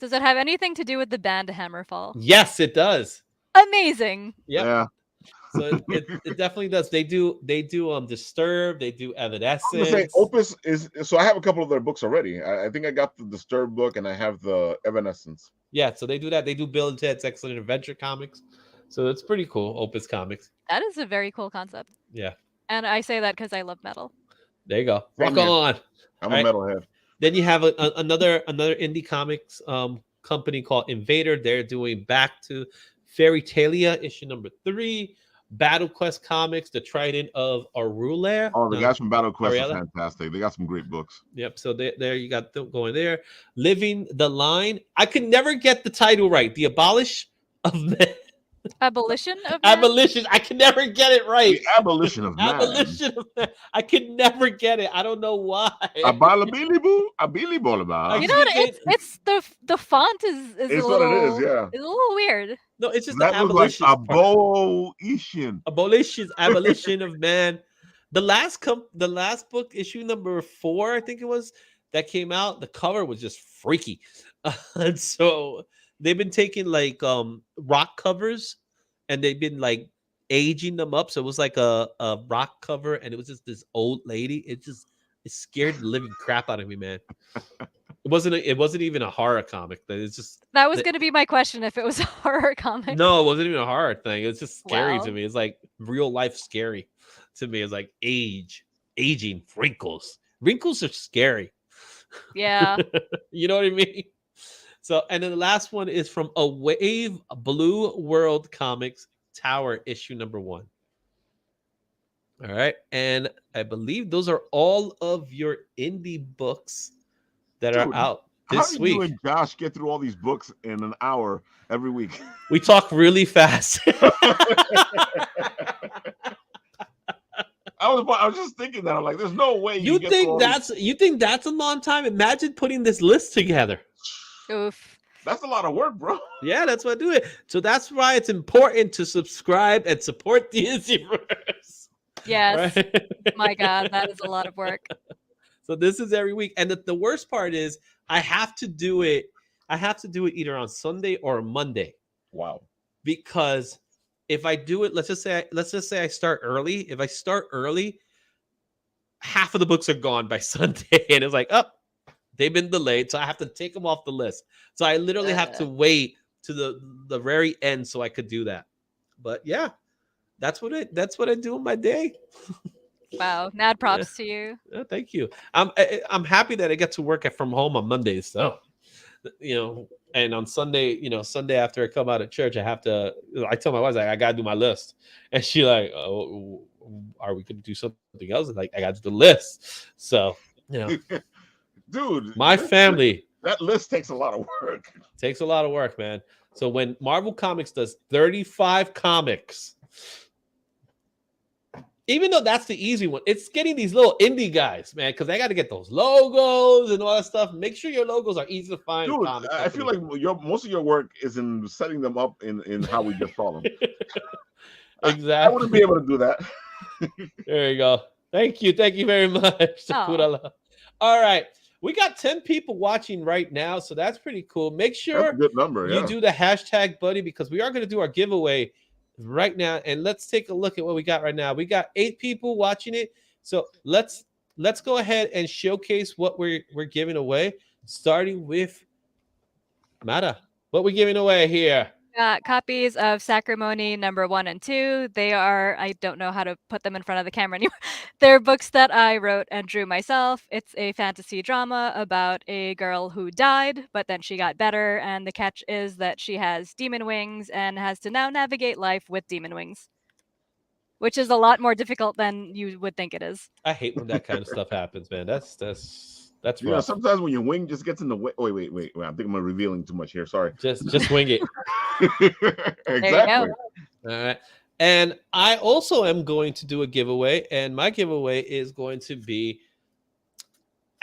Does it have anything to do with the band Hammerfall? Yes, it does. Amazing. Yep. Yeah. So it definitely does. They do Disturbed. They do Evanescence. I'm gonna say Opus is. So I have a couple of their books already. I think I got the Disturbed book and I have the Evanescence. Yeah, so they do that. They do Bill and Ted's Excellent Adventure comics. So it's pretty cool. Opus Comics. That is a very cool concept. Yeah. And I say that because I love metal. There you go. Same Rock here. on. I'm All a right. metalhead. Then you have another indie comics company called Invader. They're doing Back to Fairy Talia issue number 3. Battle Quest Comics, the Trident of Arula. Oh, the guys from Battle Quest Ariella? are fantastic. They got some great books. Yep. So there you got them going there. Living the Line. I could never get the title right. The Abolish of Men. Abolition of man? Abolition. I can never get it right. The Abolition of Man. Abolition of Man. I could never get it. I don't know why. Abalabilibu, abilibolaba. You know what? It's the font is It's a what little, it is, yeah. It's a little weird. No, it's just the That looks abolition. like abolition. Abolition of man. The last book, issue number 4, I think it was, that came out. The cover was just freaky, and so they've been taking like rock covers, and they've been like aging them up. So it was like a rock cover, and it was just this old lady. It scared the living crap out of me, man. It wasn't even a horror comic. It's just That was going to be my question if it was a horror comic. no, it wasn't even a horror thing. It's just scary Wow. to me. It's like real life scary to me. It's like aging, wrinkles. Wrinkles are scary. Yeah. You know what I mean? So, and then the last one is from A Wave Blue World Comics, Tower, issue number 1. All right. And I believe those are all of your indie books that Dude, are out How this did week. you and Josh get through all these books in an hour every week? We talk really fast. I was just thinking that. I'm like, there's no way You get through all you think that's a long time? Imagine putting this list together. Oof. That's a lot of work, bro. Yeah, that's why I do it. So that's why it's important to subscribe and support the Izzyverse. Yes. Right? My God, that is a lot of work. So this is every week, and the worst part is I have to do it. I have to do it either on Sunday or Monday, Wow. because if I do it, let's just say I start early. If I start early, half of the books are gone by Sunday, and it's like, oh, they've been delayed, so I have to take them off the list. So I literally have to wait to the very end so I could do that. But yeah, that's what I do in my day. Wow. Mad props to you. Thank you. I'm happy that I get to work from home on Mondays. So, and on Sunday, Sunday after I come out of church, I tell my wife, I gotta do my list, and she like, oh, are we gonna do something else? Like, I got to do the list. So, Dude, my family. That list takes a lot of work. Takes a lot of work, man. So when Marvel Comics does 35 comics, even though that's the easy one, it's getting these little indie guys, man, because they got to get those logos and all that stuff. Make sure your logos are easy to find. Dude, I feel like most of your work is in setting them up in how we just saw them. Exactly. I wouldn't be able to do that. There you go. Thank you very much. Oh. All right. We got 10 people watching right now, so that's pretty cool. Make sure That's a good number. you Yeah. do the hashtag buddy, because we are going to do our giveaway right now. And let's take a look at what we got right now. We got 8 people watching it. So let's go ahead and showcase what we're giving away, starting with Mata. What we giving away here? Got copies of Sacrimony number 1 and 2. They are, I don't know how to put them in front of the camera anymore. They're books that I wrote and drew myself. It's a fantasy drama about a girl who died, but then she got better. And the catch is that she has demon wings and has to now navigate life with demon wings, which is a lot more difficult than you would think it is. I hate when that kind of stuff happens, man. That's You know, rough. sometimes when your wing just gets in the way. Oh, wait. I think I'm revealing too much here. Sorry. Just wing it. Exactly. All right. And I also am going to do a giveaway, and my giveaway is going to be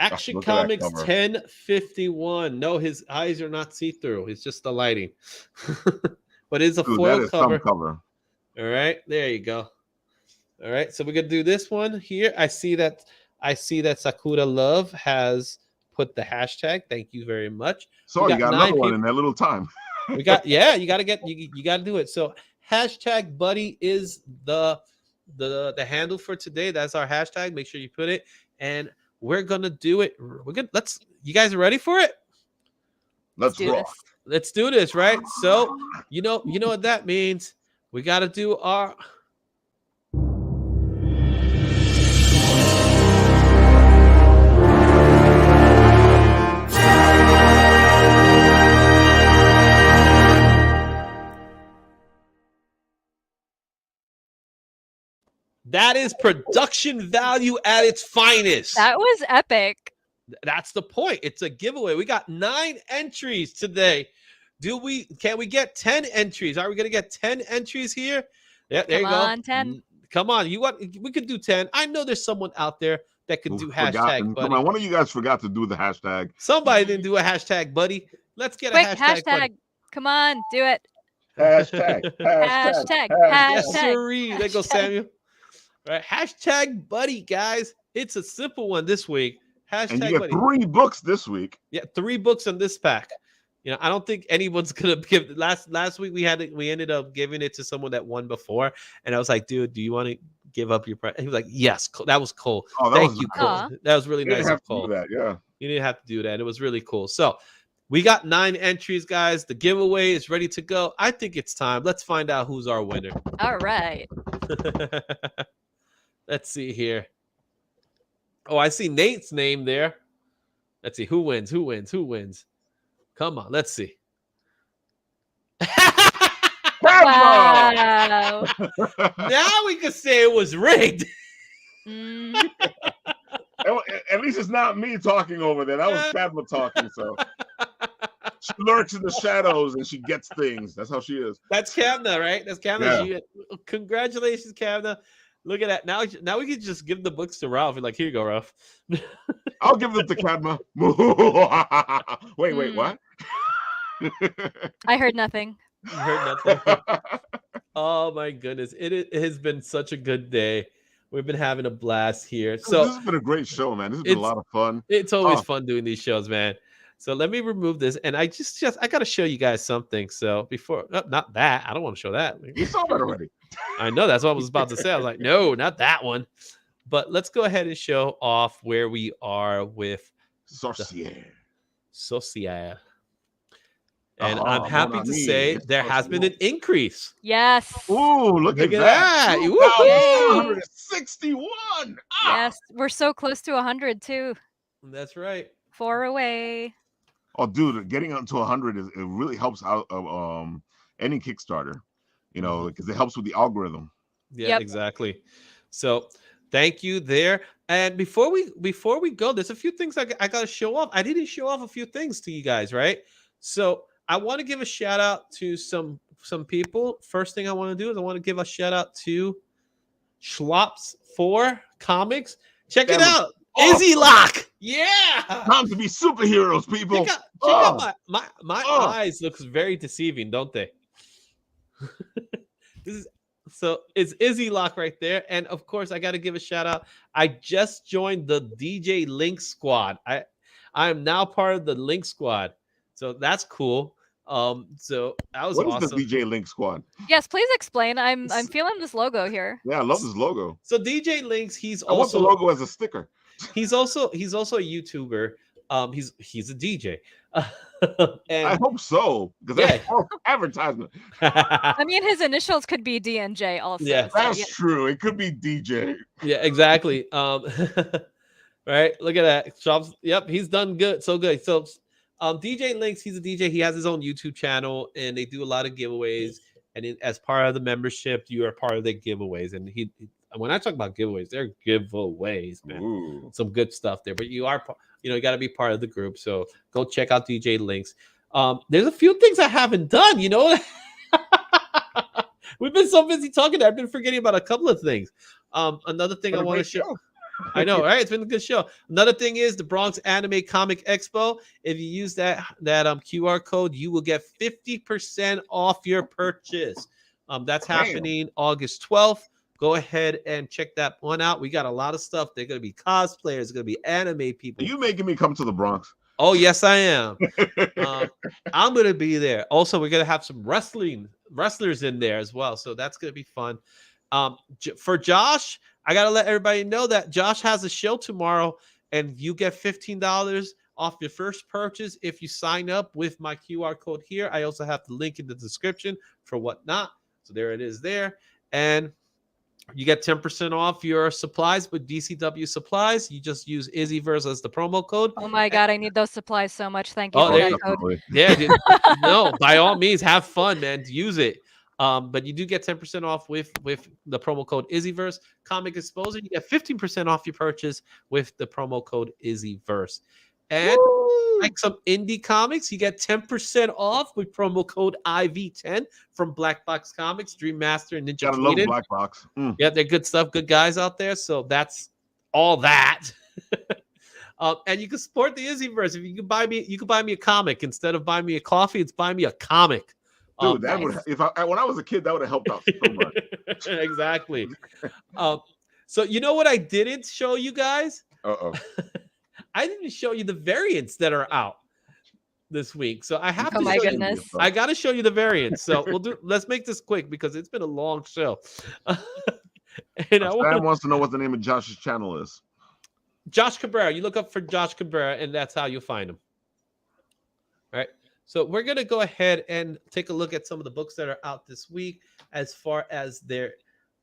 Action look at that Comics cover. 1051. No, his eyes are not see-through. It's just the lighting. But it's a Dude, foil that is cover. some cover. All right, there you go. All right, so we're gonna do this one here. I see that Sakura Love has put the hashtag. Thank you very much. So We you got 9 another one people. in that little time. We got you gotta do it. So hashtag buddy is the handle for today. That's our hashtag. Make sure you put it, and we're gonna do it. You guys ready for it? Let's do rock. this. Let's do this, right? So you know what that means. We gotta do our That is production value at its finest. That was epic. That's the point. It's a giveaway. We got 9 entries today. Can we get 10 entries? Are we gonna get 10 entries here? Yeah, there Come you go. on, 10. Come on. We could do 10. I know there's someone out there that could do hashtag buddy. Come on, one of you guys forgot to do the hashtag. Somebody didn't do a hashtag buddy. Let's get Quick, a hashtag buddy. Come on, do it. Hashtag. Hashtag. Yes, Hashtag. sirree. There goes Samuel. All right, hashtag buddy, guys. It's a simple one this week. And Hashtag you get buddy. 3 books this week. Yeah, 3 books in this pack. You know, I don't think anyone's gonna give. Last week we ended up giving it to someone that won before, and I was like, dude, do you want to give up your prize? He was like, yes. That was Cole. Oh, Thank was you, nice. Cole. That was really You didn't nice have of to do Cole. that, yeah. You didn't have to do that. It was really cool. So we got 9 entries, guys. The giveaway is ready to go. I think it's time. Let's find out who's our winner. All right. Let's see here. Oh, I see Nate's name there. Let's see who wins. Come on, let's see. Wow. Now we can say it was rigged. Mm. At least it's not me talking over there. That was Cadma talking. So she lurks in the shadows and she gets things. That's how she is. That's Kamna, right? That's Kamna. Yeah. Congratulations, Kamna. Look at that. Now we can just give the books to Ralph. We're like, here you go, Ralph. I'll give them to Cadma. Wait, what? I heard nothing. You heard nothing. Oh my goodness. It has been such a good day. We've been having a blast here. So this has been a great show, man. This has been a lot of fun. It's always fun doing these shows, man. So let me remove this, and I got to show you guys something. So before, not that. I don't want to show that. You saw that already. I know, that's what I was about to say. I was like, no, not that one. But let's go ahead and show off where we are with Sorcier. And I'm happy to say there has been an increase. Yes. Ooh, look at that. that. Woo! 161. Yes. We're so close to 100 too. That's right. 4 away. Oh, dude, getting up to 100 it really helps out any Kickstarter, you know, because it helps with the algorithm. Yeah, Yep. exactly. So thank you there. And before we go, there's a few things I got to show off. I didn't show off a few things to you guys, right? So I want to give a shout out to some people. First thing I want to do is I want to give a shout out to Schlops 4 Comics. Check it out. Izzy Lock. Yeah. Time to be superheroes, people. Check out my eyes looks very deceiving, don't they? It's Izzy Lock right there. And of course, I got to give a shout out. I just joined the DJ Link Squad. I am now part of the Link Squad. So that's cool. So that was awesome. What is the DJ Link Squad? Yes, please explain. I'm feeling this logo here. Yeah, I love this logo. So DJ Links, I want the logo as a sticker. He's also a YouTuber. He's a DJ. And I hope so, because that's advertisement. I mean, his initials could be D&J also. Yeah, that's true. It could be DJ. Yeah, exactly. Right. Look at that. Shops. Yep, he's done good. So good. So DJ Links, he's a DJ. He has his own YouTube channel, and they do a lot of giveaways. And as part of the membership, you are part of the giveaways. And when I talk about giveaways, they're giveaways, man. Ooh. Some good stuff there. But you got to be part of the group. So go check out DJ Links. There's a few things I haven't done, We've been so busy talking. I've been forgetting about a couple of things. Another thing I want to show. I know, right? It's been a good show. Another thing is the Bronx Anime Comic Expo. If you use that QR code, you will get 50% off your purchase. That's happening August 12th. Go ahead and check that one out. We got a lot of stuff. They're going to be cosplayers. Going to be anime people. Are you making me come to the Bronx? Oh, yes, I am. I'm going to be there. Also, we're going to have some wrestlers in there as well. So that's going to be fun. For Josh, I got to let everybody know that Josh has a show tomorrow, and you get $15 off your first purchase if you sign up with my QR code here. I also have the link in the description for whatnot. So there it is there. And you get 10% off your supplies with DCW supplies. You just use Izzyverse as the promo code. Oh my God, I need those supplies so much. Thank you for there that code. Yeah, dude. No, by all means, have fun, man. Use it. But you do get 10% off with the promo code Izzyverse. ComicXposure, you get 15% off your purchase with the promo code Izzyverse. And like some indie comics, you get 10% off with promo code IV10 from BlackBox Comics, Dream Master, and Ninja Gotta Tweeted. love BlackBox. Yeah, they're good stuff, good guys out there. So that's all that. And you can support the Izzyverse. If you can buy me a comic instead of buying me a coffee, it's buy me a comic. Dude, that would when I was a kid, that would have helped out so much. Exactly. So you know what I didn't show you guys? I didn't show you the variants that are out this week. So I have to my show goodness. you. I got to show you the variants. So let's make this quick because it's been a long show. And Sam wants to know what the name of Josh's channel is. Josh Cabrera. You look up for Josh Cabrera, and that's how you find him. All right. So we're going to go ahead and take a look at some of the books that are out this week as far as their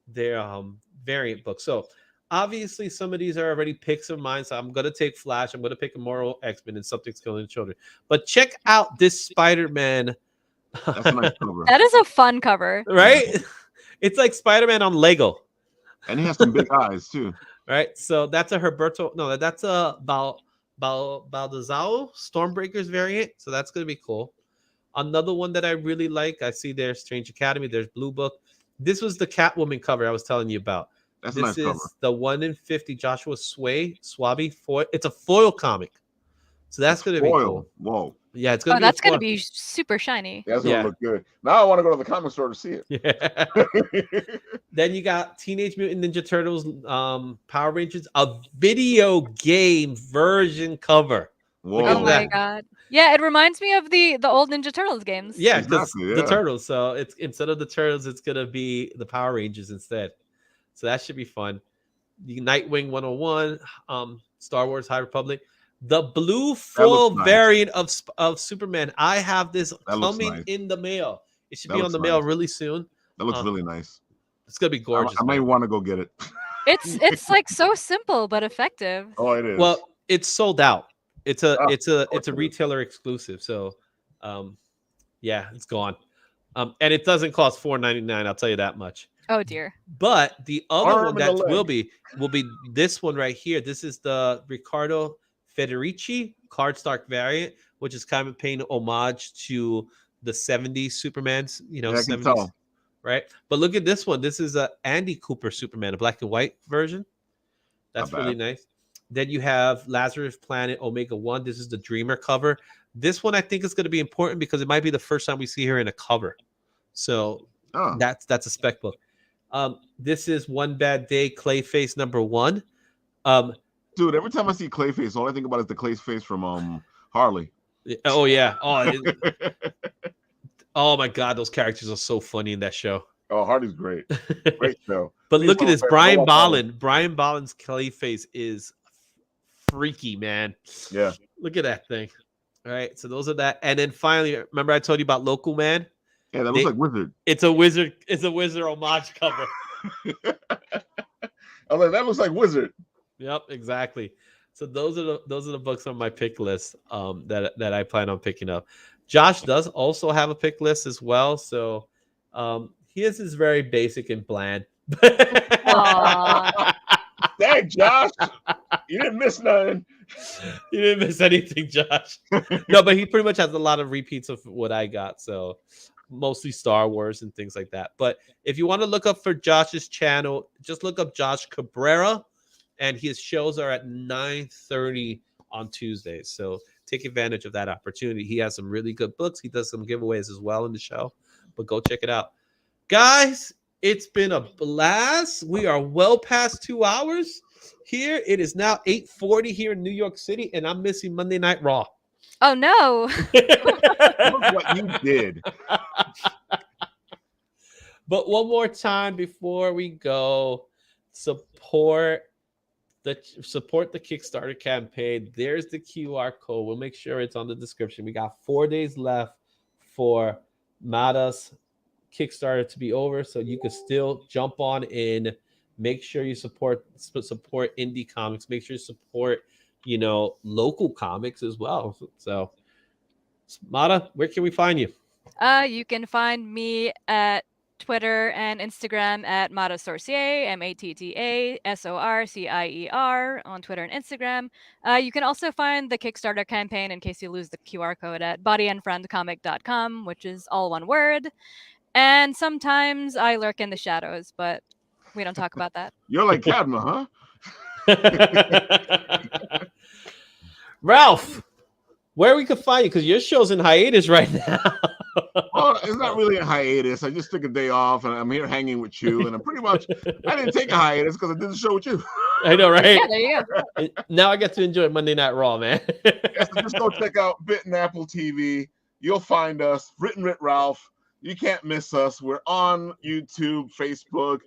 variant books. So obviously some of these are already picks of mine. So I'm going to take Flash. I'm going to pick Immortal X-Men and Something's Killing Children. But check out this Spider-Man. That's a nice cover. That is a fun cover. Right? It's like Spider-Man on Lego. And he has some big eyes too. Right? So that's a Herberto. No, that's a Baldazao Stormbreakers variant. So that's going to be cool. Another one that I really like, I see there's Strange Academy, there's Blue Book. This was the Catwoman cover I was telling you about. That's this a nice is cover. the 1 in 50 Joshua Swaby foil. It's a foil comic. So that's going to be cool. Whoa. Yeah, it's going to be that's going to be super shiny. That's going to look good. Now I want to go to the comic store to see it. Yeah. Then you got Teenage Mutant Ninja Turtles, Power Rangers, a video game version cover. Whoa. Oh my God. Yeah, it reminds me of the old Ninja Turtles games. Yeah, exactly, the Turtles. So it's instead of the Turtles, it's going to be the Power Rangers instead. So that should be fun. The Nightwing 101, Star Wars High Republic. The blue foil variant of Superman. I have this coming in the mail. It should be on the mail really soon. That looks really nice. It's gonna be gorgeous. I might want to go get it. It's like so simple but effective. Oh, it is. Well, it's sold out. It's a retailer exclusive. So, yeah, it's gone. And it doesn't cost $4.99. I'll tell you that much. Oh dear. But the other one that will be this one right here. This is the Riccardo Federici cardstock variant, which is kind of paying homage to the 70s Supermans, I 70s, can tell. right? But look at this one. This is a Andy Cooper Superman, a black and white version. That's really nice. Then you have Lazarus Planet Omega 1. This is the Dreamer cover. This one I think is going to be important because it might be the first time we see her in a cover. So that's a spec book. This is One Bad Day Clayface #1. Dude, every time I see Clayface, all I think about is the Clayface from Harley. Oh yeah. Oh my God, those characters are so funny in that show. Oh, Harley's great. Great show. But look at this, Brian Bolland. Brian Bolland's Clayface is freaky, man. Yeah. Look at that thing. All right, so those are that. And then finally, remember I told you about Local Man? Yeah, that looks like Wizard. It's a Wizard homage cover. I'm like, that looks like Wizard. Yep, exactly. So those are the books on my pick list that I plan on picking up. Josh does also have a pick list as well. So his is very basic and bland. Dang, Josh. You didn't miss nothing. You didn't miss anything, Josh. No, but he pretty much has a lot of repeats of what I got. So mostly Star Wars and things like that. But if you want to look up for Josh's channel, just look up Josh Cabrera, and his shows are at 9:30 on Tuesdays. So take advantage of that opportunity. He has some really good books. He does some giveaways as well in the show, but go check it out. Guys, it's been a blast. We are well past 2 hours here. It is now 8:40 here in New York City, and I'm missing Monday Night Raw. Oh no. Look what you did. But one more time before we go, support the Kickstarter campaign. There's the QR code. We'll make sure it's on the description. We got 4 days left for Mata's Kickstarter to be over, so you can still jump on in. Make sure you support indie comics. Make sure you support, local comics as well. So, Mata, where can we find you? You can find me at Twitter and Instagram at Mata Sorcier, MATTA SORCIER on Twitter and Instagram. You can also find the Kickstarter campaign, in case you lose the QR code, at bodyandfriendcomic.com, which is all one word. And sometimes I lurk in the shadows, but we don't talk about that. You're like Cadma, huh? Ralph, where we can find you, because your show's in hiatus right now. Well, it's not really a hiatus. I just took a day off, and I'm here hanging with you. And I didn't take a hiatus because I did the show with you. I know, right? Yeah, there you go. Now I get to enjoy Monday Night Raw, man. Yeah, so just go check out Bit and Apple TV. You'll find us, Written Writ Ralph. You can't miss us. We're on YouTube, Facebook,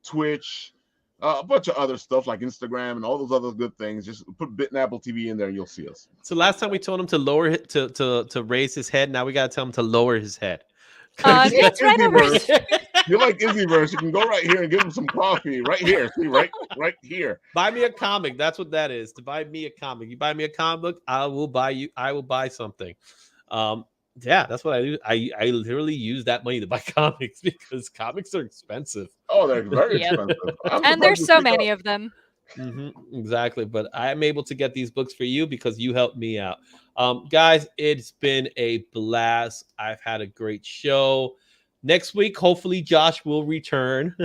Twitch, a bunch of other stuff like Instagram and all those other good things. Just put Bit and Apple TV in there, and you'll see us. So last time we told him to lower to raise his head. Now we gotta tell him to lower his head. It's right over. You're like Izzyverse. You can go right here and give him some coffee. Right here. See, right here. Buy me a comic. That's what that is. To buy me a comic. You buy me a comic book, I will buy something. Yeah, that's what I do. I literally use that money to buy comics because comics are expensive. Oh, they're very expensive. And there's so many of them. Exactly. But I'm able to get these books for you because you helped me out. Guys, it's been a blast. I've had a great show. Next week, hopefully Josh will return.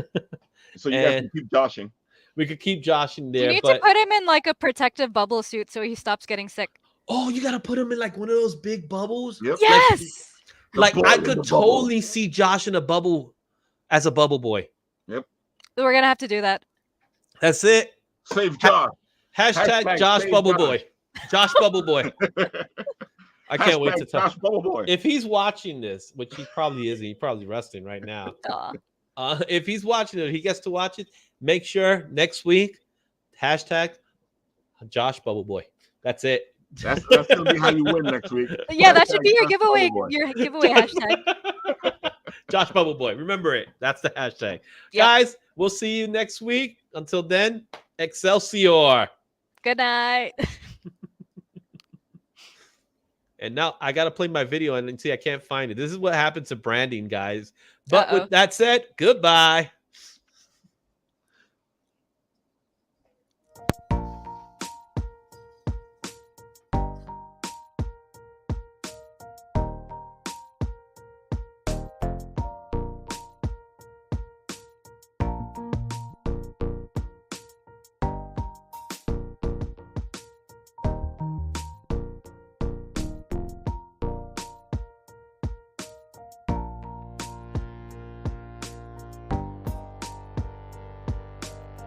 So you guys can keep joshing. We could keep joshing there. You need to put him in like a protective bubble suit so he stops getting sick. Oh, you got to put him in like one of those big bubbles? Yep. Yes! Like I could totally see Josh in a bubble as a bubble boy. Yep. We're going to have to do that. That's it. Save Josh. Hashtag Josh Bubble Boy. Josh Bubble Boy. I can't wait to tell Josh Bubble Boy. If he's watching this, which he probably isn't, he's probably resting right now. If he's watching it, he gets to watch it. Make sure next week, hashtag Josh Bubble Boy. That's it. That's gonna be how you win next week. Yeah, that should be your giveaway. Your giveaway hashtag. Josh Bubble Boy. Remember it. That's the hashtag. Yep. Guys, we'll see you next week. Until then, Excelsior. Good night. And now I got to play my video and see, I can't find it. This is what happens to branding, guys. But with that said, goodbye.